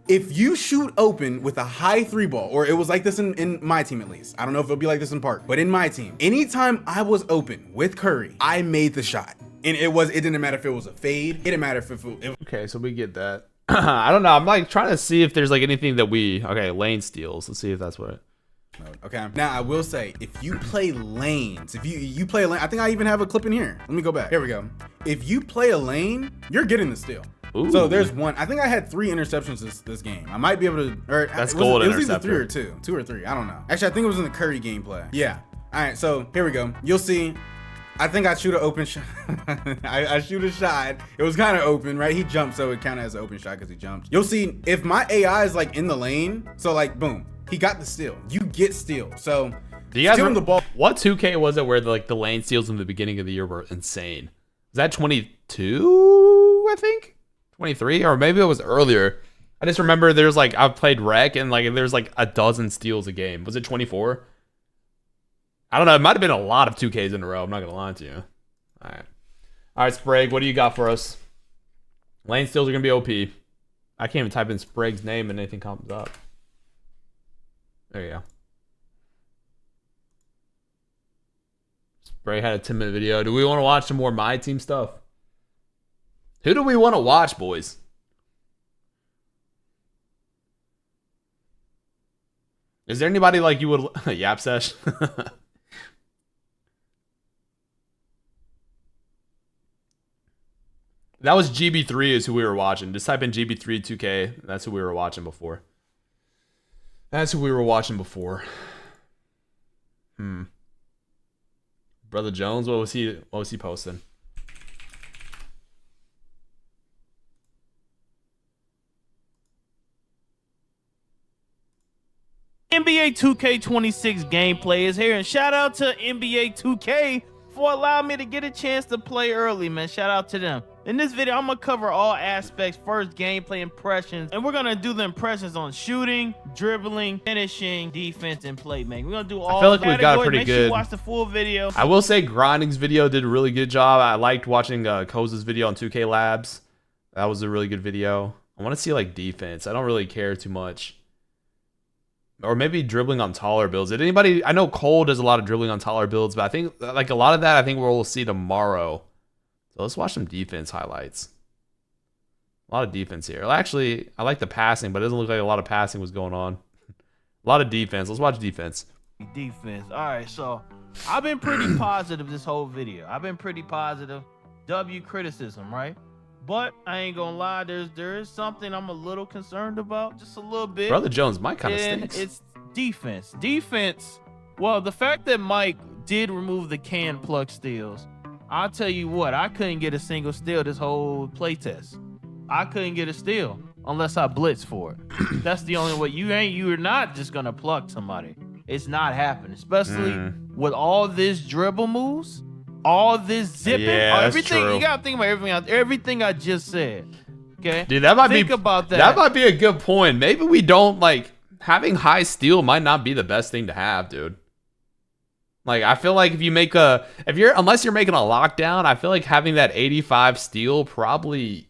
If you shoot open with a high 3-ball, or it was like this in My Team at least. I don't know if it'll be like this in Park, but in My Team, anytime I was open with Curry, I made the shot. And it didn't matter if it was a fade. It didn't matter if it Okay, so we get that. I don't know. I'm like trying to see if there's like anything that okay, lane steals. Let's see if that's what. Okay. Now I will say, if you play lanes, if you play a lane, I think I even have a clip in here. Let me go back. Here we go. If you play a lane, you're getting the steal. Ooh. So there's one. I think I had 3 interceptions this game. I might be able to. Or That's it gold was either interceptor. 3 or 2 or 3. I don't know. Actually, I think it was in the Curry gameplay. Yeah. All right. So here we go. You'll see. I think I shoot an open shot. I shoot a shot. It was kind of open, right? He jumped, so it counted as an open shot because he jumped. You'll see if my AI is like in the lane. So like, boom, he got the steal. You get steal. So Do you guys stealing the ball. What 2K was it where the lane steals in the beginning of the year were insane? Was that 22? I think 23, or maybe it was earlier. I just remember there's like I've played Rec and like there's like a dozen steals a game. Was it 24? I don't know. It might have been a lot of 2Ks in a row. I'm not gonna lie to you. All right, Sprague, what do you got for us? Lane steals are gonna be OP. I can't even type in Sprague's name and anything comes up. There you go. Sprague had a 10-minute video. Do we want to watch some more My Team stuff? Who do we want to watch, boys? Is there anybody like you would Yap Sesh? That was GB3 is who we were watching. Just type in GB3 2K. That's who we were watching before. That's who we were watching before. Brother Jones, what was he posting? NBA 2K26 gameplay is here, and shout out to NBA 2K for allowing me to get a chance to play early, man. Shout out to them. In this video, I'm gonna cover all aspects. First, gameplay impressions, and we're gonna do the impressions on shooting, dribbling, finishing, defense, and playmaking. We're gonna do all. I feel like we've got a pretty Make good. sure you watch the full video. I will say, Grinding's video did a really good job. I liked watching Koza's video on 2K Labs. That was a really good video. I want to see like defense. I don't really care too much. Or maybe dribbling on taller builds. Did anybody? I know Cole does a lot of dribbling on taller builds, but I think like a lot of that, I think we'll see tomorrow. So let's watch some defense highlights. A lot of defense here. Actually, I like the passing, but it doesn't look like a lot of passing was going on. A lot of defense. Let's watch defense. Defense. All right, so I've been pretty positive this whole video. I've been pretty positive. W criticism, right? But I ain't gonna lie, there is something I'm a little concerned about, just a little bit. Brother Jones, Mike kind of stinks. It's defense. Defense. Well, the fact that Mike did remove the can plug steals, I'll tell you what, I couldn't get a single steal this whole playtest. I couldn't get a steal unless I blitz for it. That's the only way. You're not just gonna pluck somebody. It's not happening, especially with all this dribble moves, all this zipping, everything. True. You gotta think about everything I just said. Okay, dude, that might think about that. That might be a good point. Maybe we don't like having high steal might not be the best thing to have, dude. Like, I feel like if you make unless you're making a lockdown, I feel like having that 85 steal probably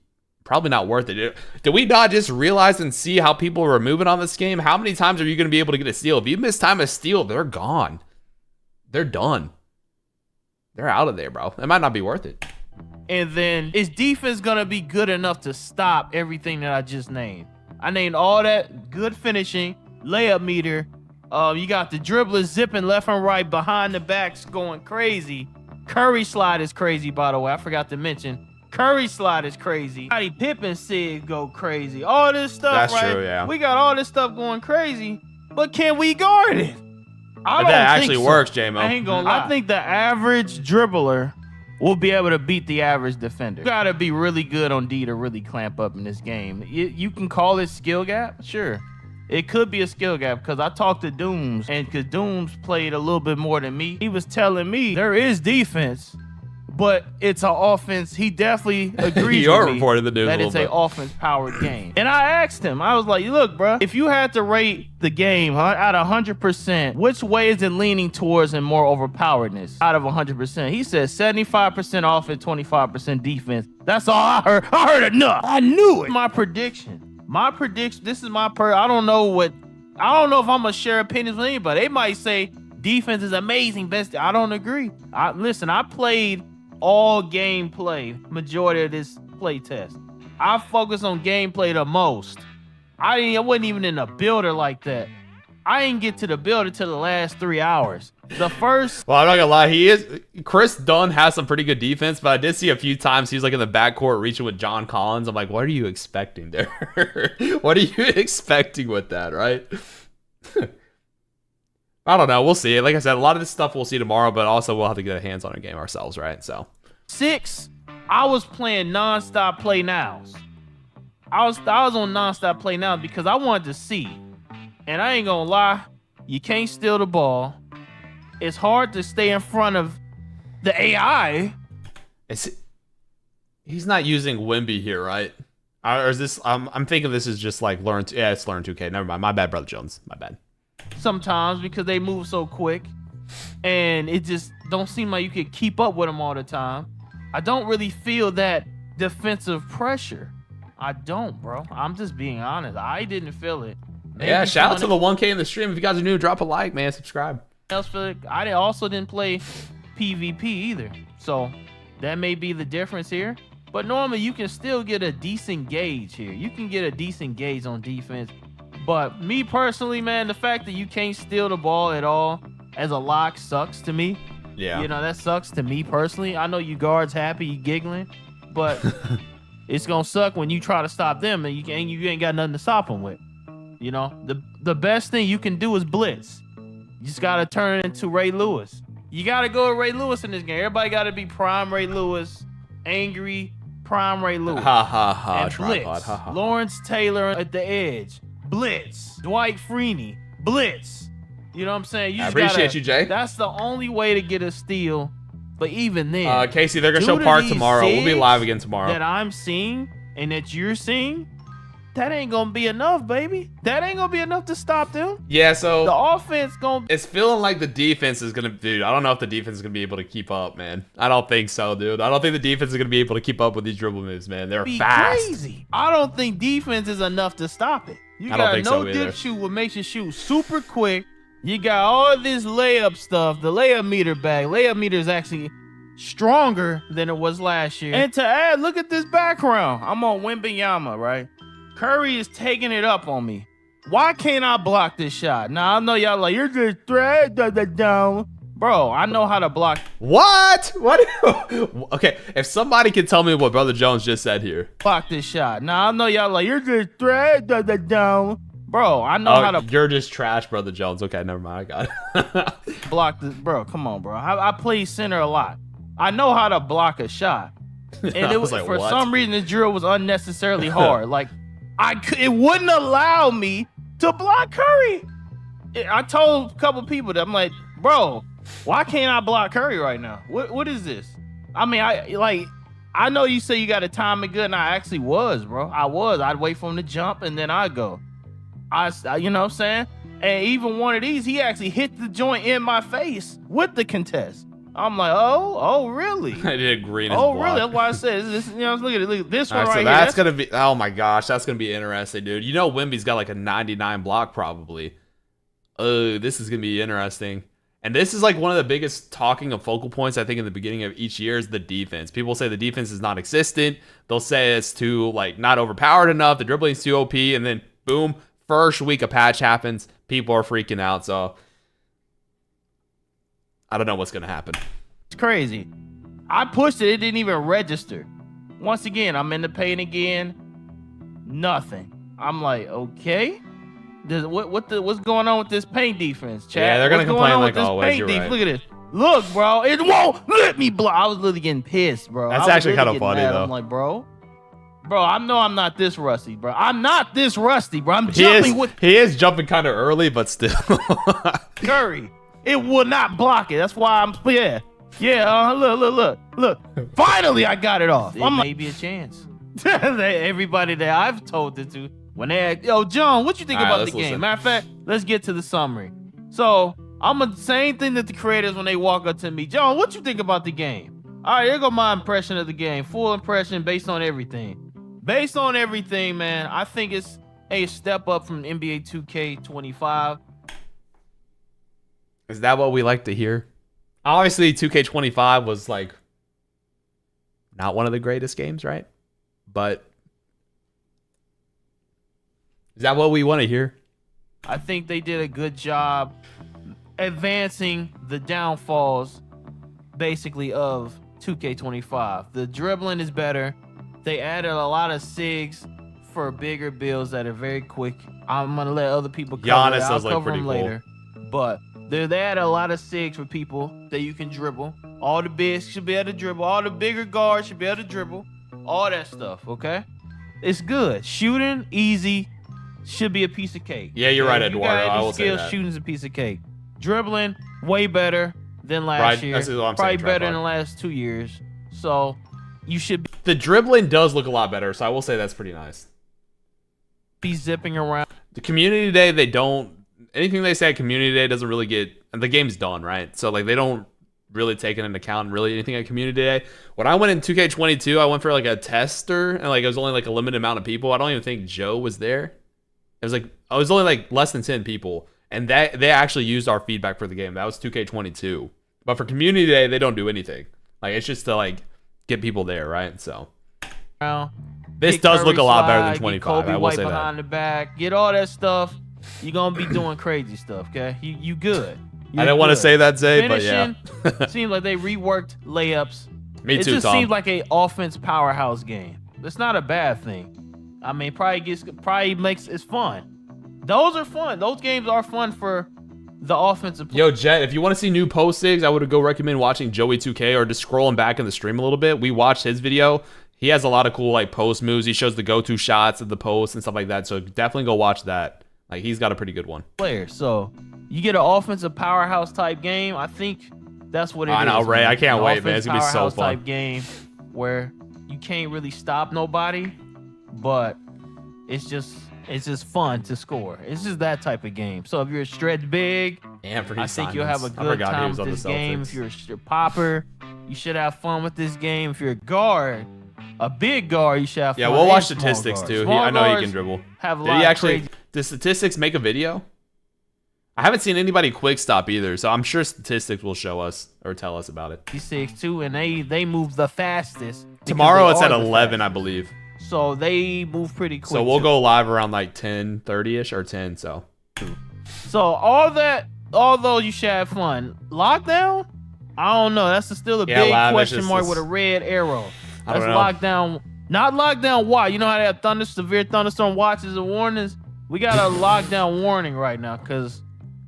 not worth it. Did we not just realize and see how people were moving on this game? How many times are you going to be able to get a steal? If you miss time a steal, they're gone. They're done. They're out of there, bro. It might not be worth it. And then, is defense going to be good enough to stop everything that I just named? I named all that: good finishing, layup meter. You got the dribblers zipping left and right, behind the backs going crazy. Curry slide is crazy, by the way. I forgot to mention. Curry slide is crazy. Scottie Pippen said go crazy. All this stuff, That's right? true, yeah. We got all this stuff going crazy, but can we guard it? I don't that think actually so. works, J-Mo. I ain't gonna lie. I think the average dribbler will be able to beat the average defender. You gotta be really good on D to really clamp up in this game. You can call it skill gap, sure. It could be a skill gap because I talked to Dooms, and because Dooms played a little bit more than me, he was telling me there is defense, but it's an offense. He definitely agrees with me that it's an offense-powered game. And I asked him, I was like, look, bro, if you had to rate the game out of 100%, which way is it leaning towards and more overpoweredness out of 100%? He said 75% offense, 25% defense. That's all I heard. I heard enough. I knew it. My prediction, this is my I don't know if I'm gonna share opinions with anybody. They might say defense is amazing, best. I don't agree. Listen, I played all gameplay majority of this play test. I focus on gameplay the most. I wasn't even in a builder like that. I didn't get to the builder till the last 3 hours. The first. Well, I'm not gonna lie. Chris Dunn has some pretty good defense, but I did see a few times he's like in the backcourt reaching with John Collins. I'm like, what are you expecting there? What are you expecting with that, right? I don't know. We'll see. Like I said, a lot of this stuff we'll see tomorrow, but also we'll have to get a hands on a game ourselves, right? So 6, I was playing nonstop play nows. I was on nonstop play now because I wanted to see. And I ain't gonna lie, you can't steal the ball. It's hard to stay in front of the AI. He's not using Wemby here, right? Or is this? I'm thinking this is just like learn. Yeah, it's learn 2K. Never mind. My bad, Brother Jones. My bad. Sometimes because they move so quick, and it just don't seem like you can keep up with them all the time. I don't really feel that defensive pressure. I don't, bro. I'm just being honest. I didn't feel it. Maybe yeah, shout out to the 1K in the stream. If you guys are new, drop a like, man. Subscribe. I also didn't play PvP either, so that may be the difference here. But normally you can still get a decent gauge here. You can get a decent gauge on defense. But me personally, man, the fact that you can't steal the ball at all as a lock sucks to me. Yeah. You know, that sucks to me personally. I know you guards happy, you giggling, but it's gonna suck when you try to stop them and you ain't got nothing to stop them with. You know, the best thing you can do is blitz. You just gotta turn it into Ray Lewis. You gotta go with Ray Lewis in this game. Everybody gotta be prime Ray Lewis, angry prime Ray Lewis. Ha ha ha. And Tripod. blitz. Ha, ha. Lawrence Taylor at the edge. Blitz. Dwight Freeney. Blitz. You know what I'm saying? I appreciate you, Jay. That's the only way to get a steal But even then, Casey, they're gonna show due to Park these tomorrow. We'll be zigs live again tomorrow. that I'm seeing and that you're seeing, that ain't gonna be enough, baby. That ain't gonna be enough to stop them. Yeah, so The offense gonna. it's feeling like the defense is gonna, dude. I don't know if the defense is gonna be able to keep up, man. I don't think so, dude. I don't think the defense is gonna be able to keep up with these dribble moves, man. They're Be fast. crazy. I don't think defense is enough to stop it. You I don't got think no so either. dip shoot, what makes you shoot super quick. You got all this layup stuff. The layup meter back. Layup meter is actually stronger than it was last year. And to add, look at this background. I'm on Wembanyama, right? Curry is taking it up on me. Why can't I block this shot? Now I know y'all like you're just thread down. Bro, I know how to block. What? What? Okay, if somebody can tell me what Brother Jones just said here. Block this shot. Now I know y'all like you're just thread down. Bro, I know how to You're just trash, Brother Jones. Okay, never mind. I got it. block this. Bro, come on, bro. I play center a lot. I know how to block a shot. And I it was was like, for what? some reason this drill was unnecessarily hard. Like it wouldn't allow me to block Curry. I told a couple people that I'm like, bro, why can't I block Curry right now? What is this? I mean, I know you say you got to time it good, and I actually was, bro. I was. I'd wait for him to jump, and then I'd go. You know what I'm saying? And even one of these, he actually hit the joint in my face with the contest. I'm like, oh, really? I did green as Oh, block. really? That's why I said this. You know, look at this All one right, so right that's here. gonna be. Oh my gosh, that's gonna be interesting, dude. You know, Wemby's got like a 99 block probably. Oh, this is gonna be interesting. And this is like one of the biggest talking of focal points, I think, in the beginning of each year is the defense. People say the defense is non-existent. They'll say it's too, like, not overpowered enough. The dribbling's too OP. And then, boom, first week a patch happens. People are freaking out. So, I don't know what's going to happen. It's crazy. I pushed it. It didn't even register. Once again, I'm in the paint again. Nothing. I'm like, okay. What's going on with this paint defense, Chad? Yeah, they're gonna What's complain on like with this always, paint you're defense? right. Look at this. Look, bro, it won't let me block. I was literally getting pissed, bro. That's I was actually really kinda getting funny, mad. though. I'm like, bro, I know I'm not this rusty, bro. I'm not this rusty, bro. I'm jumping with He is jumping kind of early, but still. Curry. It will not block it. That's why I'm look. Finally, I got it off. It may be a chance. Everybody that I've told it to, when they ask, yo, John, what you think All right, about the let's game? listen. Matter of fact, let's get to the summary. So I'm the same thing that the creators when they walk up to me, John, what you think about the game? All right, here go my impression of the game. Full impression based on everything. Based on everything, man, I think it's a step up from NBA 2K25. Is that what we like to hear? Obviously, 2K25 was like not one of the greatest games, right? But is that what we want to hear? I think they did a good job advancing the downfalls, basically, of 2K25. The dribbling is better. They added a lot of SIGs for bigger builds that are very quick. I'm going to let other people cover Giannis it. I'll does look cover pretty them cool. later. But they added a lot of SIGs for people that you can dribble. All the bigs should be able to dribble. All the bigger guards should be able to dribble. All that stuff, okay? It's good. Shooting, easy. Should be a piece of cake. Yeah, you're right, If you Eduardo. got I any will say skills, that. shooting's a piece of cake. Dribbling, way better than last Right, year. that's what I'm Probably saying, better Tripod. than the last 2 years. So you should The dribbling does look a lot better, so I will say that's pretty nice. be zipping around. The community day, they don't. Anything they say at community day doesn't really get. And the game's done, right? So like they don't really take it into account really anything at community day. When I went in 2K22, I went for like a tester, and like it was only like a limited amount of people. I don't even think Joe was there. It was like I was only like less than 10 people, and that they actually used our feedback for the game. That was 2K22. But for community day, they don't do anything. Like it's just to like get people there, right? So this Get does look Curry a lot better slide, than get 25. Kobe I will White say behind that. the back. Get all that stuff. You're gonna be doing crazy stuff, okay? You good. I didn't want to say that, Zay, but yeah. Finishing, seems like they reworked layups. Me It too, just Tom. seems like a offense powerhouse game. It's not a bad thing. I mean, probably makes it's fun. Those are fun. Those games are fun for the offensive. Yo, Jet, if you want to see new post sigs, I would go recommend watching Joey 2K or just scrolling back in the stream a little bit. We watched his video. He has a lot of cool like post moves. He shows the go-to shots of the post and stuff like that. So definitely go watch that. Like he's got a pretty good one. Players. So you get an offensive powerhouse type game. I think That's what it is. I know, Ray. Man. I can't An wait, man. It's gonna be so powerhouse fun. type game where you can't really stop nobody, but it's just fun to score. It's just that type of game. So if you're a stretch big, I think you'll have a good time with this game. If you're a popper, you should have fun with this game. If you're a guard, a big guard, you should have fun. Yeah, we'll watch And statistics small too. guards. I know he Small can dribble. have a Did lot he of actually? crazy- Did statistics make a video? I haven't seen anybody quick stop either, so I'm sure statistics will show us or tell us about it. 6'2", and they move the fastest. because Tomorrow they it's are at the 11, I believe. So they move pretty quick. So we'll too. go live around like 10:30ish or 10. So So although you should have fun, lockdown? I don't know. That's still a big Lavish, question it's mark just- with a red arrow. I That's don't know. lockdown. Not lockdown. Why? You know how they have severe thunderstorm watches and warnings? We got a lockdown warning right now because.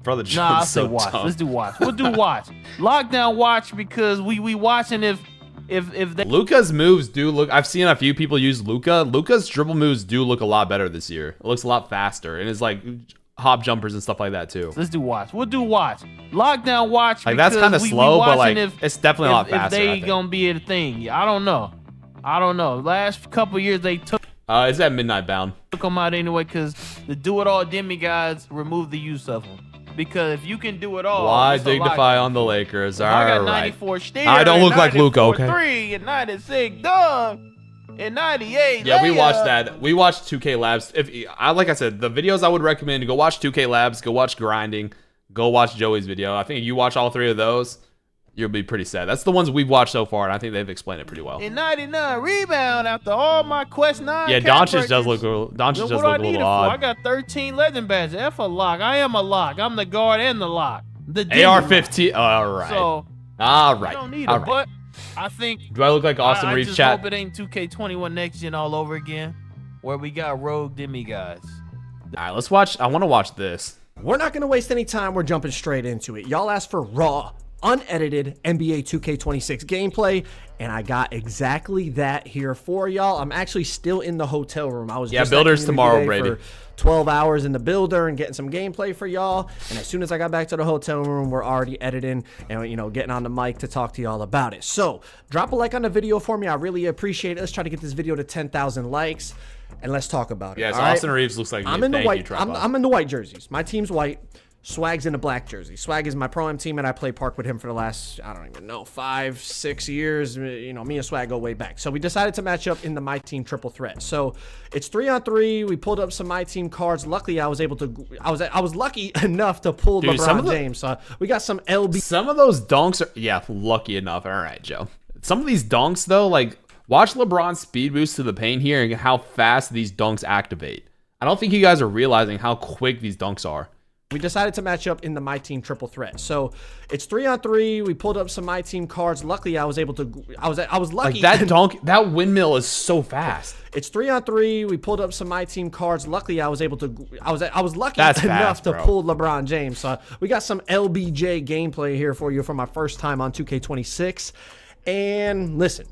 Brother Jones, Nah, I'll say so watch. dumb. Let's do watch. We'll do watch. Lockdown watch because we watching if they. Luka's moves do look. I've seen a few people use Luka. Luka's dribble moves do look a lot better this year. It looks a lot faster, and it's like hop jumpers and stuff like that too. Let's do watch. We'll do watch. Lockdown watch. Like that's because kind of we slow, but watching like it's definitely a lot faster. If I they think. gonna be a thing, I don't know. Last couple years they took It's at Midnight Bound. them out anyway because the do-it-all demigods removed the use of them. Because if you can do it all, Why it's a dignify lockdown. on the Lakers? All I got right. 94 steal. I don't look like Luka, okay? 3 and 96 dunk and 98. Yeah, we layup. watched that. We watched 2K Labs. Like I said, the videos I would recommend, go watch 2K Labs, go watch Grinding, go watch Joey's video. I think if you watch all three of those, you'll be pretty sad. That's the ones we've watched so far, and I think they've explained it pretty well. And 99 rebound after all my Quest 9. Yeah, cap Doncic does breakers. look. Doncic does What look do I a need it little for? I odd. got 13 legend badges. F a lock. I am a lock. I'm the guard and the lock. The AR-15. All right. So all right. I don't need all it, right. but I think. Do I look like Austin I Reeves? just Chat. hope it ain't 2K21 next gen all over again, where we got rogue demigods. All right, let's watch. I want to watch this. We're not going to waste any time. We're jumping straight into it. Y'all asked for raw, unedited NBA 2K26 gameplay, and I got exactly that here for y'all. I'm actually still in the hotel room. I was just at builders Community tomorrow, Day Brady. for 12 hours in the builder and getting some gameplay for y'all. And as soon as I got back to the hotel room, we're already editing and getting on the mic to talk to y'all about it. So drop a like on the video for me. I really appreciate it. Let's try to get this video to 10,000 likes. And let's talk about it. Yes, all right? Austin Reeves looks like me. I'm in the Thank you, white. Tripod. I'm in the white jerseys. My team's white. Swag's in a black jersey. Swag is my pro-am team, and I play park with him for the last, I don't even know, 5-6 years. Me and Swag go way back. So we decided to match up in the My Team triple threat. So it's 3-on-3. We pulled up some My Team cards. Luckily, I was lucky enough to pull Dude, some of LeBron the- James. So we got some LB. Some of those dunks are, lucky enough. All right, Joe. Some of these dunks, though, like, watch LeBron's speed boost to the paint here and how fast these dunks activate. I don't think you guys are realizing how quick these dunks are. We decided to match up in the My Team triple threat. So it's 3-on-3. We pulled up some My Team cards. Luckily, I was lucky. Like, that dunk, that windmill is so fast. It's 3-on-3. We pulled up some My Team cards. Luckily, I was lucky That's enough fast, to bro. pull LeBron James. So we got some LBJ gameplay here for you for my first time on 2K26. And listen,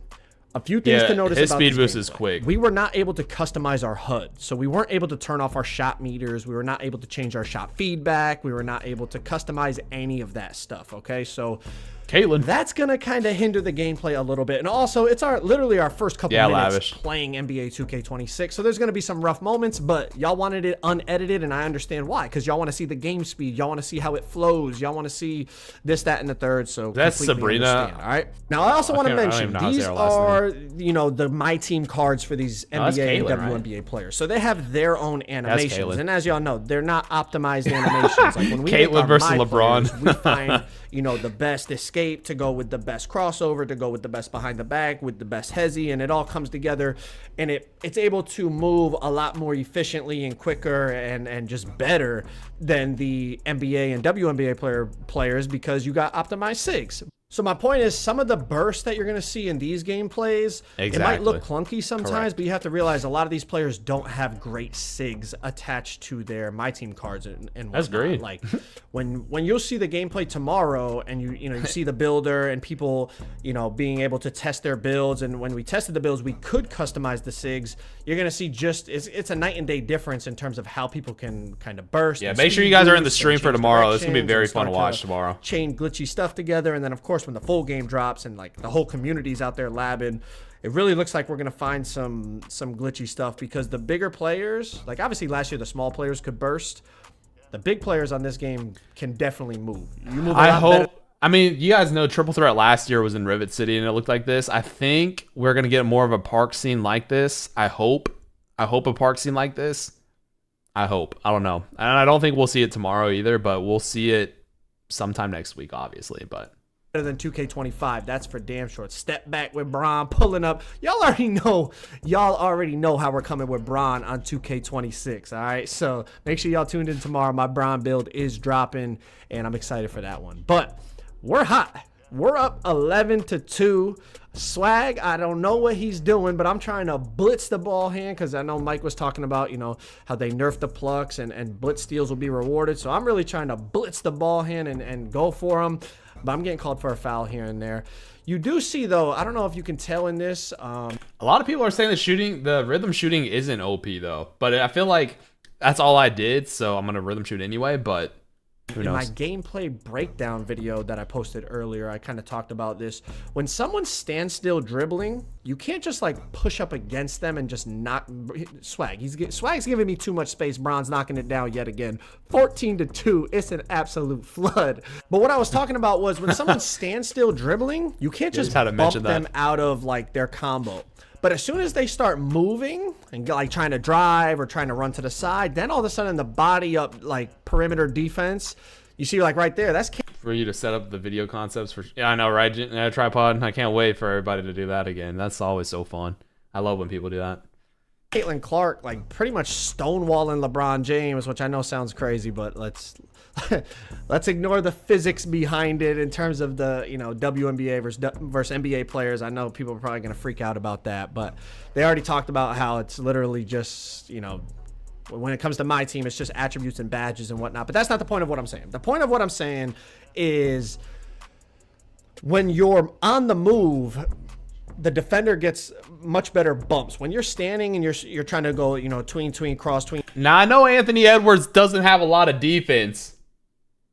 a few things Yeah, to notice his about speed this boost gameplay. is quick. We were not able to customize our HUD. So we weren't able to turn off our shot meters. We were not able to change our shot feedback. We were not able to customize any of that stuff. Okay, so Caitlin. that's gonna kind of hinder the gameplay a little bit. And also, it's literally our first couple minutes Lavish. playing NBA 2K26. So there's gonna be some rough moments, but y'all wanted it unedited, and I understand why. Because y'all want to see the game speed, y'all want to see how it flows, y'all want to see this, that, and the third. So That's completely Sabrina. understand, all right. Now I also want to I don't mention even know how to say these her last are the My Team cards for these that's NBA and Caitlin, right? WNBA players. So they have their own animations, Caitlin. and as y'all know, they're not optimized animations. Like when we Caitlin make our versus My LeBron. players, we find the best escape to go with the best crossover, to go with the best behind the back, with the best hezzy, and it all comes together, and it's able to move a lot more efficiently and quicker and just better than the NBA and WNBA players because you got optimized SIGs. So my point is, some of the bursts that you're going to see in these gameplays, it might look clunky sometimes, Correct. but you have to realize a lot of these players don't have great SIGs attached to their My Team cards and That's whatnot. great. Like when you'll see the gameplay tomorrow, and you see the builder and people being able to test their builds, and when we tested the builds, we could customize the SIGs. You're going to see it's a night and day difference in terms of how people can kind of burst. Yeah, and make sure speed you guys are in the boost and stream for change tomorrow. This is going to be directions very and fun to start watch tomorrow. chain glitchy stuff together, and then of course course, when the full game drops and like the whole community's out there labbing, it really looks like we're gonna find some glitchy stuff, because the bigger players, like obviously last year the small players could burst. The big players on this game can definitely move. You move. I hope. I mean, you guys know Triple Threat last year was in Rivet City and it looked like this. I think we're gonna get more of a park scene like this. I hope a park scene like this. I hope. I don't know. And I don't think we'll see it tomorrow either, but we'll see it sometime next week, obviously. But better than 2K25, that's for damn sure. Step back with Braun pulling up. Y'all already know how we're coming with Braun on 2K26. All right, so make sure y'all tuned in tomorrow. My Braun build is dropping, and I'm excited for that one. But we're hot. We're up 11-2. Swag, I don't know what he's doing, but I'm trying to blitz the ball hand, because I know Mike was talking about, you know, how they nerfed the plucks and blitz steals will be rewarded. So I'm really trying to blitz the ball hand and go for him. But I'm getting called for a foul here and there. You do see, though, I don't know if you can tell in this. A lot of people are saying the rhythm shooting isn't OP, though. But I feel like that's all I did, so I'm going to rhythm shoot anyway, but who knows? In my gameplay breakdown video that I posted earlier, I kind of talked about this. When someone stands still dribbling, you can't just like push up against them and just not Swag. Swag's giving me too much space. Braun's knocking it down yet again. 14-2. It's an absolute flood. But what I was talking about was when someone stands still dribbling, you can't just bump them out of like their combo. But as soon as they start moving and like trying to drive or trying to run to the side, then all of a sudden the body up like perimeter defense, you see like right there, that's for you to set up the video concepts for. Yeah, I know, right? Tripod. I can't wait for everybody to do that again. That's always so fun. I love when people do that. Caitlin Clark like pretty much stonewalling LeBron James, which I know sounds crazy, but let's ignore the physics behind it in terms of the, you know, WNBA versus NBA players. I know people are probably going to freak out about that, but they already talked about how it's literally just, you know, when it comes to my team, it's just attributes and badges and whatnot. But that's not the point of what I'm saying. The point of what I'm saying is when you're on the move, the defender gets much better bumps. When you're standing and you're trying to go, you know, tween, cross. Now, I know Anthony Edwards doesn't have a lot of defense.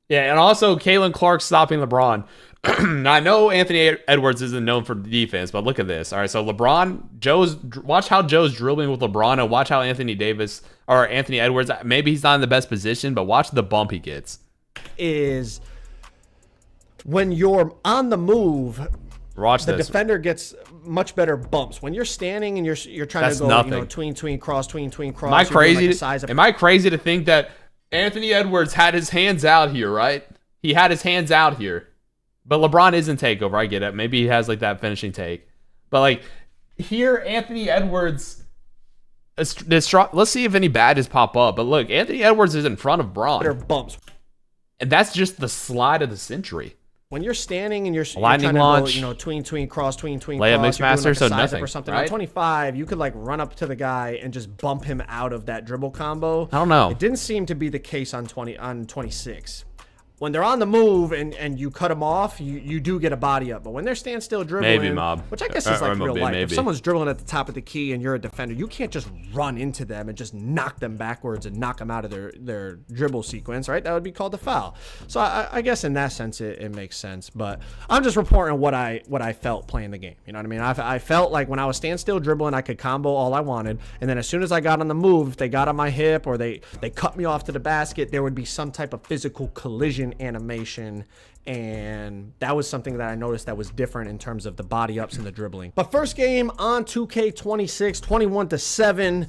Yeah, and also Caitlin Clark stopping LeBron. Now, I know Anthony Edwards isn't known for defense, but look at this. All right, so watch how Joe's dribbling with LeBron, and watch how Anthony Edwards, maybe he's not in the best position, but watch the bump he gets. Is when you're on the move, the defender gets much better bumps. When you're standing and you're trying to go, you know, tween, cross. Am I crazy to think that Anthony Edwards had his hands out here, right? He had his hands out here. But LeBron isn't takeover. I get it. Maybe he has like that finishing take. But like here, Anthony Edwards, let's see if any badges pop up. But look, Anthony Edwards is in front of Braun. Bumps. And that's just the slide of the century. When you're standing and you're lightning trying launch, to go, you know, tween, cross, layup mixmaster, like so nothing. Or something. Right? On 25, you could like run up to the guy and just bump him out of that dribble combo. I don't know. It didn't seem to be the case on 26. When they're on the move and you cut them off, you do get a body up. But when they're standstill dribbling, maybe, Mob, which I guess is like real life. If someone's dribbling at the top of the key and you're a defender, you can't just run into them and just knock them backwards and knock them out of their dribble sequence, right? That would be called a foul. So I guess in that sense it makes sense. But I'm just reporting what I felt playing the game. You know what I mean? I felt like when I was standstill dribbling, I could combo all I wanted, and then as soon as I got on the move, if they got on my hip or they cut me off to the basket, there would be some type of physical collision animation, and that was something that I noticed that was different in terms of the body ups and the dribbling. But first game on 2K26, 21-7.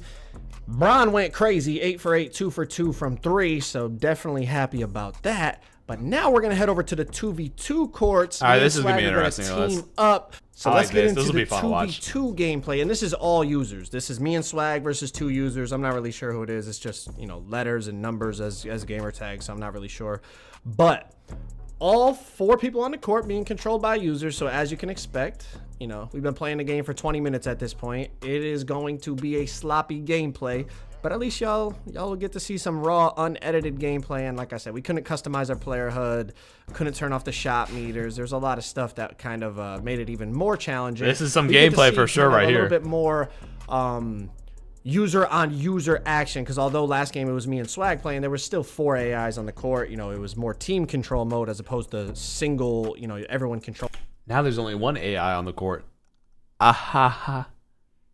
Braun went crazy, 8 for 8, 2 for 2 from 3, so definitely happy about that. But now we're gonna head over to the 2v2 courts. All right, this is gonna be interesting. Team up. So let's get into the 2v2 gameplay, and this is all users. This is me and Swag versus 2 users. I'm not really sure who it is. It's just, you know, letters and numbers as gamer tags, so I'm not really sure. But all 4 people on the court being controlled by users. So as you can expect, you know, we've been playing the game for 20 minutes at this point. It is going to be a sloppy gameplay, but at least y'all will get to see some raw, unedited gameplay. And like I said, we couldn't customize our player HUD, couldn't turn off the shot meters. There's a lot of stuff that kind of made it even more challenging. This is some gameplay for sure right here. A little bit more user on user action, because although last game it was me and Swag playing, there was still 4 AIs on the court. You know, it was more team control mode as opposed to single, you know, everyone control. Now there's only 1 AI on the court. Ahaha.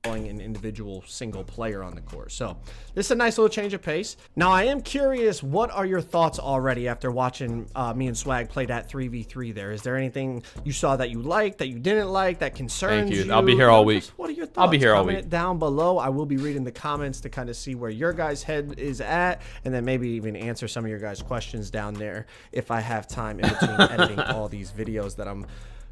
An individual single player on the court. So this is a nice little change of pace. Now I am curious, what are your thoughts already after watching me and Swag play that 3v3 there? Is there anything you saw that you liked, that you didn't like, that concerns you? I'll be here all week. What are your thoughts? I'll be here all Comment week. it down below. I will be reading the comments to kind of see where your guys' head is at, and then maybe even answer some of your guys' questions down there if I have time in between editing all these videos that I'm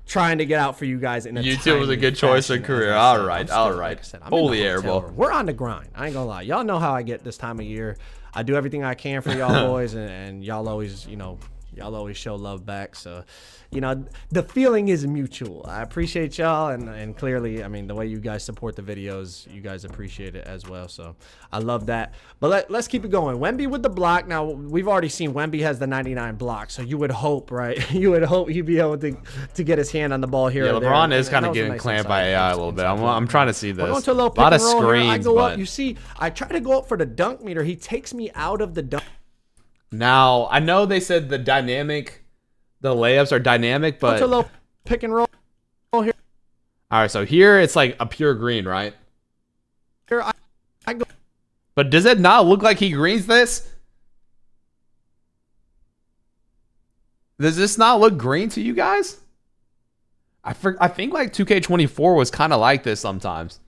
trying to get out for you guys in a YouTube was a good choice of career. All right, all right. Holy airball. We're on the grind. I ain't gonna lie. Y'all know how I get this time of year. I do everything I can for y'all boys, and y'all always, you know, y'all always show love back. So, you know, the feeling is mutual. I appreciate y'all, and clearly, I mean, the way you guys support the videos, you guys appreciate it as well. So I love that. But let's keep it going. Wemby with the block. Now, we've already seen Wemby has the 99 block, so you would hope, right? You would hope he'd be able to get his hand on the ball here. Yeah, or LeBron there. is kind of getting clamped by AI a little bit. I'm trying to see this. We're going to a little pick lot of and roll screens, here. I go but up. You see, I try to go up for the dunk meter. He takes me out of the dunk. now I know they said the layups are dynamic, but Go to a little pick and roll here. all right. So here it's like a pure green, right? Here I go. But does it not look like he greens this? Does this not look green to you guys? I think like 2K24 was kind of like this sometimes.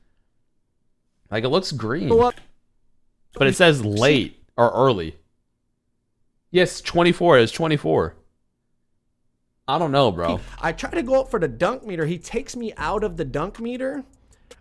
Like it looks green, but it says late or early. Yes, 24 is 24. I don't know, bro. I try to go up for the dunk meter. He takes me out of the dunk meter,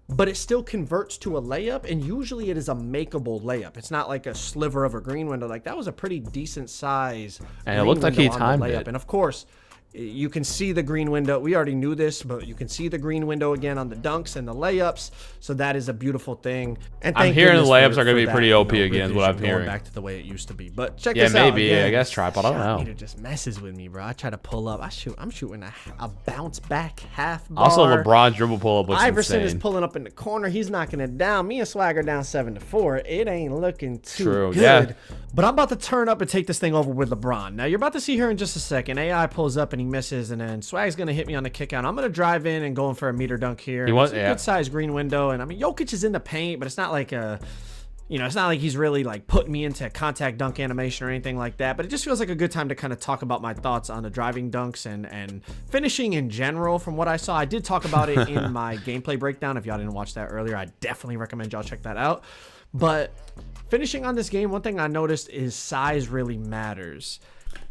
but it still converts to a layup, and usually it is a makeable layup. It's not like a sliver of a green window. Like that was a pretty decent size. And it looked like he timed it. And of course, you can see the green window. We already knew this, but you can see the green window again on the dunks and the layups. So that is a beautiful thing. And I'm hearing the layups are going to be pretty OP again, is what I'm going hearing. back to the way it used to be. But check Yeah, this out. maybe. Again, I guess tripod. I don't know. Meter just messes with me, bro. I try to pull up. I'm shooting a bounce back half bar. Also, LeBron's dribble pull up looks Iverson insane. is pulling up in the corner. He's knocking it down. Me and Swag are down 7-4. It ain't looking too True, good. yeah. But I'm about to turn up and take this thing over with LeBron. Now, you're about to see here in just a second. AI pulls up and he misses, and then Swag's going to hit me on the kick out. I'm going to drive in and go in for a meter dunk here. It's a good size green window. And I mean, Jokic is in the paint, but it's not like a... You know, it's not like he's really like putting me into contact dunk animation or anything like that, but it just feels like a good time to kind of talk about my thoughts on the driving dunks and finishing in general from what I saw. I did talk about it in my gameplay breakdown. If y'all didn't watch that earlier, I definitely recommend y'all check that out. But finishing on this game, one thing I noticed is size really matters.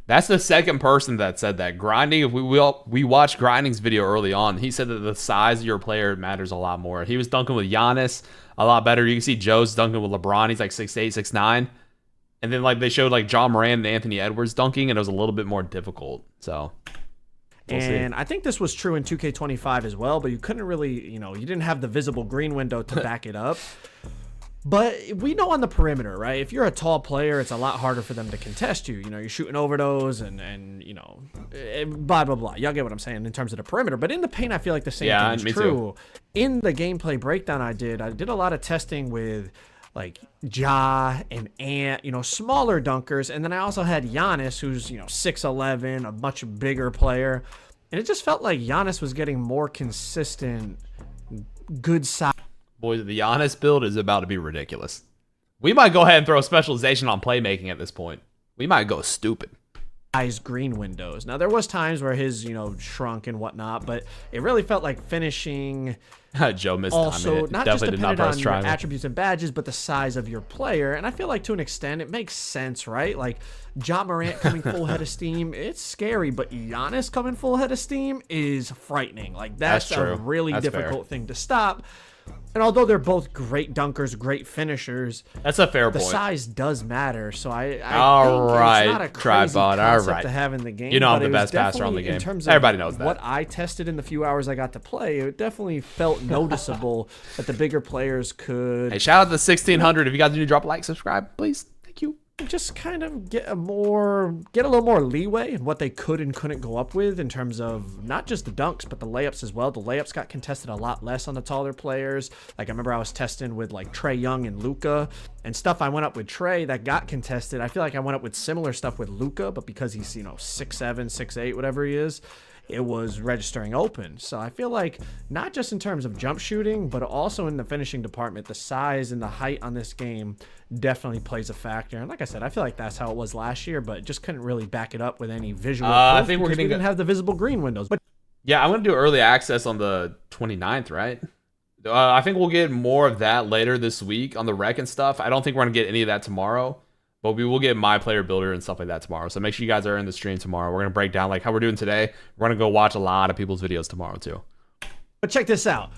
That's the second person that said that. Grinding, we watched Grinding's video early on. He said that the size of your player matters a lot more. He was dunking with Giannis a lot better. You can see Joe's dunking with LeBron. He's like 6'8", 6'9". And then like they showed like John Moran and Anthony Edwards dunking, and it was a little bit more difficult. So we'll see. I think this was true in 2K25 as well, but you couldn't really, you know, you didn't have the visible green window to back it up. But we know on the perimeter, right? If you're a tall player, it's a lot harder for them to contest you. You know, you're shooting over those and you know, blah, blah, blah. Y'all get what I'm saying in terms of the perimeter. But in the paint, I feel like the same thing is true. In the gameplay breakdown I did a lot of testing with like Ja and Ant, you know, smaller dunkers. And then I also had Giannis, who's, you know, 6'11", a much bigger player. And it just felt like Giannis was getting more consistent, good size. Boys, the Giannis build is about to be ridiculous. We might go ahead and throw specialization on playmaking at this point. We might go stupid. Green windows. Now, there was times where his, you know, shrunk and whatnot, but it really felt like finishing... Joe missed also time. Not just depended on your attributes and badges, but the size of your player. And I feel like to an extent it makes sense, right? Like Ja Morant coming full head of steam, it's scary, but Giannis coming full head of steam is frightening. Like that's a really difficult thing to stop. And although they're both great dunkers, great finishers, that's a fair the point. size does matter. So I think it's not a crazy tripod. concept to have in the game. You know I'm but the it was best passer on the definitely, game. In terms of Everybody knows that. What I tested in the few hours I got to play, it definitely felt noticeable that the bigger players could. Hey, shout out to 1600. If you guys need to drop a like, subscribe, please. Thank you. just kind of get a little more leeway in what they could and couldn't go up with in terms of not just the dunks, but the layups as well. The layups got contested a lot less on the taller players. Like I remember I was testing with like Trae Young and Luka and stuff. I went up with Trae that got contested. I feel like I went up with similar stuff with Luka, but because he's, 6'7", 6'8", whatever he is, it was registering open. So I feel like not just in terms of jump shooting, but also in the finishing department, the size and the height on this game definitely plays a factor. And like I said, I feel like that's how it was last year, but just couldn't really back it up with any visual. I think we didn't have the visible green windows. But yeah, I'm gonna do early access on the 29th, right? I think we'll get more of that later this week on the rec and stuff. I don't think we're gonna get any of that tomorrow. But we will get my player builder and stuff like that tomorrow. So make sure you guys are in the stream tomorrow. We're going to break down like how we're doing today. We're going to go watch a lot of people's videos tomorrow too. But check this out.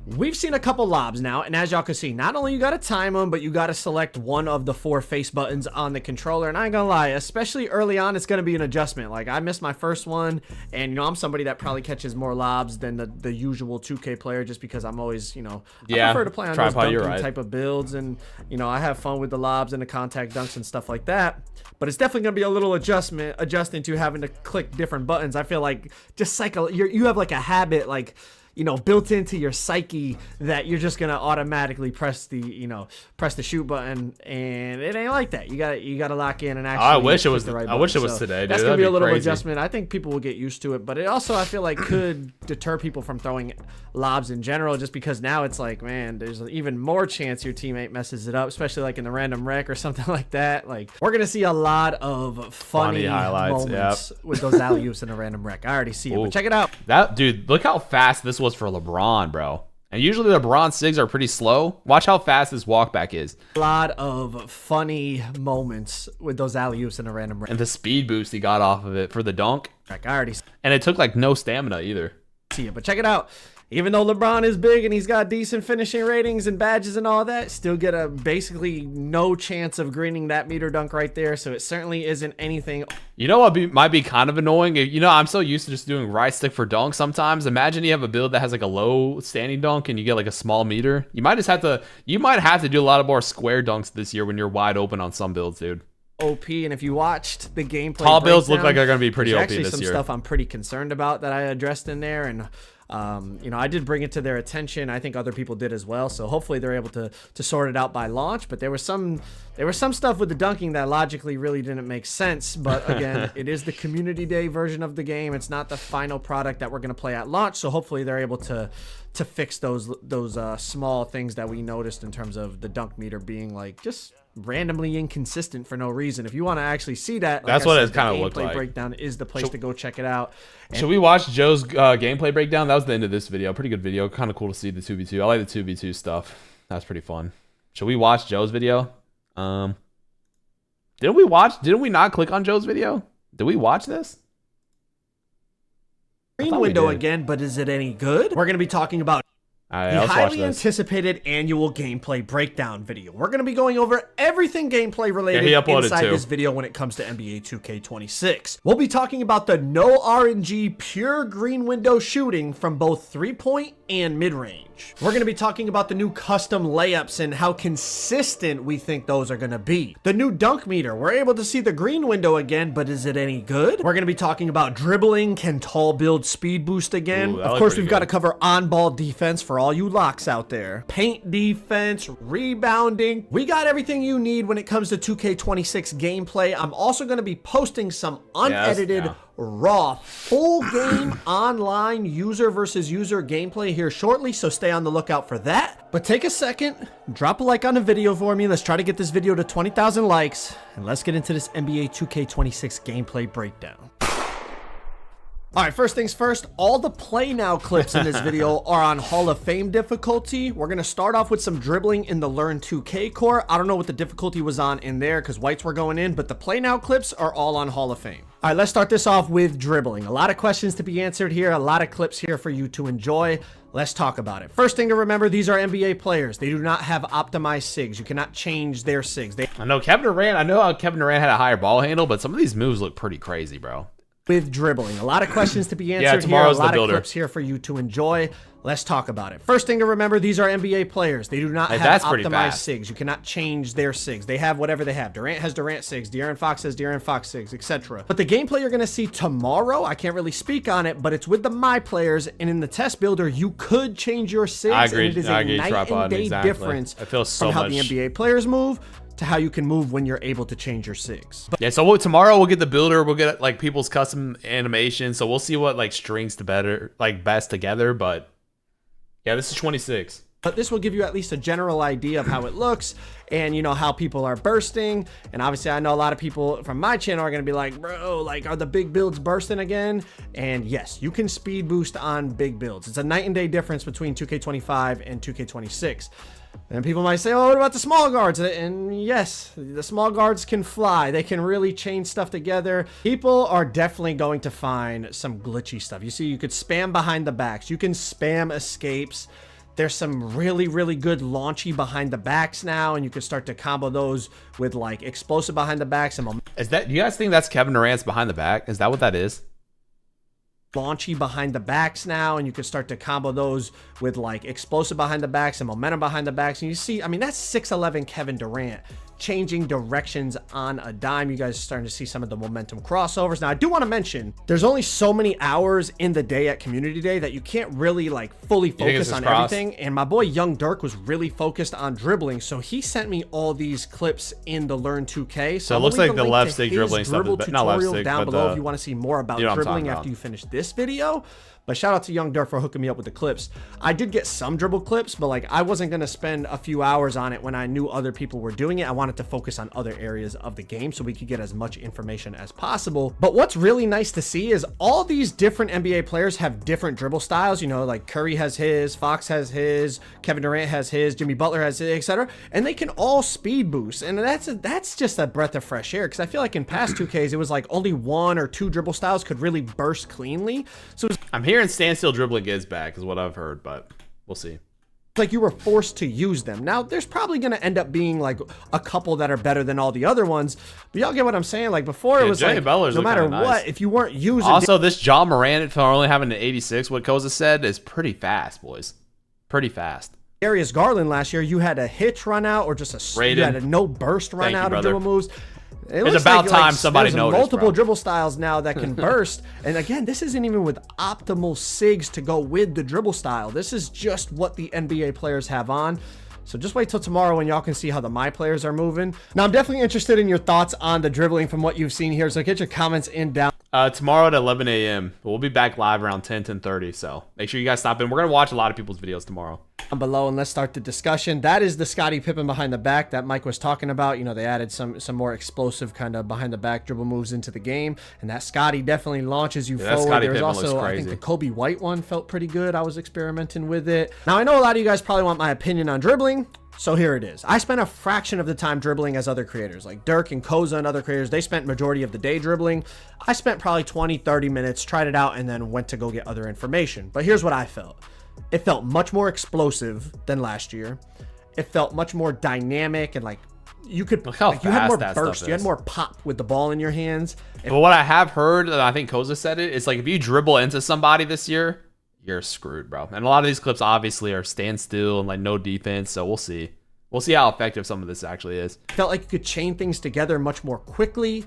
We've seen a couple lobs now, and as y'all can see, not only you got to time them, but you got to select one of the 4 face buttons on the controller. And I ain't gonna lie, especially early on, it's gonna be an adjustment. Like I missed my first one, and I'm somebody that probably catches more lobs than the usual 2K player, just because I'm always, I prefer to play on those dunking type of builds, and I have fun with the lobs and the contact dunks and stuff like that. But it's definitely gonna be a little adjusting to having to click different buttons. I feel like just you have like a habit, like, built into your psyche that you're just gonna automatically press the shoot button, and it ain't like that. You gotta lock in and actually. I wish it was. I wish it was today, dude. That's gonna be a little adjustment. I think people will get used to it, but it also I feel like could deter people from throwing lobs in general, just because now it's like, man, there's an even more chance your teammate messes it up, especially like in the random wreck or something like that. Like we're gonna see a lot of funny highlights moments with those alley-oops in a random wreck. I already see it, but check it out. That dude, look how fast this was for LeBron, bro. And usually LeBron SIGs are pretty slow. Watch how fast this walkback is. A lot of funny moments with those alley-oops in a random wreck. And the speed boost he got off of it for the dunk. I already. And it took like no stamina either. See it, but check it out. Even though LeBron is big and he's got decent finishing ratings and badges and all that, still get a basically no chance of greening that meter dunk right there. So it certainly isn't anything. You know what might be kind of annoying? I'm so used to just doing right stick for dunk sometimes. Imagine you have a build that has like a low standing dunk and you get like a small meter. You might have to do a lot of more square dunks this year when you're wide open on some builds, dude. OP, and if you watched the gameplay, tall builds look like they're going to be pretty OP actually this some year. Stuff I'm pretty concerned about that I addressed in there, and I did bring it to their attention. I think other people did as well. So hopefully they're able to sort it out by launch. But there was some stuff with the dunking that logically really didn't make sense. But again, it is the community day version of the game. It's not the final product that we're going to play at launch. So hopefully they're able to fix those small things that we noticed in terms of the dunk meter being like just randomly inconsistent for no reason. If you want to actually see that, that's what it kind of looked like. Breakdown is the place to go check it out. And should we watch Joe's gameplay breakdown? That was the end of this video. Pretty good video. Kind of cool to see the 2v2. I like the 2v2 stuff. That's pretty fun. Should we watch Joe's video? Didn't we not click on Joe's video? Did we watch this? Green window again, but is it any good? We're going to be talking about the highly anticipated annual gameplay breakdown video. We're going to be going over everything gameplay related inside this video when it comes to NBA 2K26. We'll be talking about the no RNG pure green window shooting from both 3-point and mid-range. We're going to be talking about the new custom layups and how consistent we think those are going to be. The new dunk meter. We're able to see the green window again, but is it any good? We're going to be talking about dribbling. Can tall build speed boost again? Ooh, of course, we've got to cover on-ball defense for all you locks out there. Paint defense, rebounding. We got everything you need when it comes to 2K26 gameplay. I'm also going to be posting some unedited, raw, full game online user versus user gameplay here shortly, so stay on the lookout for that. But take a second, drop a like on the video for me. Let's try to get this video to 20,000 likes, and let's get into this NBA 2K26 gameplay breakdown. All right, first things first, all the play now clips in this video are on Hall of Fame difficulty. We're going to start off with some dribbling in the Learn 2K core. I don't know what the difficulty was on in there because whites were going in, but the play now clips are all on Hall of Fame. All right, let's start this off with dribbling. A lot of questions to be answered here, a lot of clips here for you to enjoy. Let's talk about it. First thing to remember, these are NBA players. They do not have optimized SIGs. You cannot change their SIGs. I know Kevin Durant had a higher ball handle, but some of these moves look pretty crazy, bro. With dribbling. A lot of questions to be answered here. A lot of clips here for you to enjoy. Let's talk about it. First thing to remember, these are NBA players. They do not have that's pretty optimized fast. SIGs. You cannot change their SIGs. They have whatever they have. Durant has Durant SIGs. De'Aaron Fox has De'Aaron Fox SIGs, etc. But the gameplay you're going to see tomorrow, I can't really speak on it, but it's with the My Players, and in the test builder, you could change your SIGs. I agree. And it is I a agree, night Tripod, and day exactly. difference I feel so from how much- the NBA players move to how you can move when you're able to change your SIGs. Yeah, so tomorrow we'll get the builder, we'll get like people's custom animation, so we'll see what like strings to better like best together. But yeah, this is 26. But this will give you at least a general idea of how it looks and, you know, how people are bursting. And obviously, I know a lot of people from my channel are going to be like, bro, like, are the big builds bursting again? And yes, you can speed boost on big builds. It's a night and day difference between 2K25 and 2K26. And people might say, oh, what about the small guards? And yes, the small guards can fly. They can really chain stuff together. People are definitely going to find some glitchy stuff. You see, you could spam behind the backs. You can spam escapes. There's some really, really good launchy behind the backs now, and you can start to combo those with like explosive behind the backs and Is that, do you guys think that's Kevin Durant's behind the back? Is that what that is? launchy behind the backs now, and you can start to combo those with like explosive behind the backs and momentum behind the backs. And you see, I mean, that's 6'11" Kevin Durant changing directions on a dime. You guys are starting to see some of the momentum crossovers. Now, I do want to mention there's only so many hours in the day at Community Day that you can't really like fully focus on everything. And my boy Young Dirk was really focused on dribbling, so he sent me all these clips in the Learn 2K. So it looks like the left stick dribbling stuff is not left stick, down but below if you want to see more about dribbling after you finish this video. But shout out to Young Dirk for hooking me up with the clips. I did get some dribble clips, but like I wasn't going to spend a few hours on it when I knew other people were doing it. I wanted to focus on other areas of the game so we could get as much information as possible. But what's really nice to see is all these different NBA players have different dribble styles. You know, like Curry has his, Fox has his, Kevin Durant has his, Jimmy Butler has his, etc. And they can all speed boost. And that's just a breath of fresh air, because I feel like in past 2Ks, it was like only 1 or 2 dribble styles could really burst cleanly. So I'm hearing standstill dribbling is back is what I've heard, but we'll see. Like you were forced to use them. Now there's probably going to end up being like a couple that are better than all the other ones, but y'all get what I'm saying. Like before, it was Jimmy like Butler's no matter nice. what, if you weren't using also this John Morant for only having an 86, what Koza said, is pretty fast, boys. Pretty fast. Darius Garland last year, you had a hitch run out or just you had a no burst run out of dribble moves. It's about time somebody noticed, multiple bro. dribble styles now that can burst. And again, this isn't even with optimal SIGs to go with the dribble style. This is just what the NBA players have on. So just wait till tomorrow when y'all can see how the My Players are moving. Now, I'm definitely interested in your thoughts on the dribbling from what you've seen here. So get your comments in down. Tomorrow at 11 a.m. We'll be back live around 10:30. So make sure you guys stop in. We're going to watch a lot of people's videos tomorrow. Down below, and let's start the discussion. That is the Scottie Pippen behind the back that Mike was talking about. You know, they added some more explosive kind of behind the back dribble moves into the game, and that Scottie definitely launches you forward. There's also, I think the Kobe White one felt pretty good. I was experimenting with it. Now, I know a lot of you guys probably want my opinion on dribbling, so here it is. I spent a fraction of the time dribbling as other creators, like Dirk and Koza and other creators. They spent majority of the day dribbling. I spent probably 20-30 minutes, tried it out, and then went to go get other information. But here's what I felt. It felt much more explosive than last year. It felt much more dynamic, and like you could, like, you had more burst, you had more pop with the ball in your hands. But what I have heard, and I think Koza said it, is like if you dribble into somebody this year, you're screwed, bro. And a lot of these clips obviously are standstill and like no defense, so we'll see. We'll see how effective some of this actually is. Felt like you could chain things together much more quickly.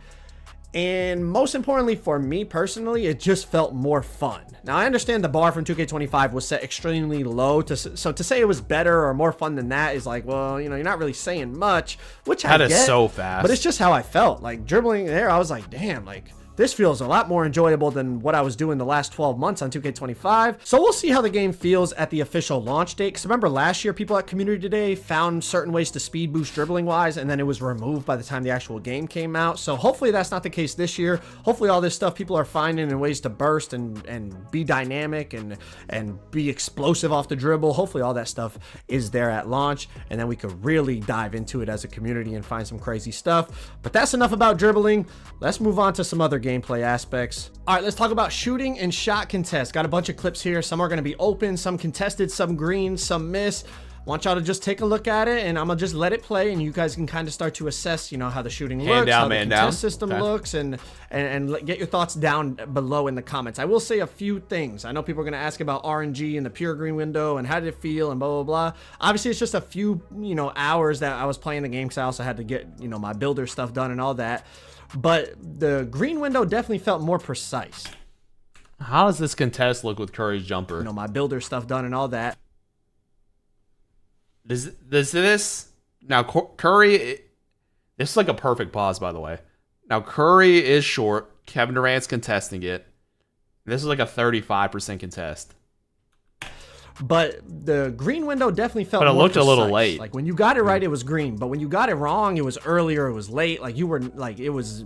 And most importantly for me personally, it just felt more fun. Now, I understand the bar from 2K25 was set extremely low, so to say it was better or more fun than that is like, well, you know, you're not really saying much, which I get. That is so fast. But it's just how I felt. Like dribbling there, I was like, damn, like this feels a lot more enjoyable than what I was doing the last 12 months on 2K25. So we'll see how the game feels at the official launch date. Because remember last year, people at Community Day found certain ways to speed boost dribbling wise, and then it was removed by the time the actual game came out. So hopefully that's not the case this year. Hopefully all this stuff people are finding in ways to burst and be dynamic and be explosive off the dribble. Hopefully all that stuff is there at launch, and then we could really dive into it as a community and find some crazy stuff. But that's enough about dribbling. Let's move on to some other gameplay aspects. All right, let's talk about shooting and shot contest. Got a bunch of clips here. Some are going to be open, some contested, some green, some miss. want y'all to just take a look at it, and I'm gonna just let it play, and you guys can kind of start to assess, you know, how the shooting Hand looks, down, how the man contest down. system Okay. looks, and get your thoughts down below in the comments. I will say a few things. I know people are gonna ask about RNG and the pure green window and how did it feel and blah blah blah. Obviously, it's just a few, you know, hours that I was playing the game, because I also had to get, you know, my builder stuff done and all that. But the green window definitely felt more precise. How does this contest look with Curry's jumper? You know, my builder stuff done and all that. Does this now Curry? This is like a perfect pause, by the way. Now Curry is short. Kevin Durant's contesting it. This is like a 35% contest. But the green window definitely felt But it more looked a little precise. late. Like when you got it right, it was green. But when you got it wrong, it was earlier, it was late. Like you were like, it was,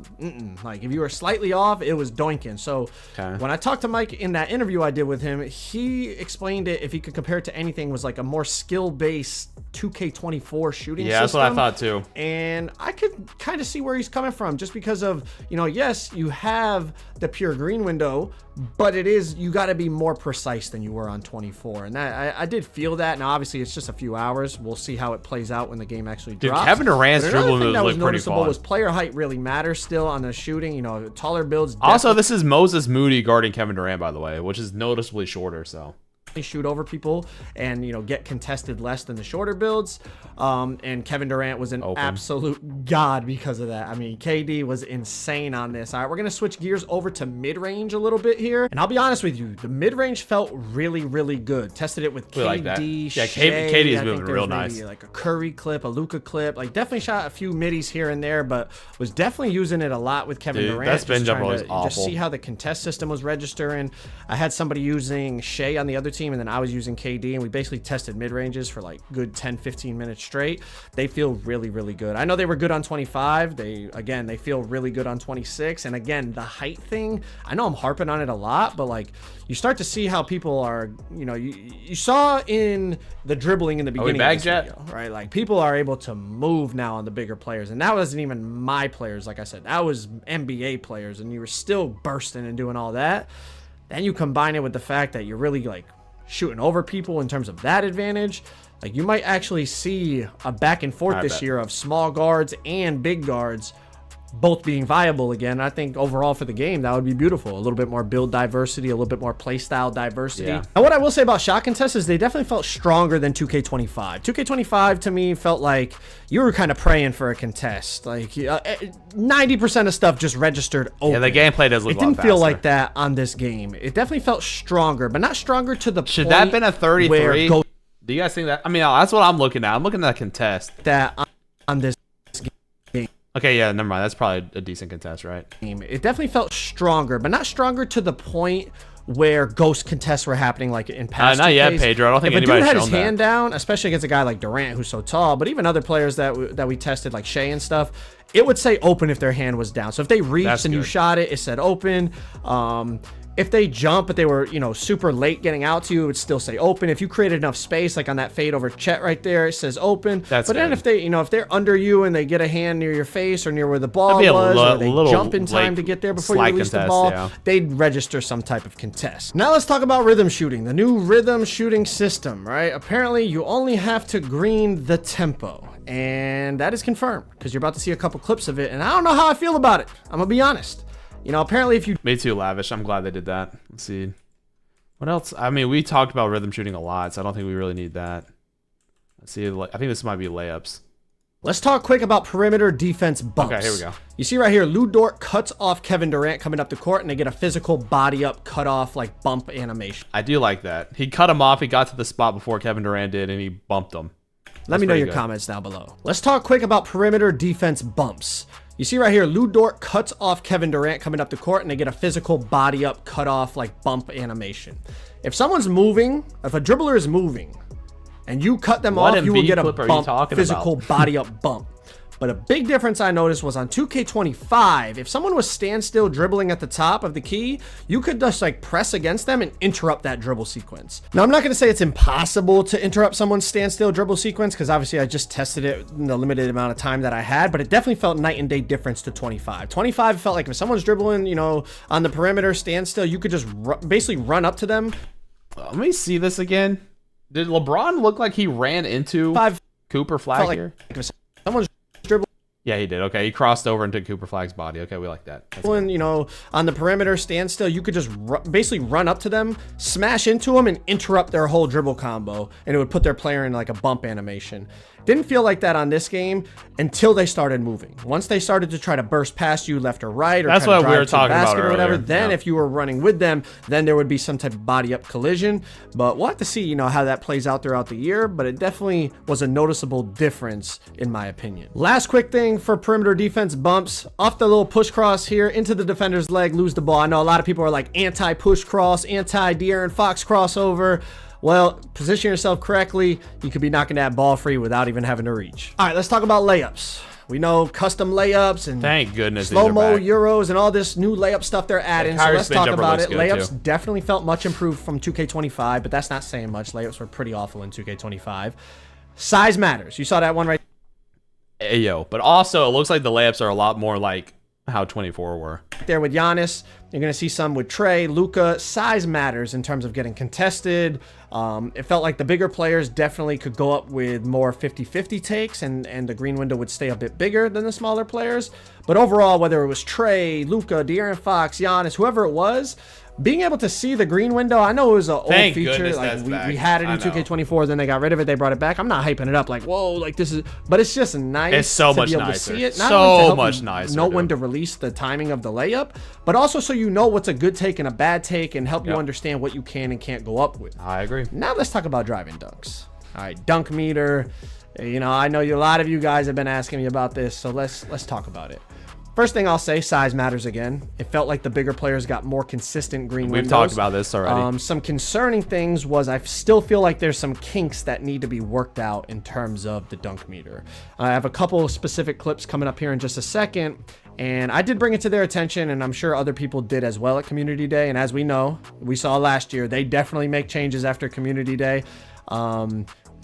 like if you were slightly off, it was doinking. So when I talked to Mike in that interview I did with him, he explained it, if he could compare it to anything, was like a more skill-based 2K24 shooting system. Yeah, that's what I thought too. And I could kind of see where he's coming from, just because of, you know, yes, you have the pure green window, but it is, you got to be more precise than you were on 24. And that I did feel that. Now, obviously, it's just a few hours. We'll see how it plays out when the game actually Dude, drops. Kevin Durant's But another dribble thing moves that was look pretty noticeable fun. was player height really matters still on the shooting. You know, taller builds. Also, this is Moses Moody guarding Kevin Durant, by the way, which is noticeably shorter. So shoot over people and, you know, get contested less than the shorter builds. And Kevin Durant was an absolute god because of that. I mean, KD was insane on this. All right, we're going to switch gears over to mid-range a little bit here. And I'll be honest with you, the mid-range felt really, really good. Tested it with KD, like that. Yeah, Shea, KD is I moving think there real was maybe nice. like a Curry clip, a Luka clip. Like definitely shot a few middies here and there, but was definitely using it a lot with Kevin Dude, Durant. that spin just jumper trying was to awful. Just see how the contest system was registering. I had somebody using Shea on the other team, and then I was using KD, and we basically tested mid-ranges for like good 10-15 minutes straight. They feel really, really good. I know they were good on 25. They feel really good on 26. And again, the height thing, I know I'm harping on it a lot, but like you start to see how people are, you know, you saw in the dribbling in the beginning of this video, right? Like people are able to move now on the bigger players, and that wasn't even my players. Like I said, that was NBA players, and you were still bursting and doing all that. Then you combine it with the fact that you're really like shooting over people in terms of that advantage. Like you might actually see a back and forth this year of small guards and big guards both being viable again. I think overall for the game, that would be beautiful. A little bit more build diversity, a little bit more play style diversity. Yeah. Now, what I will say about shot contests is they definitely felt stronger than 2K25. 2K25 to me felt like you were kind of praying for a contest. Like 90% of stuff just registered open. Yeah, the gameplay does look It a lot didn't feel faster. like that on this game. It definitely felt stronger, but not stronger to the Should point that have been a 33? where go Do you guys think that? I mean, that's what I'm looking at. I'm looking at a contest. that on this game. Okay, yeah, never mind. That's probably a decent contest, right? It definitely felt stronger, but not stronger to the point where ghost contests were happening like in past. Not yet, 2Ks. Pedro. I don't think if a dude anybody's had his shown that. hand down, especially against a guy like Durant who's so tall, but even other players that we tested like Shea and stuff, it would say open if their hand was down. So if they reached That's and you good. shot it, it said open. If they jump, but they were, you know, super late getting out to you, it would still say open. If you created enough space, like on that fade over Chet right there, it says open. That's but then good. if they, you know, if they're under you and they get a hand near your face or near where the ball That'd be a was, or they little jump in time late to get there before you slide release the contest, ball, yeah. they'd register some type of contest. Now let's talk about rhythm shooting, the new rhythm shooting system, right? Apparently you only have to green the tempo, and that is confirmed because you're about to see a couple clips of it, and I don't know how I feel about it. I'm gonna be honest. You know, apparently if you... Me too, Lavish. I'm glad they did that. Let's see. What else? I mean, we talked about rhythm shooting a lot, so I don't think we really need that. Let's see. I think this might be layups. Let's talk quick about perimeter defense bumps. Okay, here we go. You see right here, Lou Dort cuts off Kevin Durant coming up the court, and they get a physical body up, cut off, like bump animation. I do like that. He cut him off. He got to the spot before Kevin Durant did, and he bumped him. Let me know your good. comments down below. Let's talk quick about perimeter defense bumps. You see right here, Lou Dort cuts off Kevin Durant coming up the court, and they get a physical body up, cut off, like bump animation. If someone's moving, if a dribbler is moving, and you cut them What off, you will MB get a clip are you bump, talking physical about? body up bump. But a big difference I noticed was on 2K25, if someone was standstill dribbling at the top of the key, you could just like press against them and interrupt that dribble sequence. Now, I'm not going to say it's impossible to interrupt someone's standstill dribble sequence, because obviously I just tested it in the limited amount of time that I had, but it definitely felt night and day difference to 25. 25 felt like if someone's dribbling, you know, on the perimeter standstill, you could just basically run up to them. Let me see this again. Did LeBron look like he ran into Cooper Flag here? Someone's dribble. Yeah, he did. Okay, he crossed over into Cooper Flag's body. Okay, we like that. When, you know, on the perimeter, stand still, you could just basically run up to them, smash into them, and interrupt their whole dribble combo, and it would put their player in like a bump animation. Didn't feel like that on this game until they started moving. Once they started to try to burst past you left or right, or that's try to what we drive were to the talking basket about or whatever, earlier. then Yeah. if you were running with them, then there would be some type of body up collision. But we'll have to see, you know, how that plays out throughout the year. But it definitely was a noticeable difference in my opinion. Last quick thing for perimeter defense bumps off the little push cross here into the defender's leg, lose the ball. I know a lot of people are like anti-push cross, anti-De'Aaron Fox crossover. Well, position yourself correctly, you could be knocking that ball free without even having to reach. All right, let's talk about layups. We know custom layups and thank goodness these are slow-mo back. Euros and all this new layup stuff they're adding. So Kyrie let's spin talk jumper about looks it. good, Layups too. definitely felt much improved from 2K25, but that's not saying much. Layups were pretty awful in 2K25. Size matters. You saw that one right Hey, yo, but also it looks like the layups are a lot more like how 24 were. there with Giannis. You're going to see some with Trey, Luka. Size matters in terms of getting contested. It felt like the bigger players definitely could go up with more 50-50 takes, and the green window would stay a bit bigger than the smaller players. But overall, whether it was Trey, Luka, De'Aaron Fox, Giannis, whoever it was, being able to see the green window, I know it was an old Thank feature. goodness Like that's we back. had it I in know. 2K24, then they got rid of it. They brought it back. I'm not hyping it up like, whoa, like this is, but it's just nice. It's so to much be able nicer. To see it. So only to help much you nicer, know when dude. to release the timing of the layup, but also so you know what's a good take and a bad take, and help you Yep. understand what you can and can't go up with. I agree. Now let's talk about driving dunks. All right, dunk meter. You know, I know a lot of you guys have been asking me about this, so let's talk about it. First thing I'll say, size matters again. It felt like the bigger players got more consistent green windows. We've talked about this already. Some concerning things was I still feel like there's some kinks that need to be worked out in terms of the dunk meter. I have a couple of specific clips coming up here in just a second, and I did bring it to their attention, and I'm sure other people did as well at Community Day. And as we know, we saw last year, they definitely make changes after Community Day.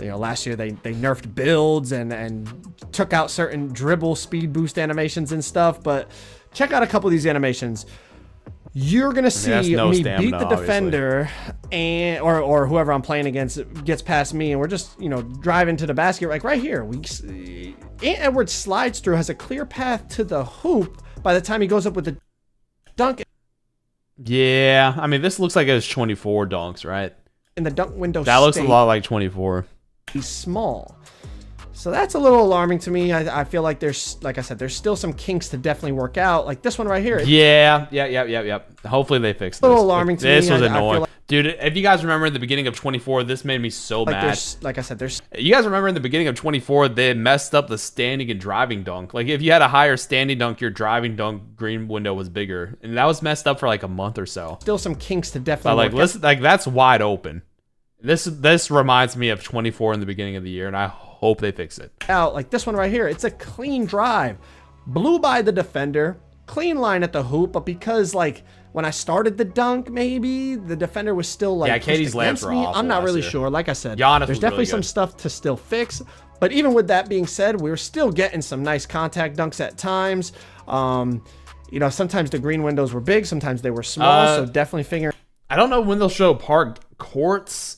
You know, last year they nerfed builds and took out certain dribble speed boost animations and stuff. But check out a couple of these animations. You're gonna see that's no me stamina, beat the obviously. defender, and or whoever I'm playing against gets past me, and we're just, you know, driving to the basket. Like right here, Ant Edwards slides through, has a clear path to the hoop. By the time he goes up with the dunk, Yeah, I mean, this looks like it's 24 dunks, right? in the dunk window, That looks a state, lot like 24. he's small. So that's a little alarming to me. I feel like there's, like I said, there's still some kinks to definitely work out. Like this one right here. Yeah. Hopefully they fix this. A little alarming to This me. was I feel annoying. like- Dude, if you guys remember in the beginning of 24, this made me so Like mad. there's, like I said, there's You guys remember in the beginning of 24, they messed up the standing and driving dunk. Like if you had a higher standing dunk, your driving dunk green window was bigger. And that was messed up for like a month or so. still some kinks to But definitely like, work out. listen, like that's wide open. This reminds me of 24 in the beginning of the year, and I hope they fix it. Out like this one right here. It's a clean drive, blew by the defender, clean line at the hoop, but because like when I started the dunk, maybe the defender was still like Yeah, pushed KD's layups against were me. awful I'm not last really year. sure. Like I said, Giannis there's was definitely really some good. stuff to still fix. But even with that being said, we're still getting some nice contact dunks at times. You know, sometimes the green windows were big, sometimes they were small. So definitely figuring I don't know when they'll show park courts,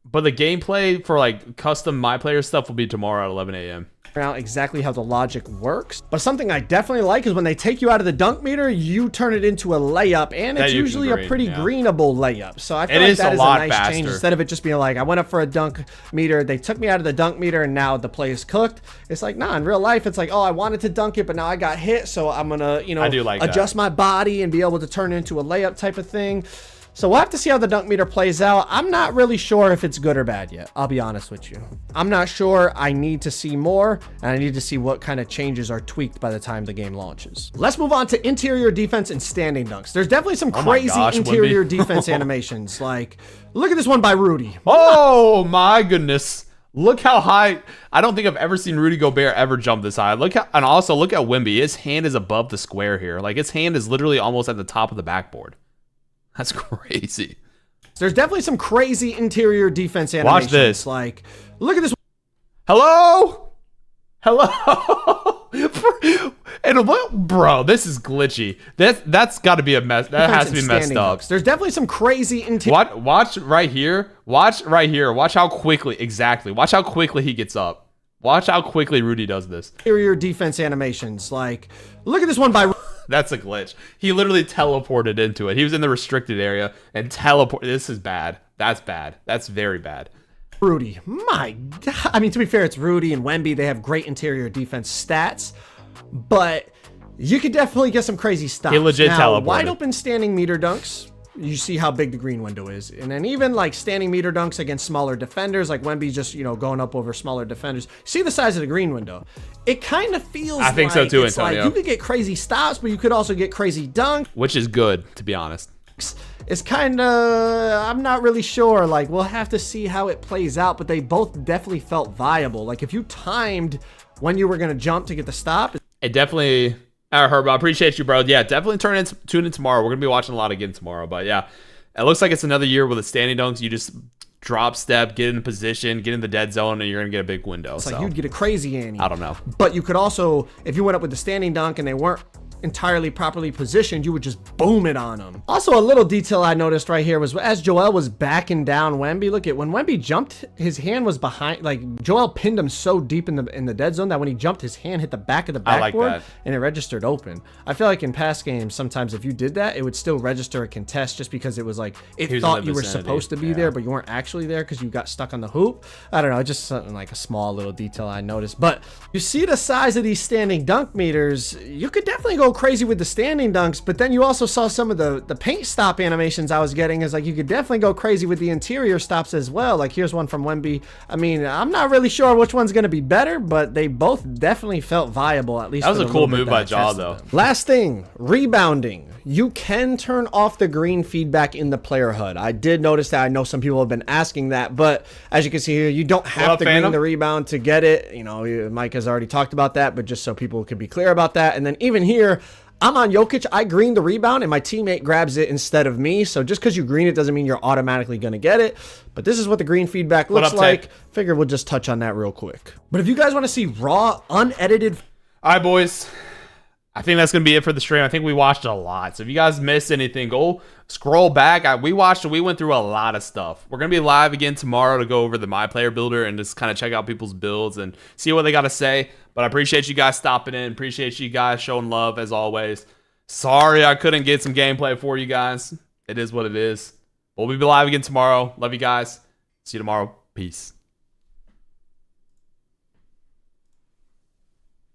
but the gameplay for like custom My Player stuff will be tomorrow at 11 a.m. out exactly how the logic works. But something I definitely like is when they take you out of the dunk meter, you turn it into a layup, and That it's you can usually a green, pretty yeah. greenable layup. So I feel It like is that a is lot a nice change. faster. Instead of it just being like, I went up for a dunk meter, they took me out of the dunk meter, and now the play is cooked. It's like, nah, in real life, it's like, oh, I wanted to dunk it, but now I got hit, so I'm gonna, you know, I do like adjust my body and be able to turn it into a layup type of thing. So we'll have to see how the dunk meter plays out. I'm not really sure if it's good or bad yet. I'll be honest with you. I'm not sure. I need to see more, and I need to see what kind of changes are tweaked by the time the game launches. Let's move on to interior defense and standing dunks. There's definitely some my crazy gosh, interior Wimby. defense animations. Like, look at this one by Rudy. Oh my goodness. Look how high. I don't think I've ever seen Rudy Gobert ever jump this high. Look how, and also look at Wimby. His hand is above the square here. Like his hand is literally almost at the top of the backboard. That's crazy. There's definitely some crazy interior defense animations. Watch this. Like, look at this. Hello? And what, bro? This is glitchy. That's got to be a mess. That has to be messed up. There's definitely some crazy interior. Watch right here. Watch right here. Watch how quickly. Exactly. Watch how quickly he gets up. Watch how quickly Rudy does this. Interior defense animations. Like, look at this one by. That's a glitch. He literally teleported into it. He was in the restricted area and teleported. This is bad. That's bad. That's very bad. Rudy, my God. I mean, to be fair, it's Rudy and Wemby. They have great interior defense stats, but you could definitely get some crazy stuff. He legit teleported. Wide open standing meter dunks. You see how big the green window is. And then even like standing meter dunks against smaller defenders, like Wemby just, going up over smaller defenders. See the size of the green window. It kind of feels I think so too, it's Antonio. like you could get crazy stops, but you could also get crazy dunks. Which is good, to be honest. It's kind of, I'm not really sure. Like, we'll have to see how it plays out, but they both definitely felt viable. Like, if you timed when you were going to jump to get the stop. It definitely... Herb, I appreciate you, bro. Yeah, definitely tune in tomorrow. We're going to be watching a lot again tomorrow. But yeah, it looks like it's another year with the standing dunks. You just drop step, get in position, get in the dead zone, and you're going to get a big window. It's like you'd get a crazy Annie. I don't know. But you could also, if you went up with the standing dunk and they weren't entirely properly positioned, you would just boom it on them. Also, a little detail I noticed right here was as Joel was backing down Wemby, look at when Wemby jumped, his hand was behind, like Joel pinned him so deep in the dead zone that when he jumped, his hand hit the back of the backboard and it registered open. I feel like in past games, sometimes if you did that, it would still register a contest just because it was like, it thought you were supposed to be there, but you weren't actually there because you got stuck on the hoop. I don't know, just something like a small little detail I noticed. But you see the size of these standing dunk meters, you could definitely go crazy with the standing dunks, but then you also saw some of the paint stop animations I was getting. Is like you could definitely go crazy with the interior stops as well. Like here's one from Wemby. I mean, I'm not really sure which one's going to be better, but they both definitely felt viable, at least. That was a cool move by Jaw though. Last thing, rebounding. You can turn off the green feedback in the player HUD. I did notice that. I know some people have been asking that, but as you can see here, you don't have to green the rebound to get it. Mike has already talked about that, but just so people could be clear about that. And then even here, I'm on Jokic. I green the rebound and my teammate grabs it instead of me. So just because you green it doesn't mean you're automatically going to get it. But this is what the green feedback looks like. Figure we'll just touch on that real quick. But if you guys want to see raw, unedited. All right, boys. I think that's going to be it for the stream. I think we watched a lot. So if you guys missed anything, go scroll back. We went through a lot of stuff. We're going to be live again tomorrow to go over the My Player Builder and just kind of check out people's builds and see what they got to say. But I appreciate you guys stopping in. Appreciate you guys showing love as always. Sorry I couldn't get some gameplay for you guys. It is what it is. We'll be live again tomorrow. Love you guys. See you tomorrow. Peace.